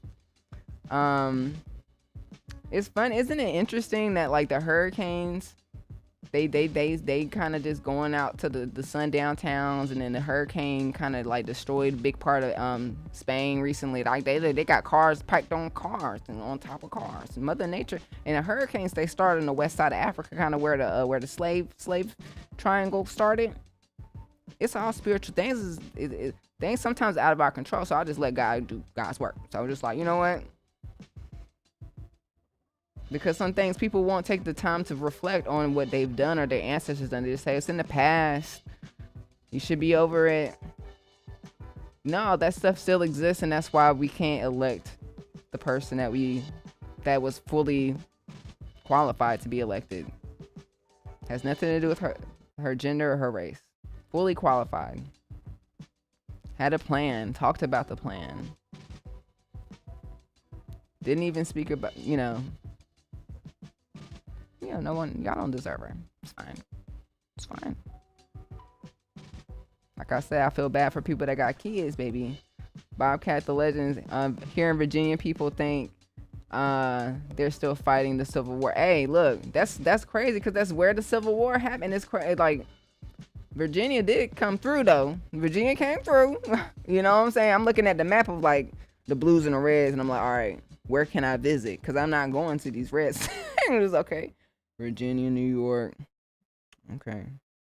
It's fun, isn't it interesting that like the hurricanes, they kind of just going out to the sundown towns, and then the hurricane kind of like destroyed a big part of Spain recently. Like they got cars parked on cars and on top of cars. Mother Nature. And the hurricanes, they started in the west side of Africa, kind of where the slave triangle started. It's all spiritual things. Things sometimes out of our control. So I just let God do God's work. So I'm just like, you know what? Because some things people won't take the time to reflect on what they've done or their ancestors done. They just say it's in the past. You should be over it. No, that stuff still exists, and that's why we can't elect the person that was fully qualified to be elected. Has nothing to do with her gender or her race. Fully qualified. Had a plan. Talked about the plan. Didn't even speak about, no one, y'all don't deserve her. It's fine. It's fine. Like I said, I feel bad for people that got kids, baby. Bobcat the Legends. Here in Virginia, people think they're still fighting the Civil War. Hey, look, that's crazy, because that's where the Civil War happened. It's crazy. Like, Virginia did come through, though. Virginia came through. You know what I'm saying? I'm looking at the map of like the blues and the reds, and I'm like, all right, where can I visit? Because I'm not going to these reds. It was okay. Virginia, New York. Okay.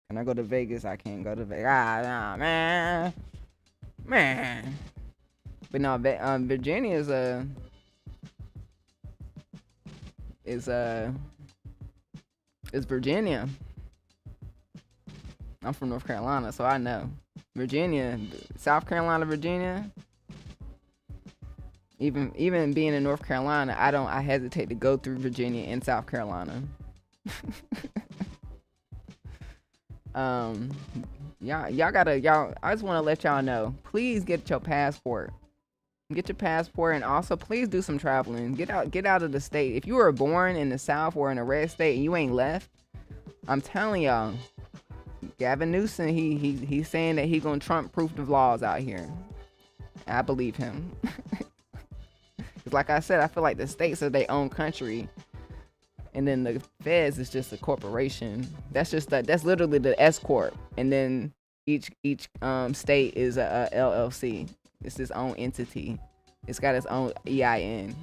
Can I go to Vegas? I can't go to Vegas. Nah, man. But no, Virginia is Virginia. I'm from North Carolina, so I know. Virginia, South Carolina, Virginia. Even being in North Carolina, I hesitate to go through Virginia and South Carolina. Y'all gotta, I just want to let y'all know, please get your passport. Get your passport, and also please do some traveling. Get out of the state. If you were born in the South or in a red state and you ain't left, I'm telling y'all, Gavin Newsom, he's saying that he gonna Trump-proof the laws out here. I believe him. Cause like I said, I feel like the states are their own country, and then the feds is just a corporation. That's literally the S corp, and then each state is a LLC. It's its own entity. It's got its own EIN.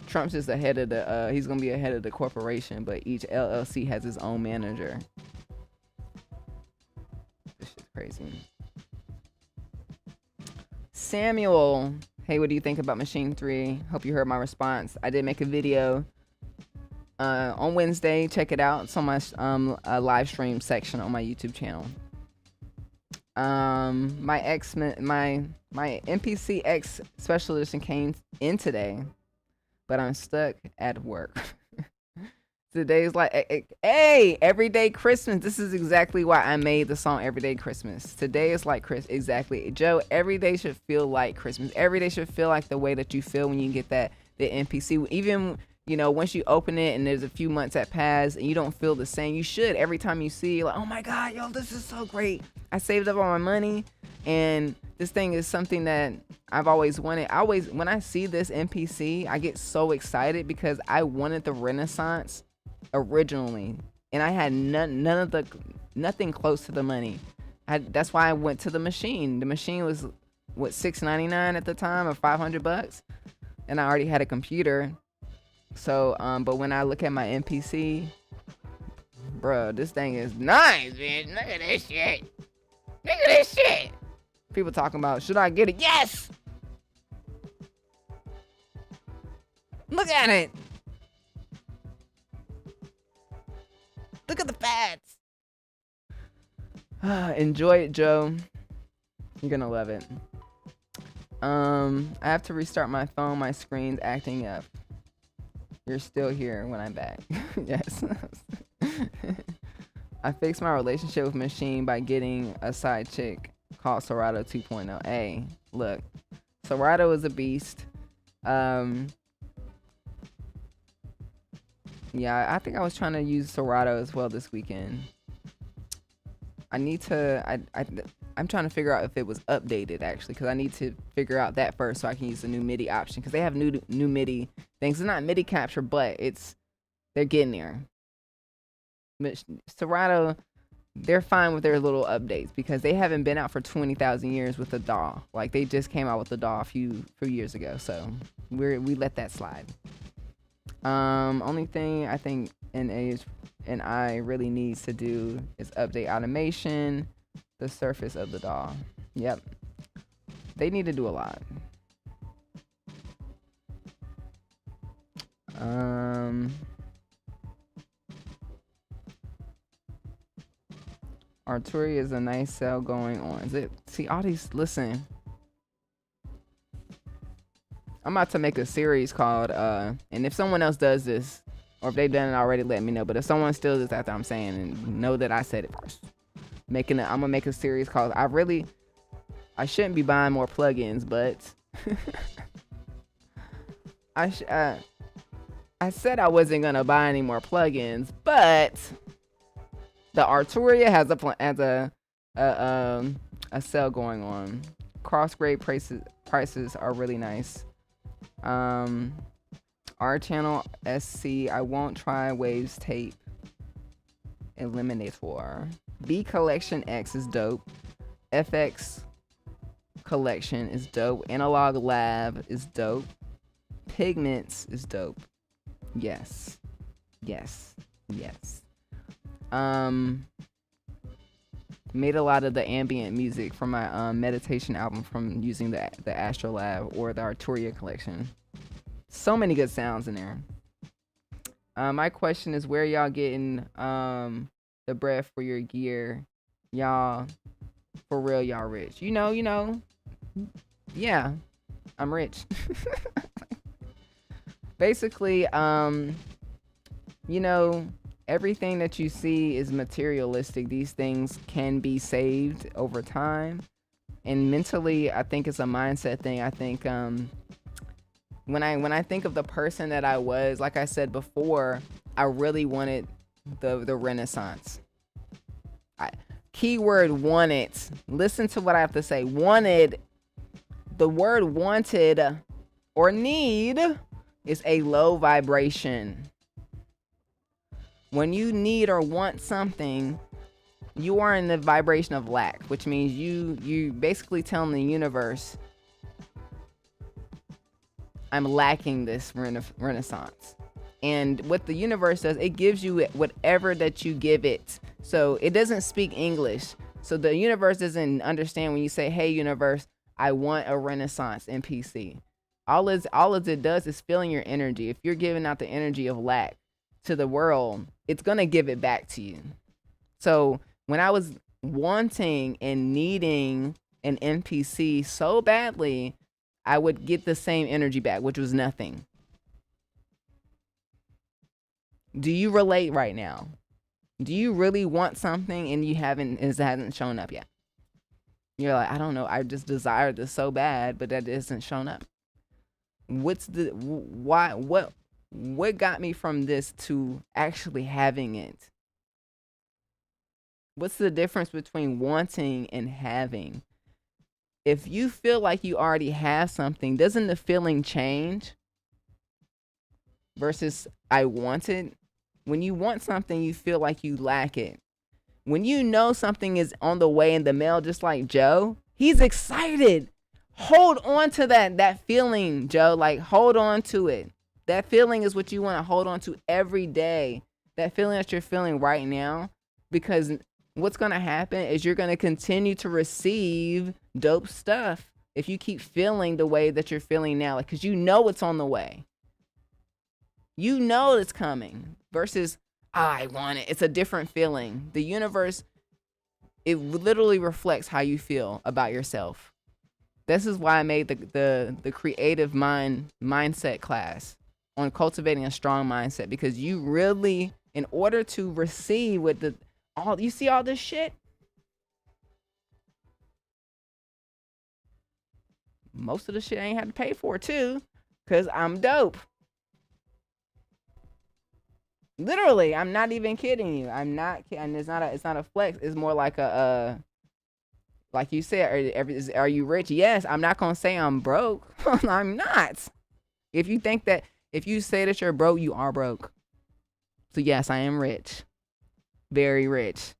Trump's just the head of the he's gonna be a head of the corporation, but each LLC has its own manager. This shit's crazy. Samuel, hey, what do you think about Machine 3? Hope you heard my response. I did make a video on Wednesday. Check it out. It's on my live stream section on my YouTube channel. My MPC X special edition came in today, but I'm stuck at work. Today's like, hey, Everyday Christmas. This is exactly why I made the song Everyday Christmas. Today is like exactly. Joe, every day should feel like Christmas. Every day should feel like the way that you feel when you get the MPC. Even, once you open it and there's a few months that pass and you don't feel the same, you should. Every time you see, like, oh my God, yo, this is so great. I saved up all my money, and this thing is something that I've always wanted. When I see this MPC, I get so excited because I wanted the Renaissance originally, and I had nothing close to the money. That's why I went to the machine. The machine was what, $6.99 at the time, or $500, and I already had a computer. So but when I look at my MPC, Bruh, this thing is nice, bitch. Look at this shit. Look at this shit. People talking about, should I get it? Yes! Look at it. Look at the fats. Enjoy it, Joe. You're gonna love it. I have to restart my phone. My screen's acting up. You're still here when I'm back. Yes. I fixed my relationship with Machine by getting a side chick called Serato 2.0. Hey, look. Serato is a beast. Yeah, I think I was trying to use Serato as well this weekend. I need to, I'm trying to figure out if it was updated actually, because I need to figure out that first so I can use the new MIDI option, because they have new MIDI things. It's not MIDI capture, but they're getting there. But Serato, they're fine with their little updates because they haven't been out for 20,000 years with the DAW. Like they just came out with the DAW a few years ago, so we let that slide. Only thing I think NA really needs to do is update automation, the surface of the DAW. Yep. They need to do a lot. Arturi is a nice sale going on. Is it? See, all these, listen. I'm about to make a series called, and if someone else does this, or if they've done it already, let me know. But if someone still does after I'm saying, and know that I said it first. I'm gonna make a series called, I shouldn't be buying more plugins, but I said I wasn't gonna buy any more plugins, but the Arturia has a sale going on. Cross grade prices are really nice. R channel SC. I won't try Waves tape. Eliminator. B collection X is dope. FX collection is dope. Analog Lab is dope. Pigments is dope. Yes. Yes. Yes. Made a lot of the ambient music from my meditation album from using the Astrolab or the Arturia collection. So many good sounds in there. My question is, where y'all getting the bread for your gear? Y'all, for real, y'all rich. You know. Yeah, I'm rich. Basically, everything that you see is materialistic. These things can be saved over time. And mentally, I think it's a mindset thing. I think when I think of the person that I was, like I said before, I really wanted the Renaissance. Keyword wanted. Listen to what I have to say. Wanted. The word wanted or need is a low vibration. When you need or want something, you are in the vibration of lack, which means you basically telling the universe, I'm lacking this renaissance. And what the universe does, it gives you whatever that you give it. So it doesn't speak English. So the universe doesn't understand when you say, hey, universe, I want a renaissance in PC. All it does is filling your energy. If you're giving out the energy of lack to the world, it's going to give it back to you. So when I was wanting and needing an NPC so badly, I would get the same energy back, which was nothing. Do you relate right now? Do you really want something and it hasn't shown up yet? You're like, I don't know, I just desired this so bad, but that isn't shown up. What got me from this to actually having it? What's the difference between wanting and having? If you feel like you already have something, doesn't the feeling change? Versus I want it. When you want something, you feel like you lack it. When you know something is on the way in the mail, just like Joe, he's excited. Hold on to that feeling, Joe. Like, hold on to it. That feeling is what you want to hold on to every day. that feeling that you're feeling right now, because what's going to happen is you're going to continue to receive dope stuff if you keep feeling the way that you're feeling now, because you know it's on the way. You know it's coming versus I want it. It's a different feeling. The universe, it literally reflects how you feel about yourself. This is why I made the creative mindset class on cultivating a strong mindset, because you really, in order to receive with you see all this shit, most of the shit I ain't had to pay for too, because I'm dope. Literally, I'm not even kidding you. I'm not, and it's not a flex. It's more like like you said, are you rich? Yes. I'm not gonna say I'm broke. I'm not. If you say that you're broke, you are broke. So yes, I am rich, very rich.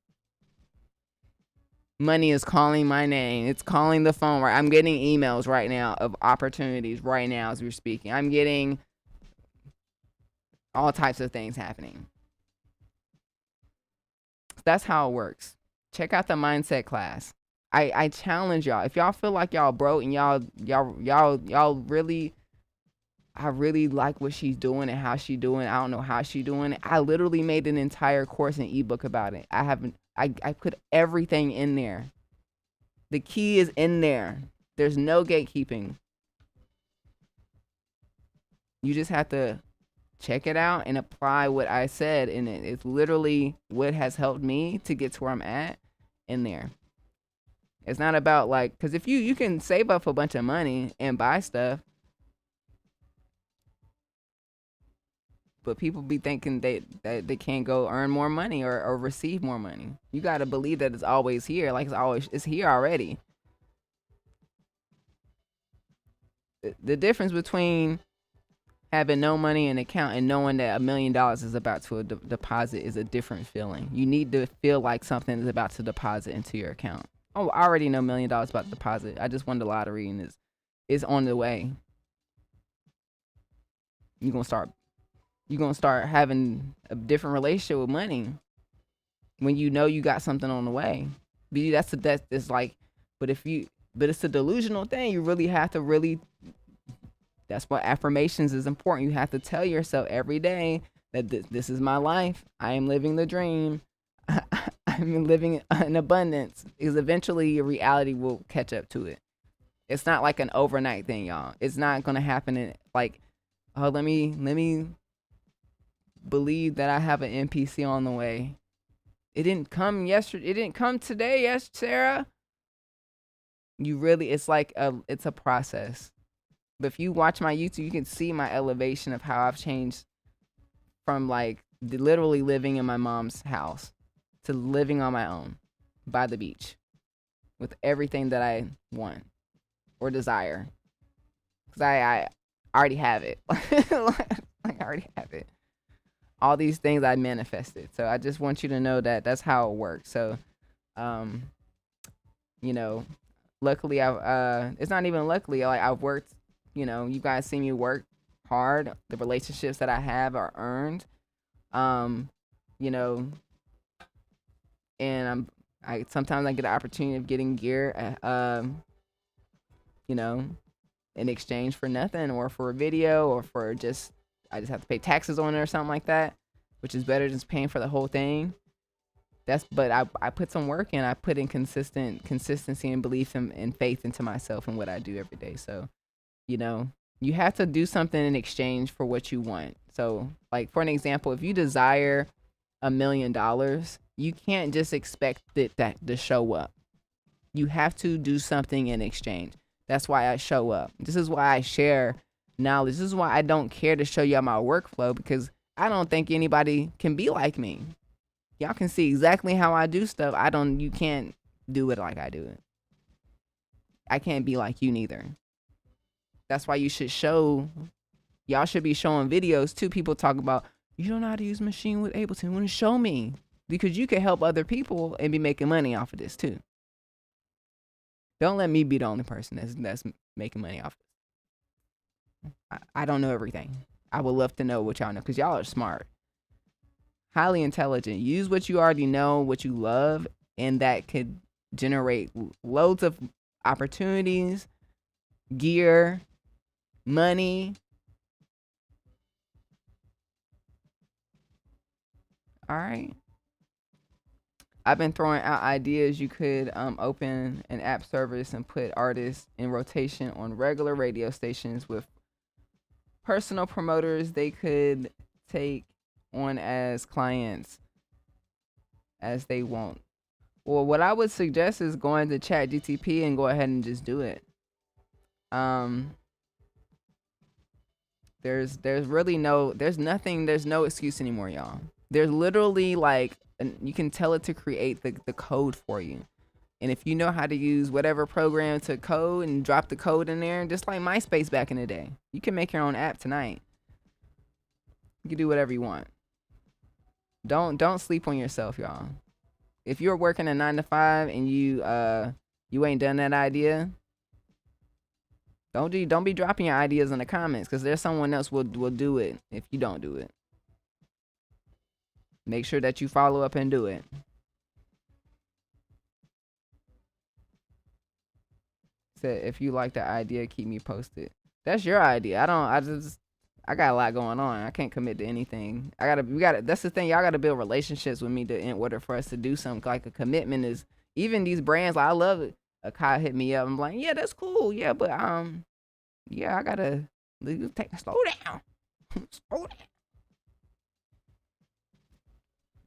Money is calling my name. It's calling the phone. Right, I'm getting emails right now of opportunities right now as we're speaking. I'm getting all types of things happening. That's how it works. Check out the mindset class. I challenge y'all. If y'all feel like y'all broke and y'all really, I really like what she's doing and how she doing. I don't know how she doing it. I literally made an entire course and ebook about it. I put everything in there. The key is in there. There's no gatekeeping. You just have to check it out and apply what I said in it. It's literally what has helped me to get to where I'm at in there. It's not about like, because if you can save up a bunch of money and buy stuff, but people be thinking that they can't go earn more money or receive more money. You got to believe that it's always here. Like it's here already. The difference between having no money in account and knowing that $1 million is about to deposit is a different feeling. You need to feel like something is about to deposit into your account. Oh, I already know $1 million about to deposit. I just won the lottery and it's on the way. You're gonna start having a different relationship with money when you know you got something on the way. But it's like, but it's a delusional thing. You really have to that's why affirmations is important. You have to tell yourself every day that this is my life. I am living the dream. I'm living in abundance, because eventually your reality will catch up to it. It's not like an overnight thing, y'all. It's not gonna happen in like, oh, let me believe that I have an NPC on the way. It didn't come yesterday. It didn't come today. Yes, Sarah. It's like it's a process. But if you watch my YouTube, you can see my elevation of how I've changed from like literally living in my mom's house to living on my own by the beach with everything that I want or desire. Because I already have it. Like, I already have it. All these things I manifested. So I just want you to know that that's how it works. So, luckily it's not even luckily, like I've worked, you guys see me work hard. The relationships that I have are earned. And I sometimes I get an opportunity of getting gear, in exchange for nothing, or for a video, or for I just have to pay taxes on it or something like that, which is better than just paying for the whole thing. But I put some work in. I put in consistency and belief and faith into myself and what I do every day. So, you have to do something in exchange for what you want. So, like, for an example, if you desire $1 million, you can't just expect that to show up. You have to do something in exchange. That's why I show up. This is why I share knowledge. This is why I don't care to show y'all my workflow, because I don't think anybody can be like me. Y'all can see exactly how I do stuff. You can't do it like I do it. I can't be like you neither. That's why y'all should be showing videos too. People talk about, you don't know how to use machine with Ableton. Want to show me? Because you can help other people and be making money off of this too. Don't let me be the only person that's making money off of this. I don't know everything. I would love to know what y'all know, because y'all are smart. highly intelligent. Use what you already know, what you love, and that could generate loads of opportunities, gear, money. All right. I've been throwing out ideas. You could open an app service and put artists in rotation on regular radio stations with personal promoters they could take on as clients as they want. Well, what I would suggest is going to ChatGTP and go ahead and just do it. There's no excuse anymore, y'all. There's literally like, you can tell it to create the code for you. And if you know how to use whatever program to code and drop the code in there, just like MySpace back in the day, you can make your own app tonight. You can do whatever you want. Don't sleep on yourself, y'all. If you're working a 9 to 5 and you ain't done that idea, don't be dropping your ideas in the comments, because there's someone else will do it if you don't do it. Make sure that you follow up and do it. Said, if you like the idea, keep me posted. That's your idea. I got a lot going on. I can't commit to anything. That's the thing. Y'all gotta build relationships with me in order for us to do something. Like, a commitment is, even these brands, like, I love it. A guy hit me up. I'm like, yeah, that's cool. Yeah, but yeah, I gotta slow down. Slow down.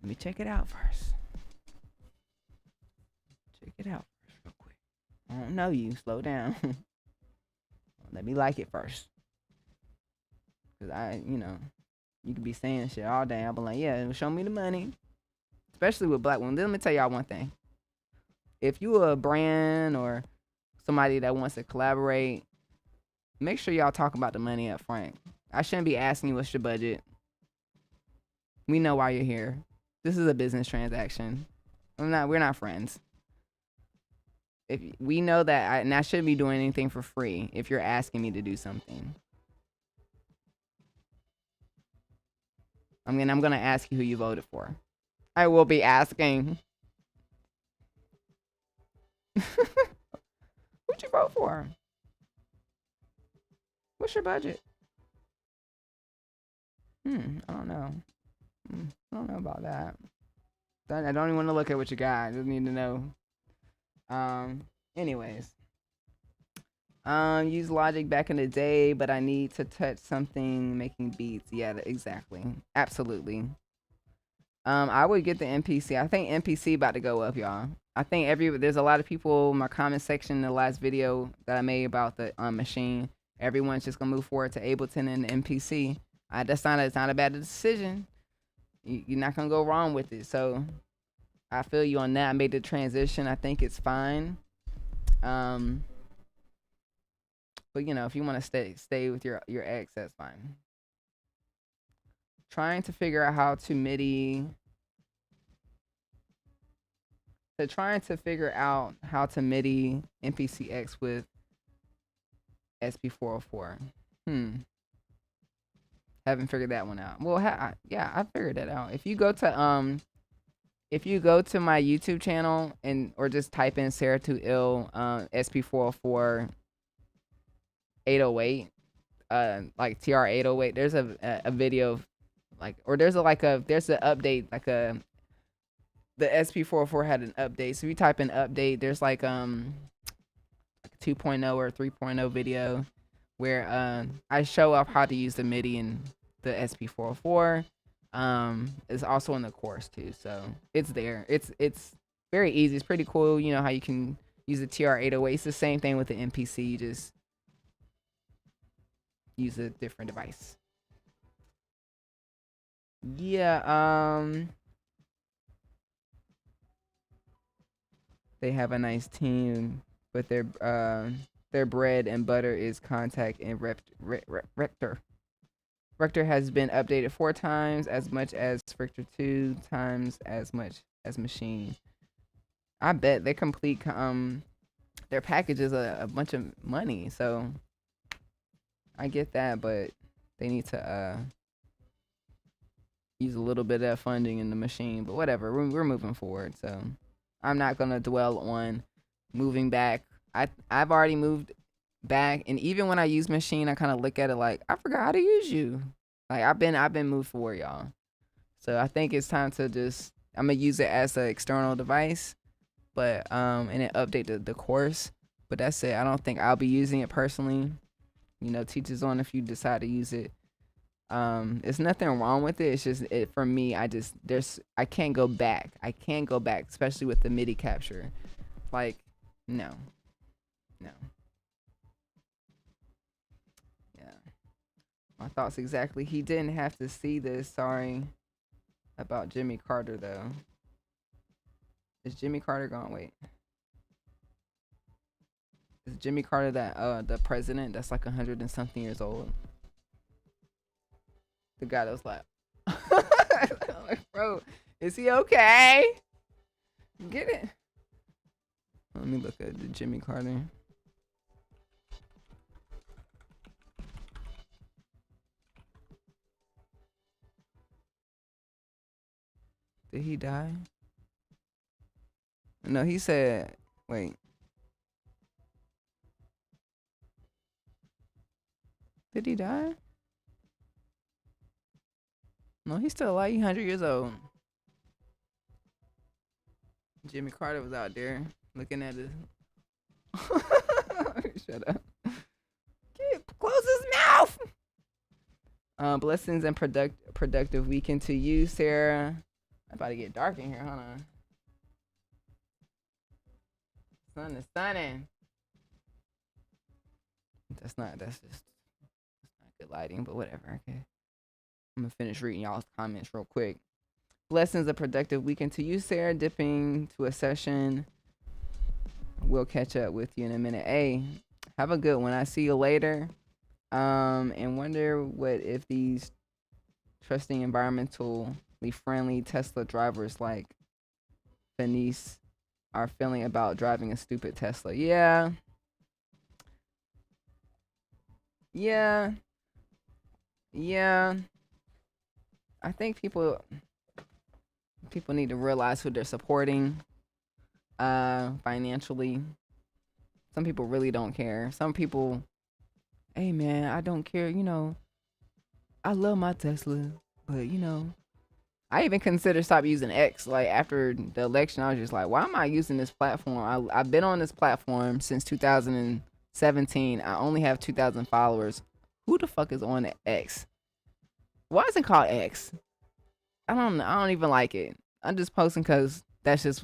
Let me check it out first. Check it out first real quick. I don't know you. Slow down. Let me like it first. Cause you could be saying shit all day. I'll be like, yeah, show me the money. Especially with black women. Let me tell y'all one thing. If you a brand or somebody that wants to collaborate, make sure y'all talk about the money up front. I shouldn't be asking you what's your budget. We know why you're here. This is a business transaction. We're not friends. If we know that, and I shouldn't be doing anything for free if you're asking me to do something. I'm gonna ask you who you voted for. I will be asking. Who'd you vote for? What's your budget? I don't know. I don't know about that. I don't even want to look at what you got. I just need to know. Anyways. Use Logic back in the day, but I need to touch something making beats. Yeah, exactly. Absolutely. I would get the MPC. I think MPC about to go up, y'all. I think there's a lot of people in my comment section in the last video that I made about the machine. Everyone's just gonna move forward to Ableton and the MPC. It's not a bad decision. You're not gonna go wrong with it. So I feel you on that. I made the transition. I think it's fine. But if you want to stay with your ex, that's fine. Trying to figure out how to MIDI. So trying to figure out how to MIDI MPCX with SP404. Haven't figured that one out. Well, yeah, I figured that out. If you go to my YouTube channel or just type in Sarah 2 Ill SP404 808, like TR808, there's a video there's an update, the SP404 had an update. So if you type in update, there's like 2.0 or 3.0 video where I show off how to use the MIDI in the SP404. It's also in the course too, so it's there. It's very easy. It's pretty cool. You know how you can use the TR808. It's the same thing with the MPC. You just use a different device. Yeah, they have a nice team, but their bread and butter is Contact and Rector. Rector has been updated 4 times as much as Frictor 2 times as much as Machine. I bet they complete their package is a bunch of money, so I get that, but they need to use a little bit of that funding in the machine, but whatever. We're moving forward, so I'm not gonna dwell on moving back. I've already moved back, and even when I use machine, I kind of look at it like I forgot how to use you. Like I've been moved forward, y'all. So I think it's time to just I'm gonna use it as an external device, but and then update the course. But that's it. I don't think I'll be using it personally. You know, teachers on if you decide to use it. It's nothing wrong with it. It's just for me. I can't go back. I can't go back, especially with the MIDI capture. Like, no. Yeah, my thoughts exactly. He didn't have to see this. Sorry about Jimmy Carter though. Is Jimmy Carter gone? Wait. Is Jimmy Carter that the president that's like 100 and something years old? The guy that was like, like, bro, is he okay? Get it? Let me look at the Jimmy Carter. Did he die? No, he said, wait. Did he die? No, he's still alive. He's 100 years old. Jimmy Carter was out there looking at his. Shut up. Close his mouth. Blessings and productive weekend to you, Sarah. It's about to get dark in here. Hold on. Sun is sunning. That's not good lighting, but whatever. Okay. I'm gonna finish reading y'all's comments real quick. Blessings, a productive weekend to you, Sarah. Dipping to a session. We'll catch up with you in a minute. Hey, have a good one. I see you later. And wonder what if these trusting environmentally friendly Tesla drivers like Venice are feeling about driving a stupid Tesla. Yeah. I think people need to realize who they're supporting financially. Some people really don't care. Some people, hey man, I don't care, you know. I love my Tesla, but you know, I even consider stop using X. Like after the election, I was just like, why am I using this platform? I've been on this platform since 2017. I only have 2,000 followers. Who the fuck is on X? Why is it called X? I don't even like it. I'm just posting because that's just.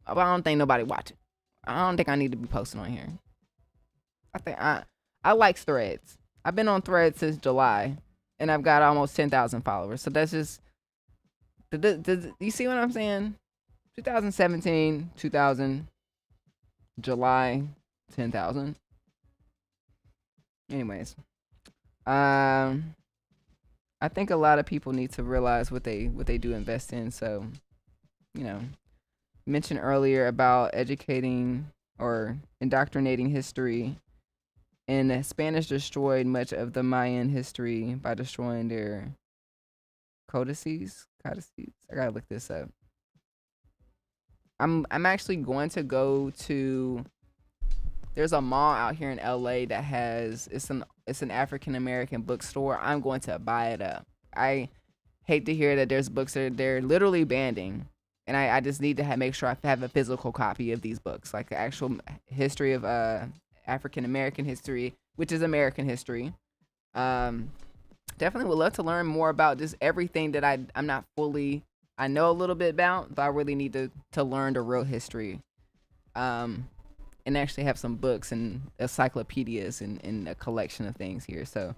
I don't think nobody watch it. I don't think I need to be posting on here. I think I like Threads. I've been on Threads since July, and I've got almost 10,000 followers. So that's just. You see what I'm saying? 2017, 2000, July, 10,000. Anyways, I think a lot of people need to realize what they do invest in. So, you know, mentioned earlier about educating or indoctrinating history, and the Spanish destroyed much of the Mayan history by destroying their codices. I gotta look this up. I'm actually going to go to. There's a mall out here in LA that has it's an African American bookstore. I'm going to buy it up. I hate to hear that there's books that they're literally banning, and I just need to make sure I have a physical copy of these books, like the actual history of African American history, which is American history. Definitely would love to learn more about just everything that I'm not fully. I know a little bit about, but I really need to learn the real history. And actually have some books and encyclopedias and a collection of things here. So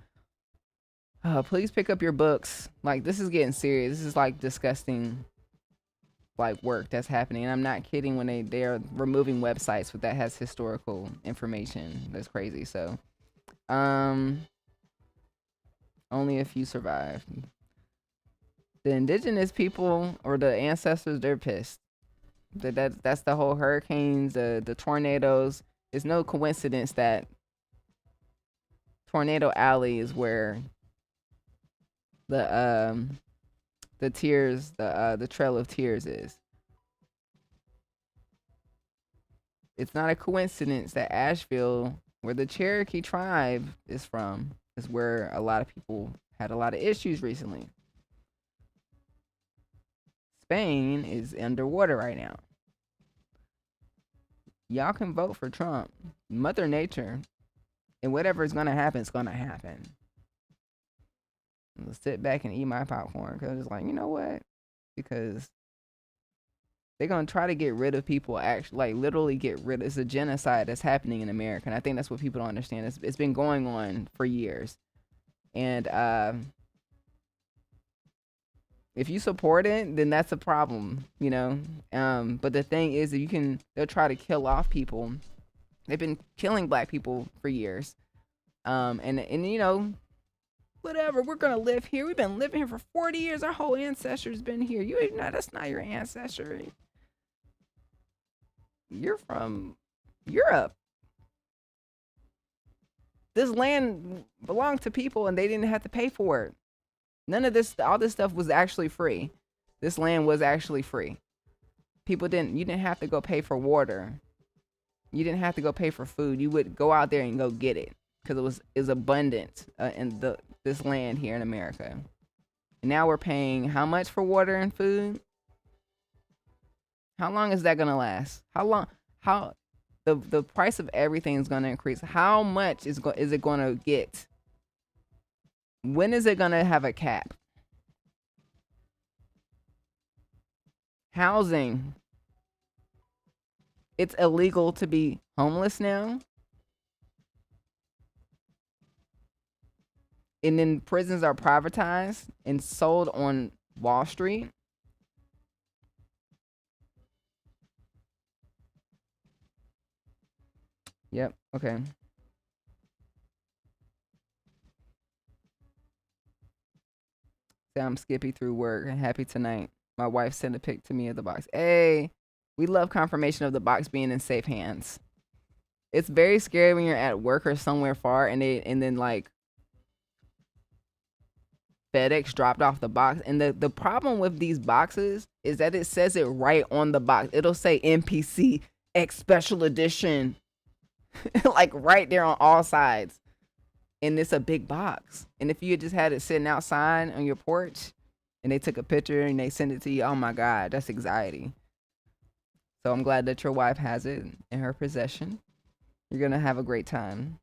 please pick up your books. Like, this is getting serious. This is like disgusting like work that's happening. And I'm not kidding when they are removing websites that has historical information. That's crazy. So only a few survive. The indigenous people or the ancestors, they're pissed. That's the whole hurricanes, the tornadoes. It's no coincidence that Tornado Alley is where the the tears, the Trail of Tears is. It's not a coincidence that Asheville, where the Cherokee tribe is from, is where a lot of people had a lot of issues recently. Spain is underwater right now. Y'all can vote for Trump. Mother Nature. And whatever is going to happen, it's going to happen. I'll sit back and eat my popcorn because I'm just like, you know what? Because they're going to try to get rid of people, actually, like literally get rid of. It's a genocide that's happening in America. And I think that's what people don't understand. It's been going on for years. And if you support it, then that's a problem, you know? But the thing is that they'll try to kill off people. They've been killing black people for years. And you know, whatever, we're gonna live here. We've been living here for 40 years. Our whole ancestors been here. You know, that's not your ancestry. You're from Europe. This land belonged to people and they didn't have to pay for it. None of this, all this stuff was actually free. This land was actually free. You didn't have to go pay for water. You didn't have to go pay for food. You would go out there and go get it because it was abundant in this land here in America. And now we're paying how much for water and food? How long is that gonna last? How the price of everything is gonna increase? How much is it gonna get? When is it gonna have a cap? Housing. It's illegal to be homeless now. And then prisons are privatized and sold on Wall Street. Yep, okay. I'm skippy through work and happy tonight. My wife sent a pic to me of the box. Hey, we love confirmation of the box being in safe hands. It's very scary when you're at work or somewhere far and then like FedEx dropped off the box. And the problem with these boxes is that it says it right on the box. It'll say NPC X Special Edition. Like right there on all sides. And it's a big box. And if you had just had it sitting outside on your porch and they took a picture and they sent it to you, oh my God, that's anxiety. So I'm glad that your wife has it in her possession. You're going to have a great time.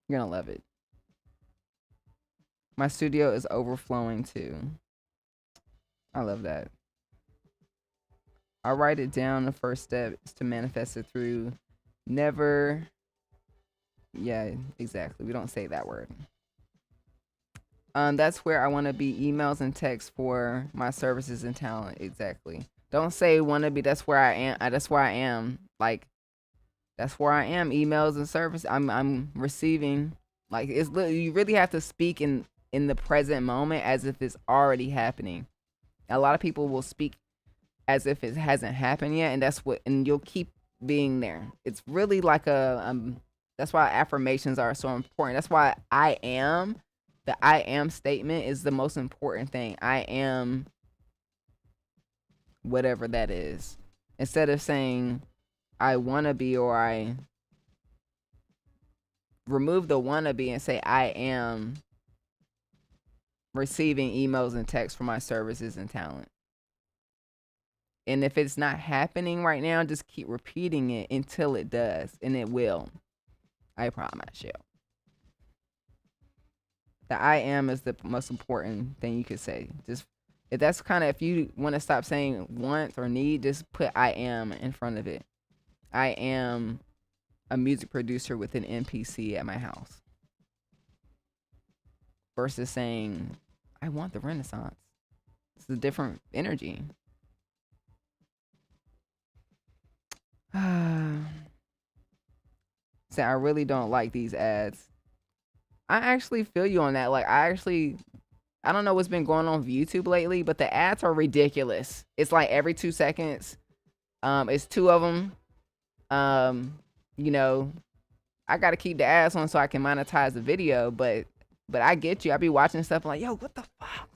You're going to love it. My studio is overflowing too. I love that. I'll write it down. The first step is to manifest it through never. Yeah, exactly. We don't say that word. That's where I want to be. Emails and texts for my services and talent. Exactly. Don't say want to be. That's where I am. That's where I am. Like, that's where I am. Emails and service. I'm receiving. Like, it's you really have to speak in the present moment as if it's already happening. A lot of people will speak as if it hasn't happened yet, and you'll keep being there. It's really like that's why affirmations are so important. That's why the I am statement is the most important thing. I am whatever that is. Instead of saying I want to be, or I remove the wanna be and say I am receiving emails and texts for my services and talent. And if it's not happening right now, just keep repeating it until it does, and it will. I promise you. The I am is the most important thing you could say. Just if you want to stop saying want or need, just put I am in front of it. I am a music producer with an NPC at my house. Versus saying I want the Renaissance. It's a different energy. Say I really don't like these ads. I actually feel you on that. Like I don't know what's been going on with YouTube lately, but the ads are ridiculous. It's like every 2 seconds. It's 2 of them. You know, I gotta keep the ads on so I can monetize the video, but I get you. I be watching stuff like, yo, what the fuck?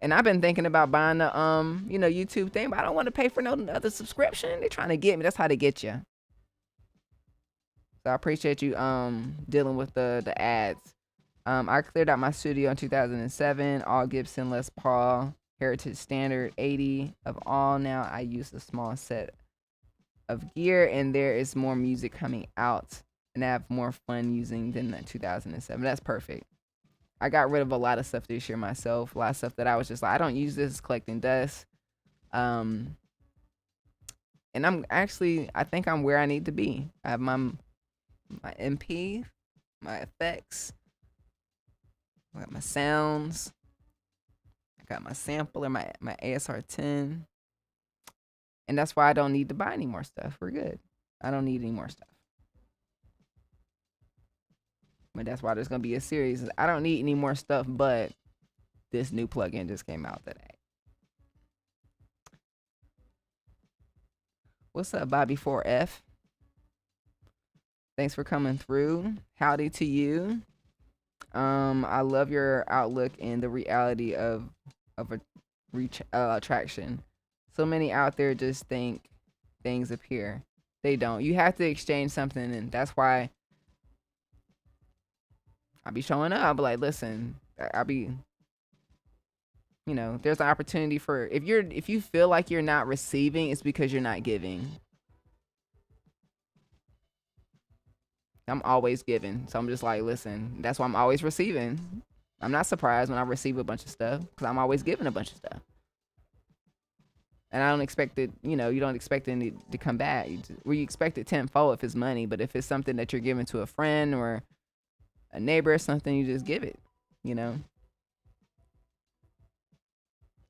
And I've been thinking about buying the YouTube thing, but I don't want to pay for no other subscription. They're trying to get me. That's how they get you. So I appreciate you dealing with the ads. I cleared out my studio in 2007, all Gibson Les Paul, Heritage Standard 80 of all. Now I use a small set of gear, and there is more music coming out, and I have more fun using than that 2007. That's perfect. I got rid of a lot of stuff this year myself. A lot of stuff that I was just like, I don't use this, collecting dust. And I think I'm where I need to be. I have my MP, my effects, I got my sounds, I got my sampler, my ASR 10. And that's why I don't need to buy any more stuff. We're good. I don't need any more stuff. But that's why there's going to be a series. I don't need any more stuff, but this new plugin just came out today. What's up, Bobby 4F? Thanks for coming through. Howdy to you. I love your outlook and the reality of attraction. So many out there just think things appear. They don't. You have to exchange something, and that's why I be showing up. I'll be like, listen, I'll be, there's an opportunity for, if you feel like you're not receiving, it's because you're not giving. I'm always giving. So I'm just like, listen, that's why I'm always receiving. I'm not surprised when I receive a bunch of stuff, because I'm always giving a bunch of stuff. And I don't expect it, you don't expect it to come back. You expect it tenfold if it's money, but if it's something that you're giving to a friend or a neighbor or something, you just give it,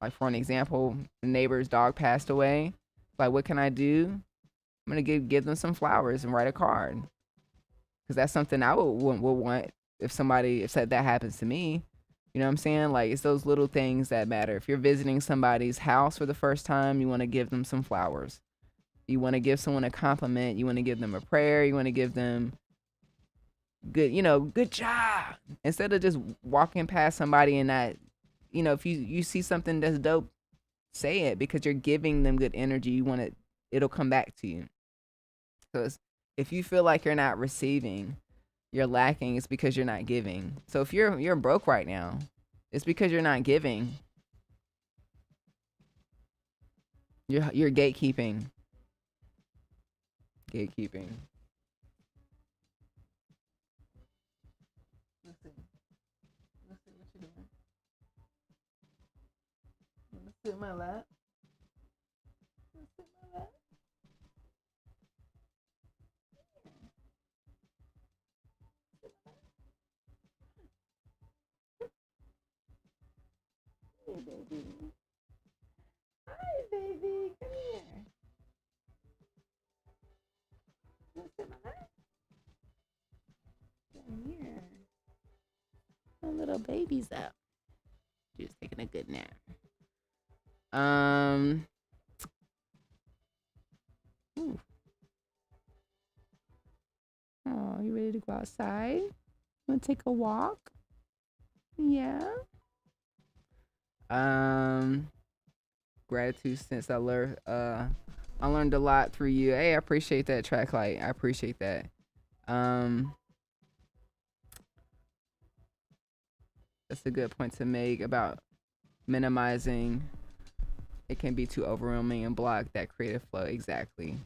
Like, for an example, the neighbor's dog passed away. Like, what can I do? I'm going to give them some flowers and write a card. Because that's something I would want if that happens to me. You know what I'm saying? Like, it's those little things that matter. If you're visiting somebody's house for the first time, you want to give them some flowers. You want to give someone a compliment. You want to give them a prayer. You want to give them good job. Instead of just walking past somebody and not, if you see something that's dope, say it, because you're giving them good energy. It'll come back to you. Because if you feel like you're not receiving, you're lacking, it's because you're not giving. So if you're broke right now, it's because you're not giving. You're gatekeeping. Gatekeeping. Listen what you doing. Wanna sit in my lap? Sit in my lap? Hey, baby. Hi, baby. Come here. Wanna sit in my lap? Come here. My little baby's up. She's taking a good nap. Ooh. Oh, you ready to go outside? Want to take a walk? Yeah. Gratitude since I learned a lot through you. Hey, I appreciate that, Tracklight. I appreciate that. That's a good point to make about minimizing. It can be too overwhelming and block that creative flow. Exactly.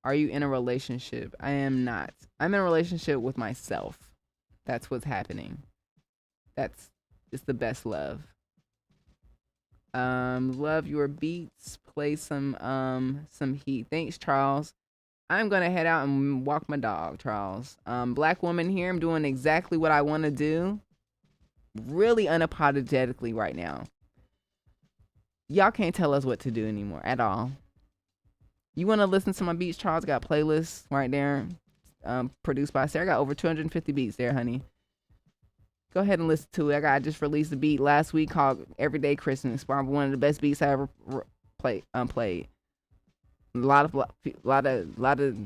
Are you in a relationship? I am not. I'm in a relationship with myself. That's what's happening. It's the best love. Love your beats. Play some heat. Thanks, Charles. I'm gonna head out and walk my dog, Charles. Black woman here. I'm doing exactly what I want to do. Really unapologetically right now. Y'all can't tell us what to do anymore at all. You want to listen to my beats, Charles? Got playlists right there, produced by Sarah. I got over 250 beats there, honey. Go ahead and listen to it. I just released a beat last week called "Everyday Christmas." Probably one of the best beats I ever played. A lot of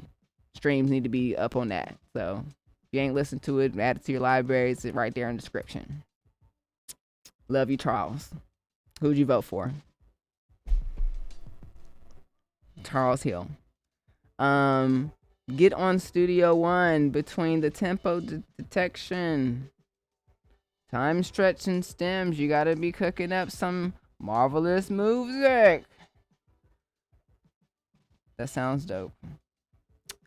streams need to be up on that. So if you ain't listened to it, add it to your library. It's right there in the description. Love you, Charles. Who'd you vote for? Charles Hill. Get on Studio One between the tempo detection, time stretching stems. You gotta be cooking up some marvelous music. That sounds dope.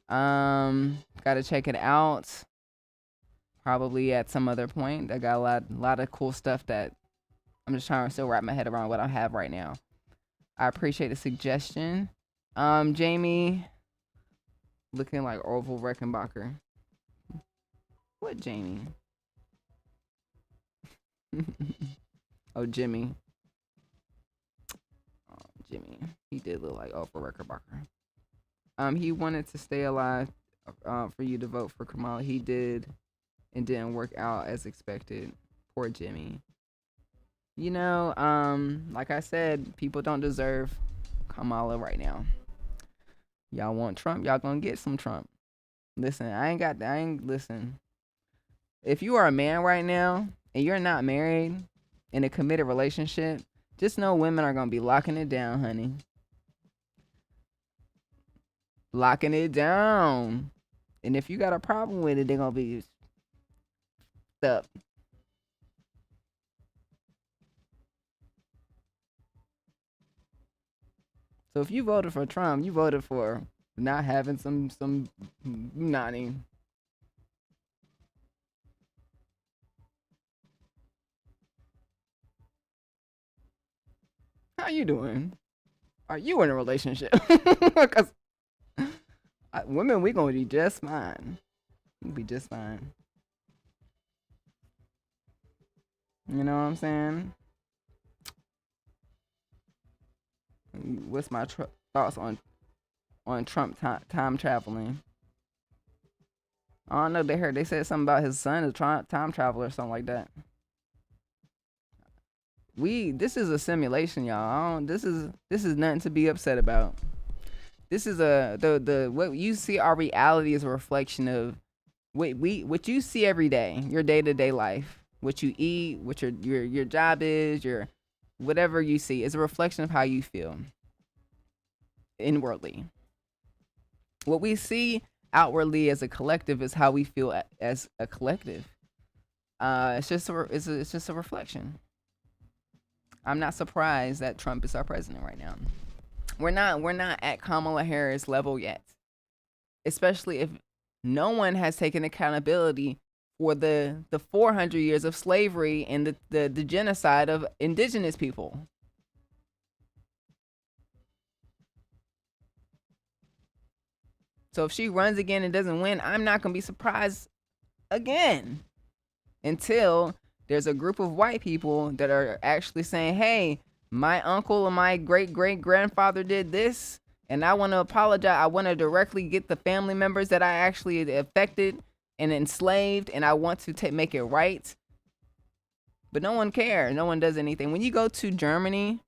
Gotta check it out. Probably at some other point. I got a lot of cool stuff that I'm just trying to still wrap my head around what I have right now. I appreciate the suggestion. Jamie, looking like Orville Reichenbacher. What Jamie? Oh, Jimmy. Oh, Jimmy. He did look like Orville Reichenbacher. He wanted to stay alive for you to vote for Kamala. He did, and didn't work out as expected. Poor Jimmy. You know, like I said, people don't deserve Kamala right now. Y'all want Trump? Y'all gonna get some Trump. Listen, listen. If you are a man right now and you're not married in a committed relationship, just know women are gonna be locking it down, honey. Locking it down. And if you got a problem with it, they're gonna be up. So if you voted for Trump, you voted for not having some nani. How you doing? Are you in a relationship? Because women, we gonna be just fine. We'll be just fine. You know what I'm saying? What's my thoughts on Trump time traveling? I don't know. They said something about his son is time traveler or something like that. This is a simulation, y'all. This is nothing to be upset about. This is the what you see. Our reality is a reflection of what you see every day, your day-to-day life, what you eat, what your job is, your whatever you see is a reflection of how you feel inwardly. What we see outwardly as a collective is how we feel as a collective. It's just a reflection. I'm not surprised that Trump is our president right now. We're not at Kamala Harris level yet, especially if no one has taken accountability for the 400 years of slavery and the genocide of indigenous people. So if she runs again and doesn't win, I'm not going to be surprised again until there's a group of white people that are actually saying, hey, my uncle and my great-great-grandfather did this, and I want to apologize. I want to directly get the family members that I actually affected and enslaved, and I want to make it right. But no one cares. No one does anything. When you go to Germany,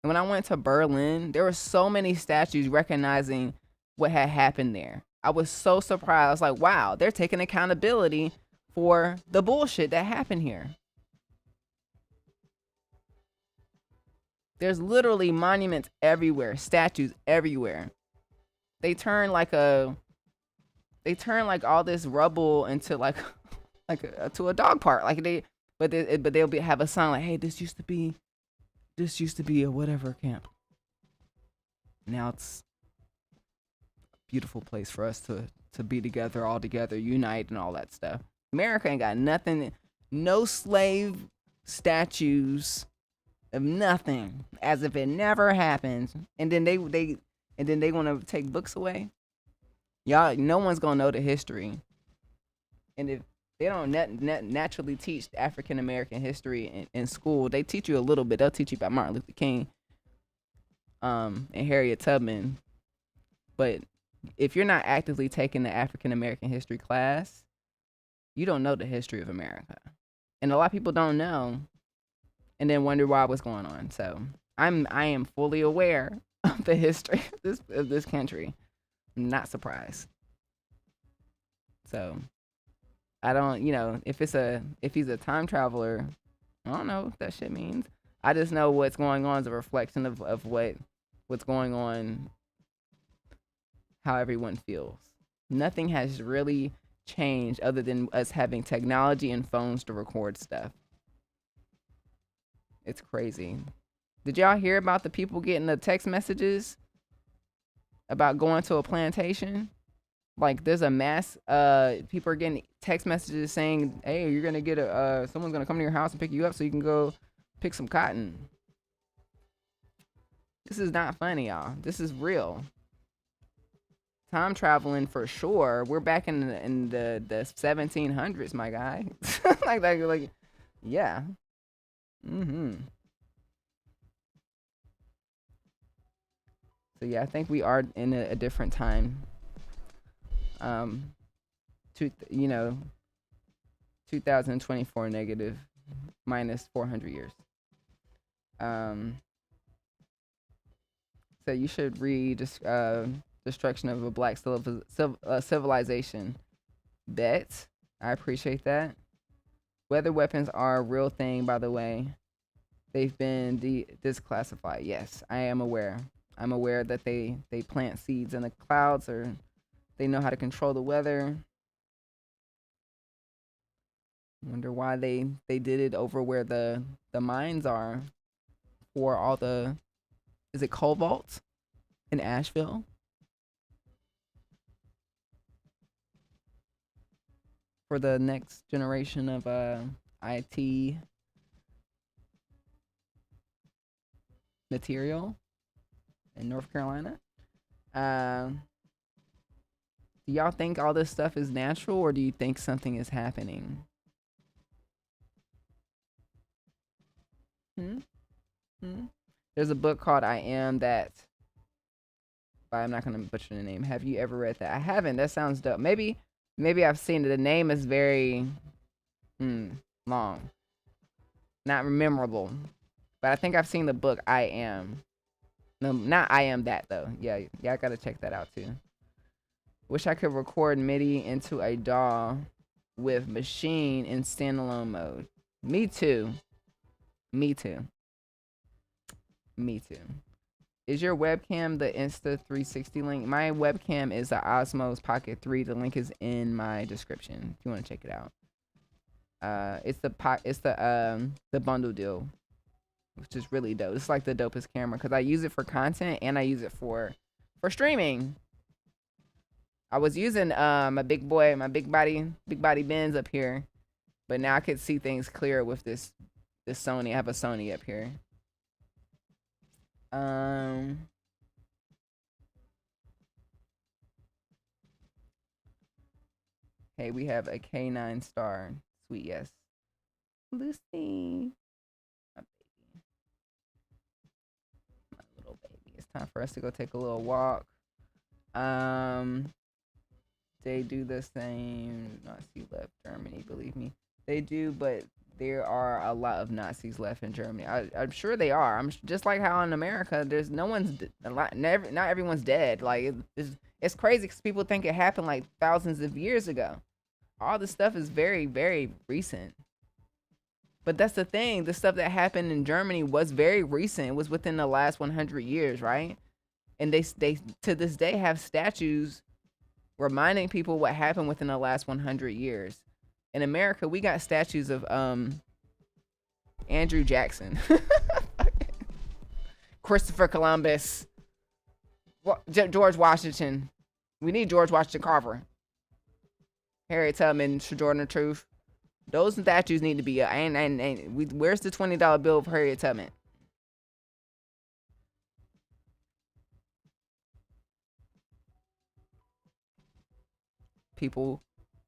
and when I went to Berlin, there were so many statues recognizing what had happened there. I was so surprised. I was like, wow, they're taking accountability for the bullshit that happened here. There's literally monuments everywhere, statues everywhere. They turn like all this rubble into to a dog park. But they'll have a sign like, hey, this used to be a whatever camp. Now it's a beautiful place for us to be together, all together, unite and all that stuff. America ain't got nothing, no slave statues of nothing, as if it never happened. And then they want to take books away. Y'all, no one's gonna know the history. And if they don't naturally teach African American history in school, they teach you a little bit. They'll teach you about Martin Luther King, and Harriet Tubman. But if you're not actively taking the African American history class, you don't know the history of America. And a lot of people don't know, and then wonder what's going on. So I am fully aware of the history of this country. I'm not surprised. So I don't, if he's a time traveler, I don't know what that shit means. I just know what's going on is a reflection of what's going on, how everyone feels. Nothing has really changed other than us having technology and phones to record stuff. It's crazy. Did y'all hear about the people getting the text messages about going to a plantation? Like, there's a mass, people are getting text messages saying, hey, you're gonna get someone's gonna come to your house and pick you up so you can go pick some cotton. This is not funny, y'all. This is real. Time traveling for sure. We're back in the 1700s, my guy. like, yeah. So yeah, I think we are in a different time. 2024 negative minus 400 years. So you should read Destruction of a Black Civilization. Bet. I appreciate that. Weather weapons are a real thing, by the way. They've been disclassified. Yes, I am aware. I'm aware that they plant seeds in the clouds, or they know how to control the weather. Wonder why they did it over where the mines are for all the, is it cobalt in Asheville? For the next generation of IT material in North Carolina. Do y'all think all this stuff is natural, or do you think something is happening? There's a book called I Am That, but I'm not gonna butcher the name. Have you ever read that? I haven't. That sounds dope. Maybe I've seen it. The name is very long, not memorable, but I think I've seen the book I Am. No, not I Am That though. Yeah, I gotta check that out too. Wish I could record MIDI into a DAW with machine in standalone mode. Me too. Is your webcam the Insta360 link? My webcam is the Osmos Pocket 3. The link is in my description if you want to check it out. It's the bundle deal, which is really dope. It's like the dopest camera because I use it for content and I use it for streaming. I was using my big body Benz up here, but now I could see things clearer with this Sony. I have a Sony up here. Hey, we have a K9 star. Sweet, yes. Lucy. My baby. My little baby. It's time for us to go take a little walk. They do the same. Nazi left Germany, believe me. They do, but there are a lot of Nazis left in Germany. I'm sure they are. I'm just like how in America, there's not everyone's dead. Like it's crazy because people think it happened like thousands of years ago. All this stuff is very, very recent. But that's the thing. The stuff that happened in Germany was very recent. It was within the last 100 years, right? And they to this day have statues reminding people what happened within the last 100 years. In America, we got statues of Andrew Jackson, Christopher Columbus, George Washington. We need George Washington Carver, Harriet Tubman, Sojourner Truth. Those statues need to be up. Where's the $20 bill for Harriet Tubman? People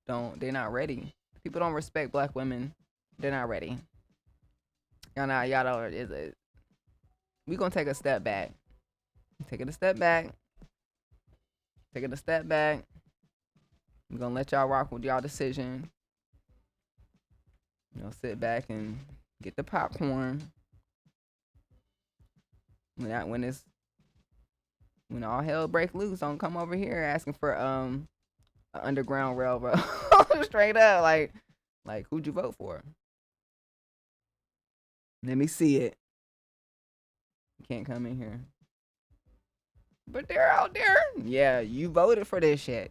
they're not ready. People don't respect black women. They're not ready. Y'all don't. We gonna take a step back. Taking a step back. I'm gonna let y'all rock with y'all decision. Sit back and get the popcorn. When all hell break loose, don't come over here asking for an underground railroad. Straight up, like who'd you vote for? Let me see it. You can't come in here. But they're out there. Yeah, you voted for this shit.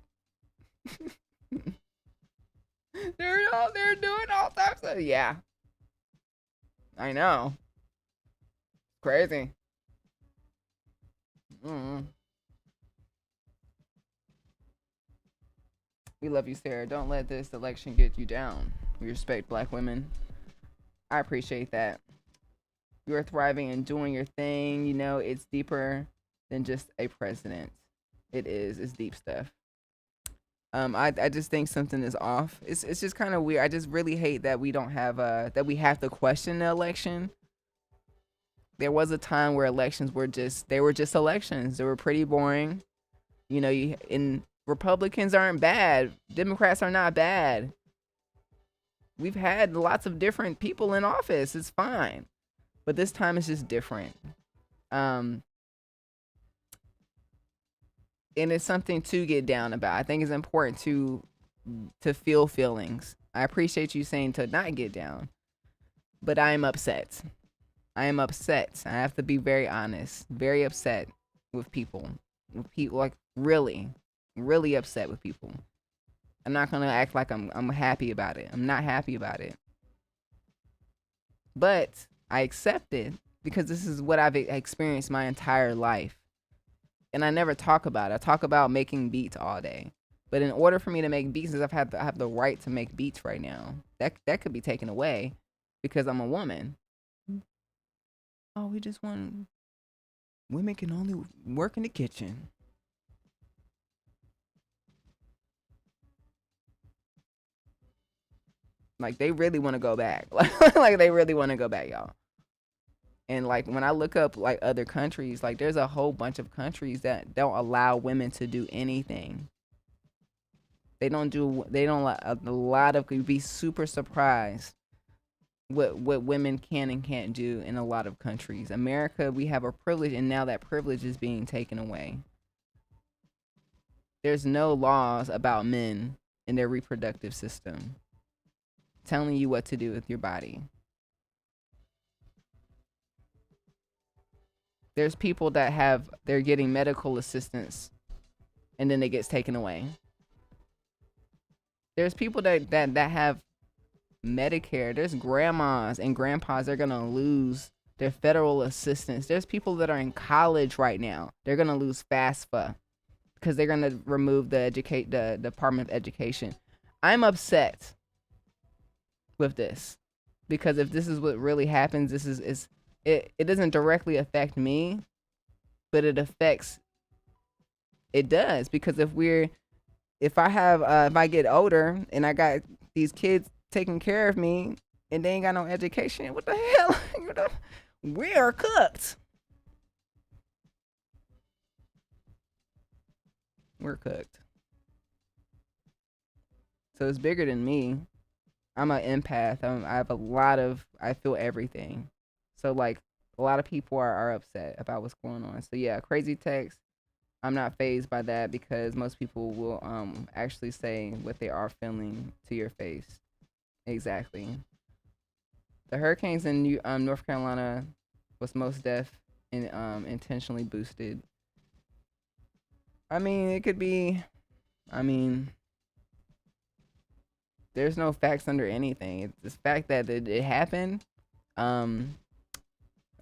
They're out there doing all types of. Yeah. I know. Crazy. Mm. We love you, Sarah. Don't let this election get you down. We respect black women. I appreciate that. You're thriving and doing your thing. You know, it's deeper than just a president. It is. It's deep stuff. I just think something is off. It's just kind of weird. I just really hate that we don't have that we have to question the election. There was a time where elections were just elections. They were pretty boring. You know, and Republicans aren't bad. Democrats are not bad. We've had lots of different people in office. It's fine. But this time it's just different. And it's something to get down about. I think it's important to feel feelings. I appreciate you saying to not get down. But I am upset. I am upset. I have to be very honest. Very upset with people. With people, like, really upset with people. I'm not gonna act like I'm happy about it. I'm not happy about it. But I accept it because this is what I've experienced my entire life. And I never talk about it. I talk about making beats all day. But in order for me to make beats, I have the right to make beats right now. That could be taken away because I'm a woman. Oh, we just want women can only work in the kitchen. Like, they really want to go back. Like, they really want to go back, y'all. And, like, when I look up, like, other countries, like, there's a whole bunch of countries that don't allow women to do anything. They don't a lot of, you'd be super surprised what women can and can't do in a lot of countries. America, we have a privilege, and now that privilege is being taken away. There's no laws about men and their reproductive system telling you what to do with your body. There's people that they're getting medical assistance and then it gets taken away. There's people that have Medicare. There's grandmas and grandpas that are gonna lose their federal assistance. There's people that are in college right now. They're gonna lose FAFSA because they're gonna remove the Department of Education. I'm upset with this because if this is what really happens, it doesn't directly affect me, but it does, because if I get older and I got these kids taking care of me and they ain't got no education, what the hell? We are cooked. We're cooked. So it's bigger than me. I'm an empath. I feel everything. So, like, a lot of people are upset about what's going on. So yeah, crazy text. I'm not fazed by that because most people will actually say what they are feeling to your face. Exactly. The hurricanes in North Carolina was most def and intentionally boosted. I mean, it could be. I mean, there's no facts under anything. It's the fact that it happened.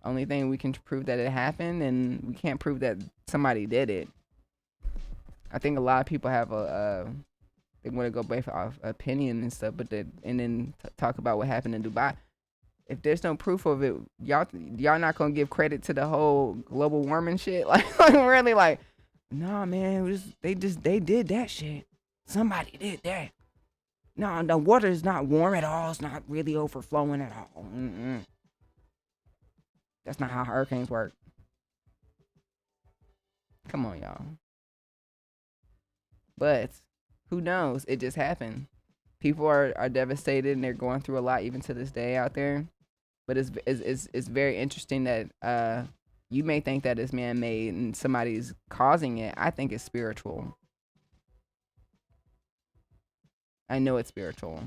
Only thing we can prove that it happened, and we can't prove that somebody did it. I think a lot of people have they want to go based off opinion and stuff, but then talk about what happened in Dubai. If there's no proof of it, y'all not gonna give credit to the whole global warming shit. Like really, like, nah, man, they did that shit. Somebody did that. No, the water is not warm at all. It's not really overflowing at all. That's not how hurricanes work. Come on, y'all. But who knows? It just happened. People are devastated and they're going through a lot even to this day out there. But it's very interesting that you may think that it's man-made and somebody's causing it. I think it's spiritual. I know it's spiritual.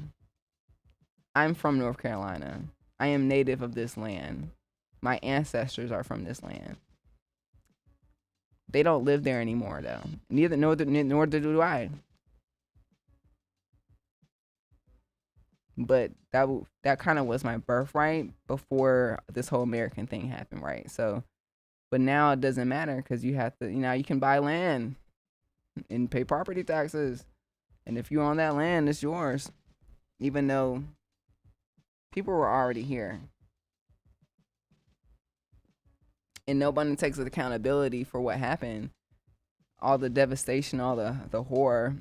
I'm from North Carolina. I am native of this land. My ancestors are from this land. They don't live there anymore, though. Nor do I. But that kind of was my birthright before this whole American thing happened, right? So, but now it doesn't matter because you have to, you can buy land and pay property taxes. And if you own that land, it's yours. Even though people were already here. And nobody takes accountability for what happened. All the devastation, all the horror.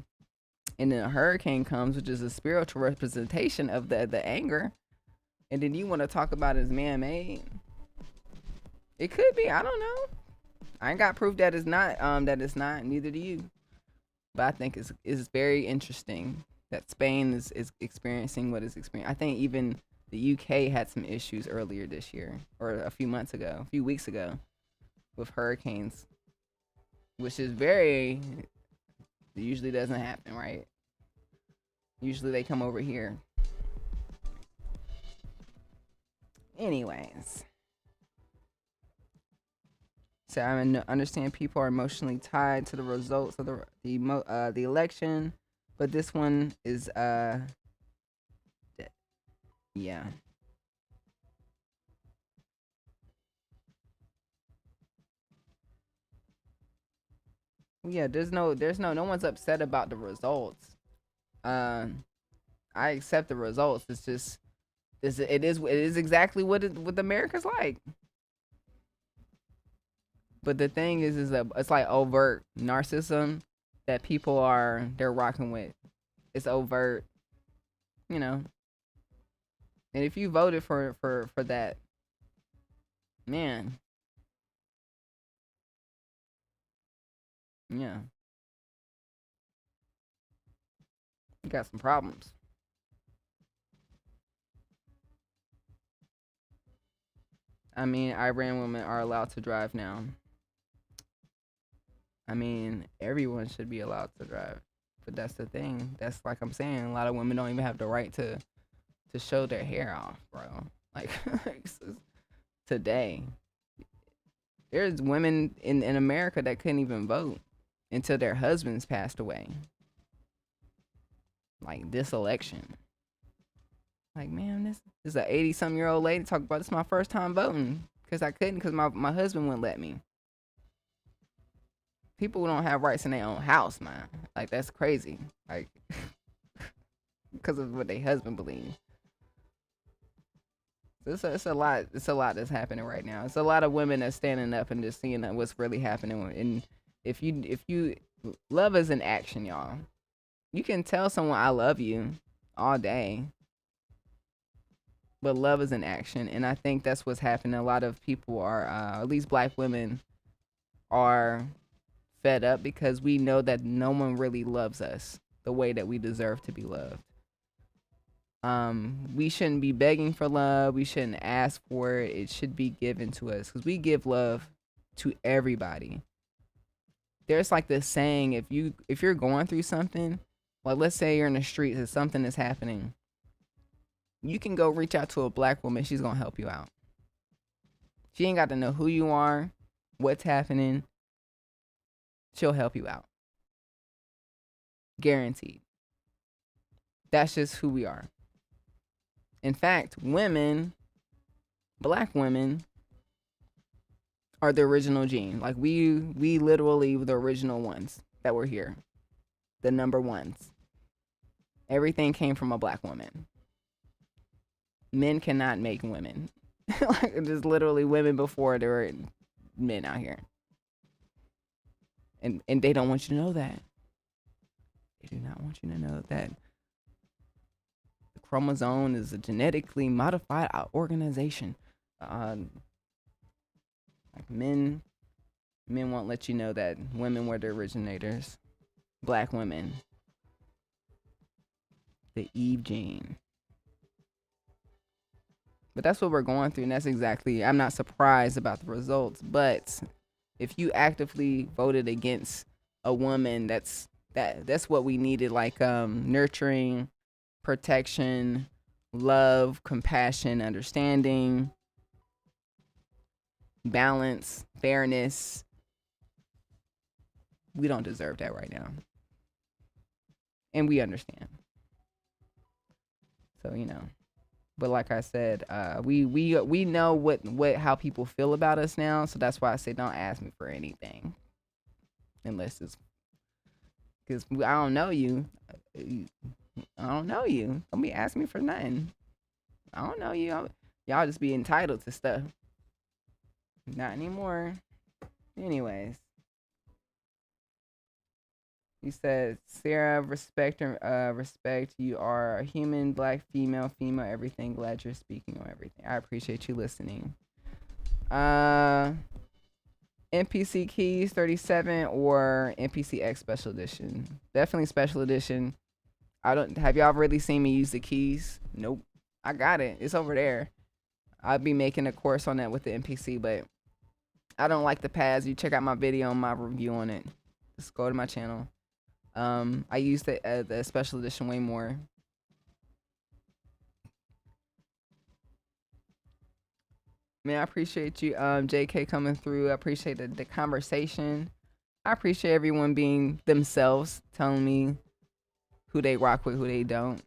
And then a hurricane comes, which is a spiritual representation of the anger. And then you want to talk about it as man-made. It could be. I don't know. I ain't got proof that it's not. Neither do you. But I think it's very interesting that Spain is experiencing what it's experiencing. I think even the UK had some issues earlier this year, or a few weeks ago, with hurricanes, which is it usually doesn't happen, right? Usually they come over here. Anyways. So I understand people are emotionally tied to the results of the election, but this one is yeah. Yeah, no one's upset about the results. I accept the results. It's just it is exactly what America's like. But the thing is that it's like overt narcissism that they're rocking with. It's overt, And if you voted for that, man, yeah, you got some problems. I mean, Iran women are allowed to drive now. I mean, everyone should be allowed to drive. But that's the thing. That's like I'm saying, a lot of women don't even have the right to show their hair off, bro. Like today. There's women in America that couldn't even vote until their husbands passed away. Like this election. Like, man, this is an 80-some-year-old lady talking about this is my first time voting because I couldn't because my husband wouldn't let me. People don't have rights in their own house, man. Like, that's crazy. Like, because of what their husband believes. So it's a lot. It's a lot that's happening right now. It's a lot of women that's standing up and just seeing what's really happening. And if you love is an action, y'all. You can tell someone I love you all day, but love is an action, and I think that's what's happening. A lot of people are, at least Black women, are fed up because we know that no one really loves us the way that we deserve to be loved. We shouldn't be begging for love. We shouldn't ask for it. It should be given to us because we give love to everybody. There's like this saying, if you're going through something, like let's say you're in the streets and something is happening, you can go reach out to a Black woman. She's gonna help you out. She ain't got to know who you are, what's happening. She'll help you out. Guaranteed. That's just who we are. In fact, women, Black women, are the original gene. Like we literally were the original ones that were here. The number ones. Everything came from a Black woman. Men cannot make women. Like just literally women before there were men out here. And they don't want you to know that. They do not want you to know that the chromosome is a genetically modified organization. Like men won't let you know that women were the originators. Black women. The Eve gene. But that's what we're going through, and that's exactly, I'm not surprised about the results, but if you actively voted against a woman, that's what we needed, like nurturing, protection, love, compassion, understanding, balance, fairness. We don't deserve that right now. And we understand. So, but like I said, we know what how people feel about us now, so that's why I say don't ask me for anything, unless it's because I don't know you. I don't know you. Don't be asking me for nothing. I don't know you. Y'all just be entitled to stuff. Not anymore. Anyways, you said Sarah, respect. You are a human, black, female, everything. Glad you're speaking on everything. I appreciate you listening. NPC Keys 37 or NPC X Special Edition? Definitely Special Edition. Have y'all really seen me use the keys? Nope. I got it. It's over there. I'll be making a course on that with the NPC, but I don't like the pads. You check out my video and my review on it. Just go to my channel. I use the Special Edition way more. Man, I appreciate you, JK, coming through. I appreciate the conversation. I appreciate everyone being themselves, telling me who they rock with, who they don't.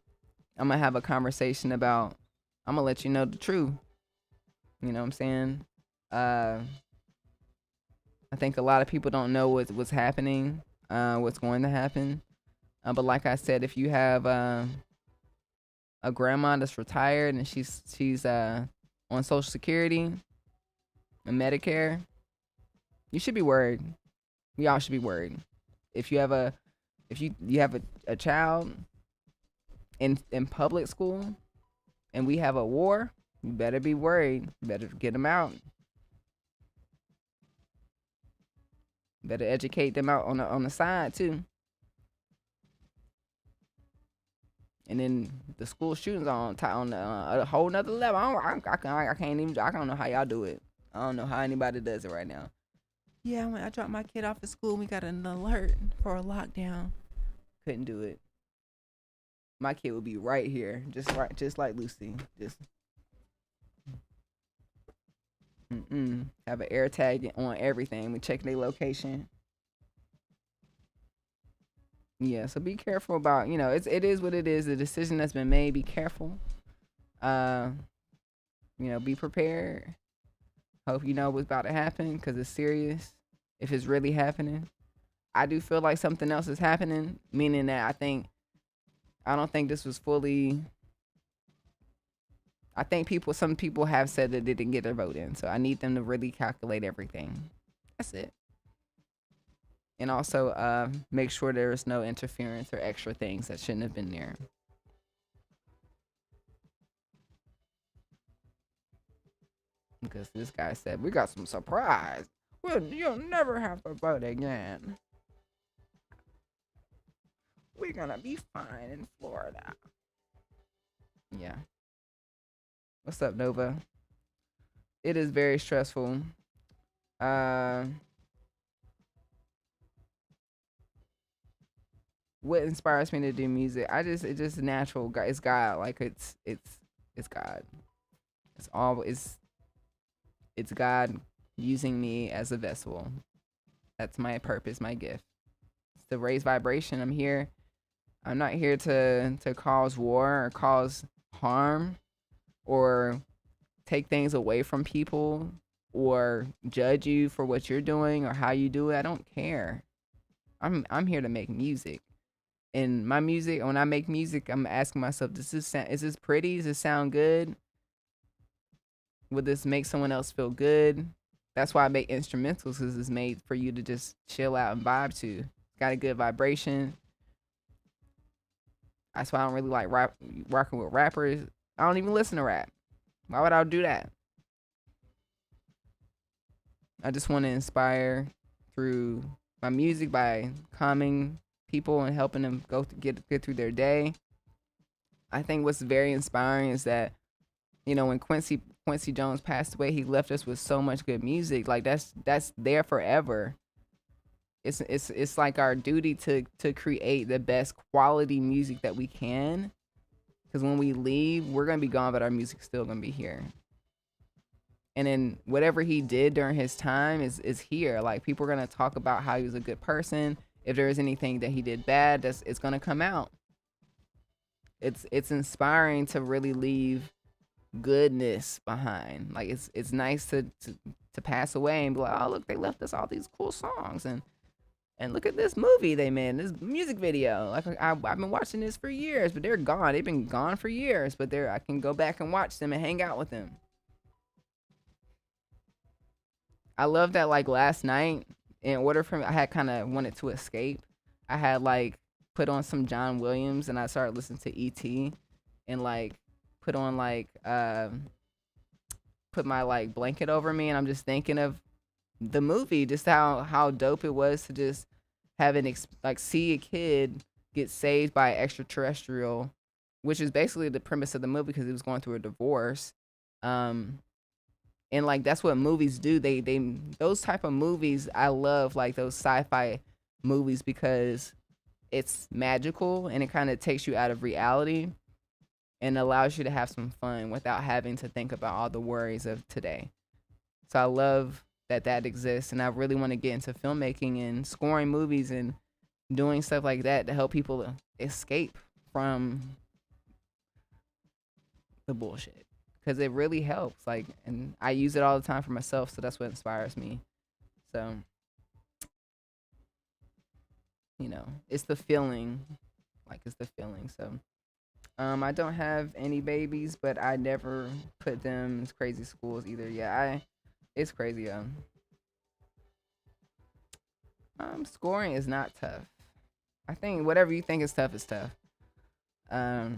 I'm going to have a conversation about, I'm going to let you know the truth. You know what I'm saying? I think a lot of people don't know what's happening, what's going to happen. But like I said, if you have a grandma that's retired and she's on Social Security and Medicare, you should be worried. We all should be worried. If you have a child in public school and we have a war, you better be worried. You better get them out. Better educate them out on the side too. And then the school shootings on a whole nother level. I can't even. I don't know how y'all do it. I don't know how anybody does it right now. Yeah, when I dropped my kid off at school, we got an alert for a lockdown. Couldn't do it. My kid would be right here, just like Lucy. Just have an air tag on everything. We check their location. Yeah, so be careful about, it is what it is. The decision that's been made, be careful. Be prepared. Hope you know what's about to happen because it's serious. If it's really happening. I do feel like something else is happening, meaning that I don't think this was fully. I think some people have said that they didn't get their vote in, so I need them to really calculate everything. That's it. And also make sure there is no interference or extra things that shouldn't have been there. Because this guy said, we got some surprise. Well, you'll never have to vote again. We're gonna be fine in Florida. Yeah. What's up, Nova? It is very stressful. What inspires me to do music? It's just natural. It's God. Like it's God. It's God using me as a vessel. That's my purpose, my gift. It's to raise vibration. I'm here. I'm not here to cause war or cause harm or take things away from people or judge you for what you're doing or how you do it. I don't care. I'm here to make music. And my music, when I make music, I'm asking myself, is this pretty? Does this sound good? Would this make someone else feel good? That's why I make instrumentals, because it's made for you to just chill out and vibe to. It's got a good vibration. That's why I don't really like rocking with rappers. I don't even listen to rap. Why would I do that? I just want to inspire through my music by calming people and helping them get through their day. I think what's very inspiring is that, when Quincy Jones passed away, he left us with so much good music. Like that's there forever. It's like our duty to create the best quality music that we can, Because when we leave, we're gonna be gone, but our music's still gonna be here. And then whatever he did during his time is here. Like, people are gonna talk about how he was a good person. If there is anything that he did bad, it's gonna come out. It's inspiring to really leave goodness behind. Like, it's nice to pass away and be like, oh, look, they left us all these cool songs, and look at this movie they made, this music video. Like, I've been watching this for years, but they're gone. They've been gone for years, but I can go back and watch them and hang out with them. I love that, like, last night, in order for me, I had kind of wanted to escape. I had, like, put on some John Williams, and I started listening to E.T. and, like, put on, like, put my, like, blanket over me, and I'm just thinking of the movie, just how dope it was to just have see a kid get saved by an extraterrestrial, which is basically the premise of the movie, because he was going through a divorce. And, like, that's what movies do. They those type of movies, I love, like, those sci-fi movies, because it's magical and it kind of takes you out of reality and allows you to have some fun without having to think about all the worries of today. So I love that exists, and I really want to get into filmmaking and scoring movies and doing stuff like that to help people escape from the bullshit, because it really helps. Like, and I use it all the time for myself, so that's what inspires me. So, you know, it's the feeling. So I don't have any babies, but I never put them in crazy schools either. Yeah, it's crazy. Scoring is not tough. I think whatever you think is tough is tough. I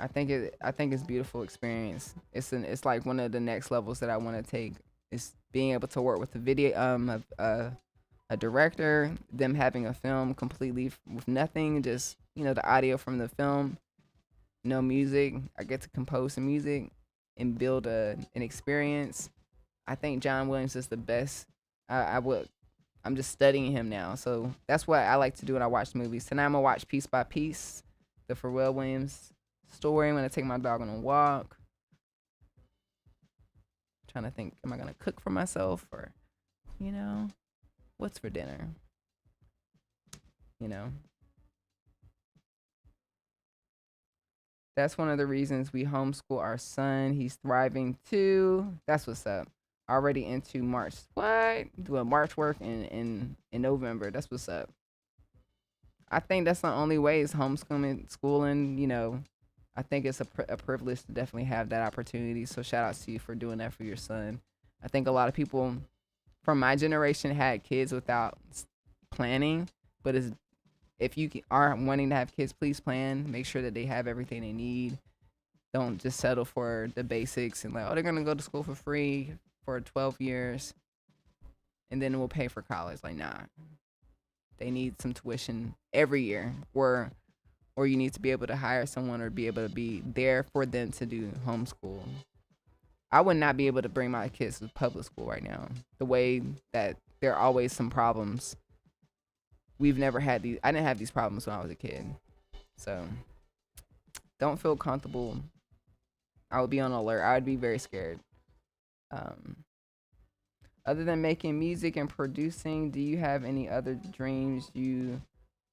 think it's a beautiful experience. It's like one of the next levels that I want to take, is being able to work with a video a director, them having a film completely with nothing, just, you know, the audio from the film, no music. I get to compose some music and build an experience. I think John Williams is the best. I'm just studying him now, so that's what I like to do when I watch movies. Tonight I'm gonna watch Piece by Piece, the Pharrell Williams story. I'm gonna take my dog on a walk. I'm trying to think, am I gonna cook for myself, or, you know, what's for dinner? You know, that's one of the reasons we homeschool our son. He's thriving too. That's what's up. Already into March. What? Doing March work in November. That's what's up. I think that's the only way is schooling. You know, I think it's a privilege to definitely have that opportunity. So shout out to you for doing that for your son. I think a lot of people from my generation had kids without planning, but if you are wanting to have kids, please plan. Make sure that they have everything they need. Don't just settle for the basics and, like, oh, they're gonna go to school for free for 12 years and then we'll pay for college. Like, nah, they need some tuition every year, or you need to be able to hire someone or be able to be there for them to do homeschool. I would not be able to bring my kids to public school right now, the way that there are always some problems. I didn't have these problems when I was a kid. So don't feel comfortable. I would be on alert. I would be very scared. Other than making music and producing, do you have any other dreams you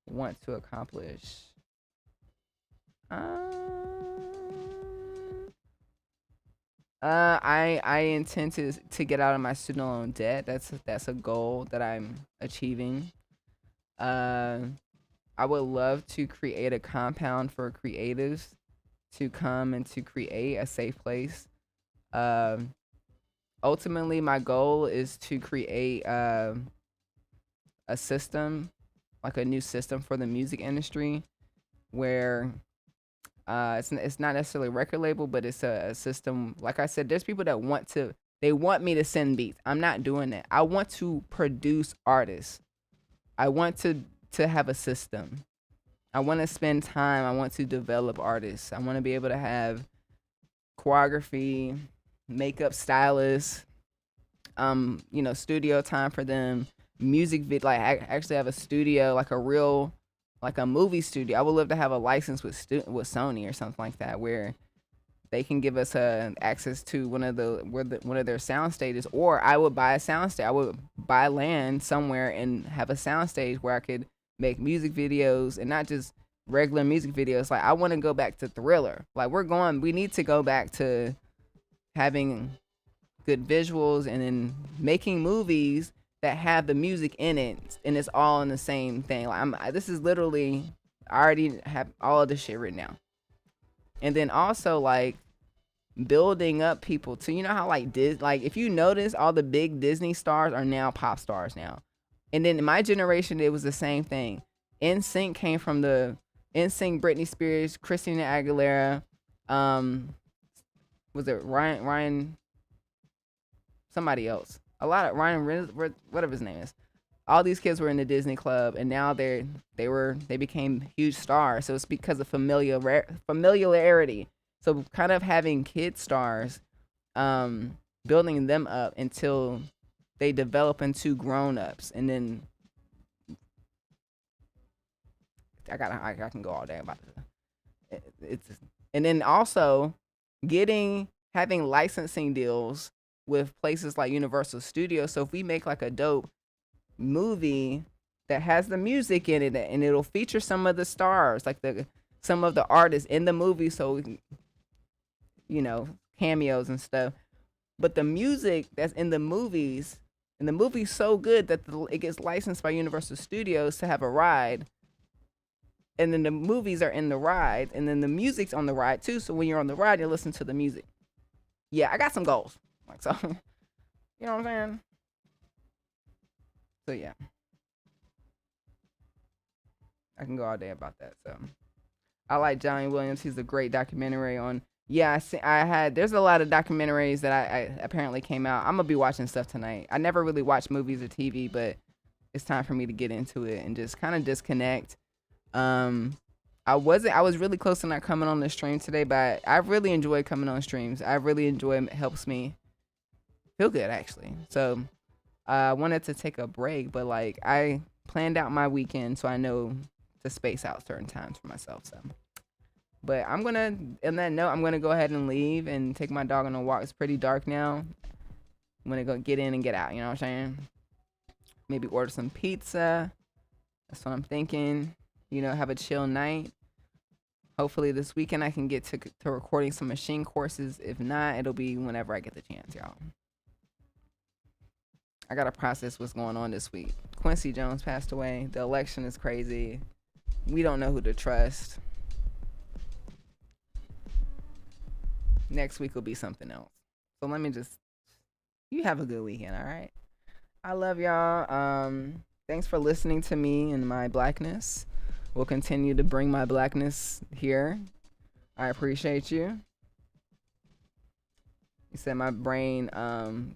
want to accomplish? I intend to get out of my student loan debt. That's a goal that I'm achieving. I would love to create a compound for creatives to come and to create a safe place. Ultimately, my goal is to create a system, like a new system for the music industry, where it's not necessarily a record label, but it's a system. Like I said, there's people that want me to send beats. I'm not doing that. I want to produce artists. I want to have a system. I want to spend time. I want to develop artists. I want to be able to have choreography, makeup stylists, studio time for them, music vid. Like, I actually have a studio, like a real, like a movie studio. I would love to have a license with Sony or something like that, where they can give us access to one of their sound stages, or I would buy a sound stage. I would buy land somewhere and have a sound stage where I could make music videos, and not just regular music videos. Like, I want to go back to Thriller. Like, we need to go back to having good visuals and then making movies that have the music in it, and it's all in the same thing. Like, this is literally, I already have all of this shit written down. And then also, like, building up people to, you know how like if you notice, all the big Disney stars are now pop stars now. And then in my generation, it was the same thing. NSYNC came from the NSYNC, Britney Spears, Christina Aguilera, was it Ryan, somebody else. A lot of Ryan, whatever his name is. All these kids were in the Disney Club, and now they became huge stars. So it's because of familiarity. So kind of having kid stars, building them up until they develop into grown-ups, and then I can go all day about it. And then also having licensing deals with places like Universal Studios. So if we make like a dope movie that has the music in it, and it'll feature some of the stars, like some of the artists in the movie, so we can, you know, cameos and stuff. But the music that's in the movie's so good that it gets licensed by Universal Studios to have a ride. And then the movies are in the ride, and then the music's on the ride too. So when you're on the ride, you listen to the music. Yeah, I got some goals. Like, so, you know what I'm saying? So yeah, I can go all day about that. So I like Johnny Williams. He's a great documentary on. Yeah, there's a lot of documentaries that I apparently came out. I'm gonna be watching stuff tonight. I never really watch movies or TV, but it's time for me to get into it and just kind of disconnect. I was really close to not coming on the stream today, but I really enjoy coming on streams. I really enjoy it. It helps me feel good, actually. So I wanted to take a break, but like, I planned out my weekend so I know to space out certain times for myself. So, but on that note, I'm gonna go ahead and leave and take my dog on a walk. It's pretty dark now. I'm gonna go get in and get out. You know what I'm saying? Maybe order some pizza. That's what I'm thinking. You know, have a chill night. Hopefully this weekend I can get to recording some machine courses. If not, it'll be whenever I get the chance, y'all. I gotta process what's going on this week. Quincy Jones passed away. The election is crazy. We don't know who to trust. Next week will be something else. So let me you have a good weekend, all right? I love y'all. Thanks for listening to me and my blackness. We'll continue to bring my blackness here. I appreciate you. You said my brain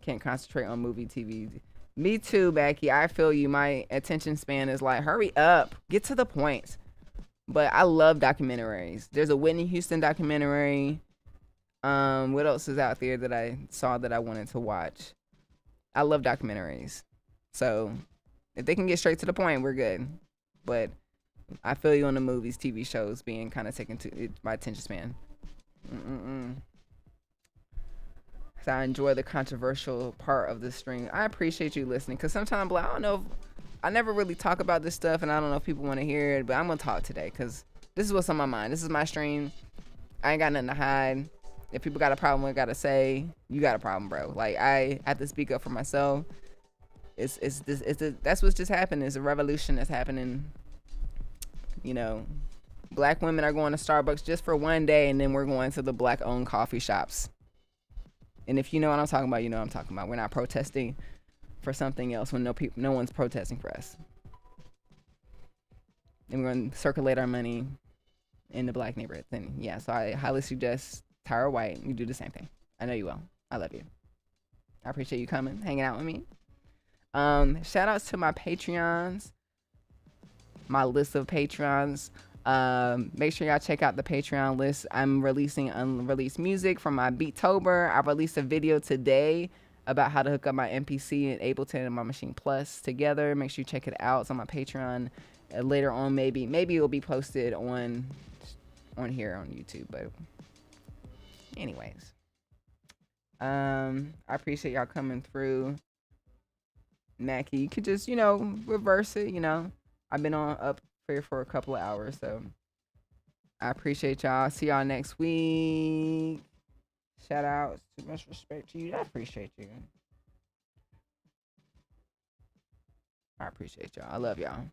can't concentrate on movie, TV. Me too, Becky. I feel you. My attention span is like, hurry up. Get to the point. But I love documentaries. There's a Whitney Houston documentary. What else is out there that I saw that I wanted to watch? I love documentaries. So if they can get straight to the point, we're good. But I feel you on the movies, TV shows being kind of taken to my attention span. So I enjoy the controversial part of the stream. I appreciate you listening, because sometimes I don't know, I never really talk about this stuff, and I don't know if people want to hear it, but I'm gonna talk today because this is what's on my mind. This is my stream. I ain't got nothing to hide. If people got a problem, I gotta say, you got a problem, bro. Like, I have to speak up for myself. That's what's just happened. It's a revolution that's happening. You know, black women are going to Starbucks just for one day, and then we're going to the black-owned coffee shops. And if you know what I'm talking about, you know what I'm talking about. We're not protesting for something else when no one's protesting for us. And we're going to circulate our money in the black neighborhoods. And yeah, so I highly suggest Tyra White, you do the same thing. I know you will. I love you. I appreciate you coming, hanging out with me. Shout outs to my Patreons. My list of Patreons. Make sure y'all check out the Patreon list. I'm releasing unreleased music from my Beattober. I released a video today about how to hook up my MPC and Ableton and my Machine Plus together. Make sure you check it out. It's on my Patreon. Later on, maybe it'll be posted on here on YouTube. But anyways, I appreciate y'all coming through. Mackie, you could just, reverse it, I've been up here for a couple of hours, so I appreciate y'all. See y'all next week. Shout outs, too much respect to you. I appreciate you. I appreciate y'all. I love y'all.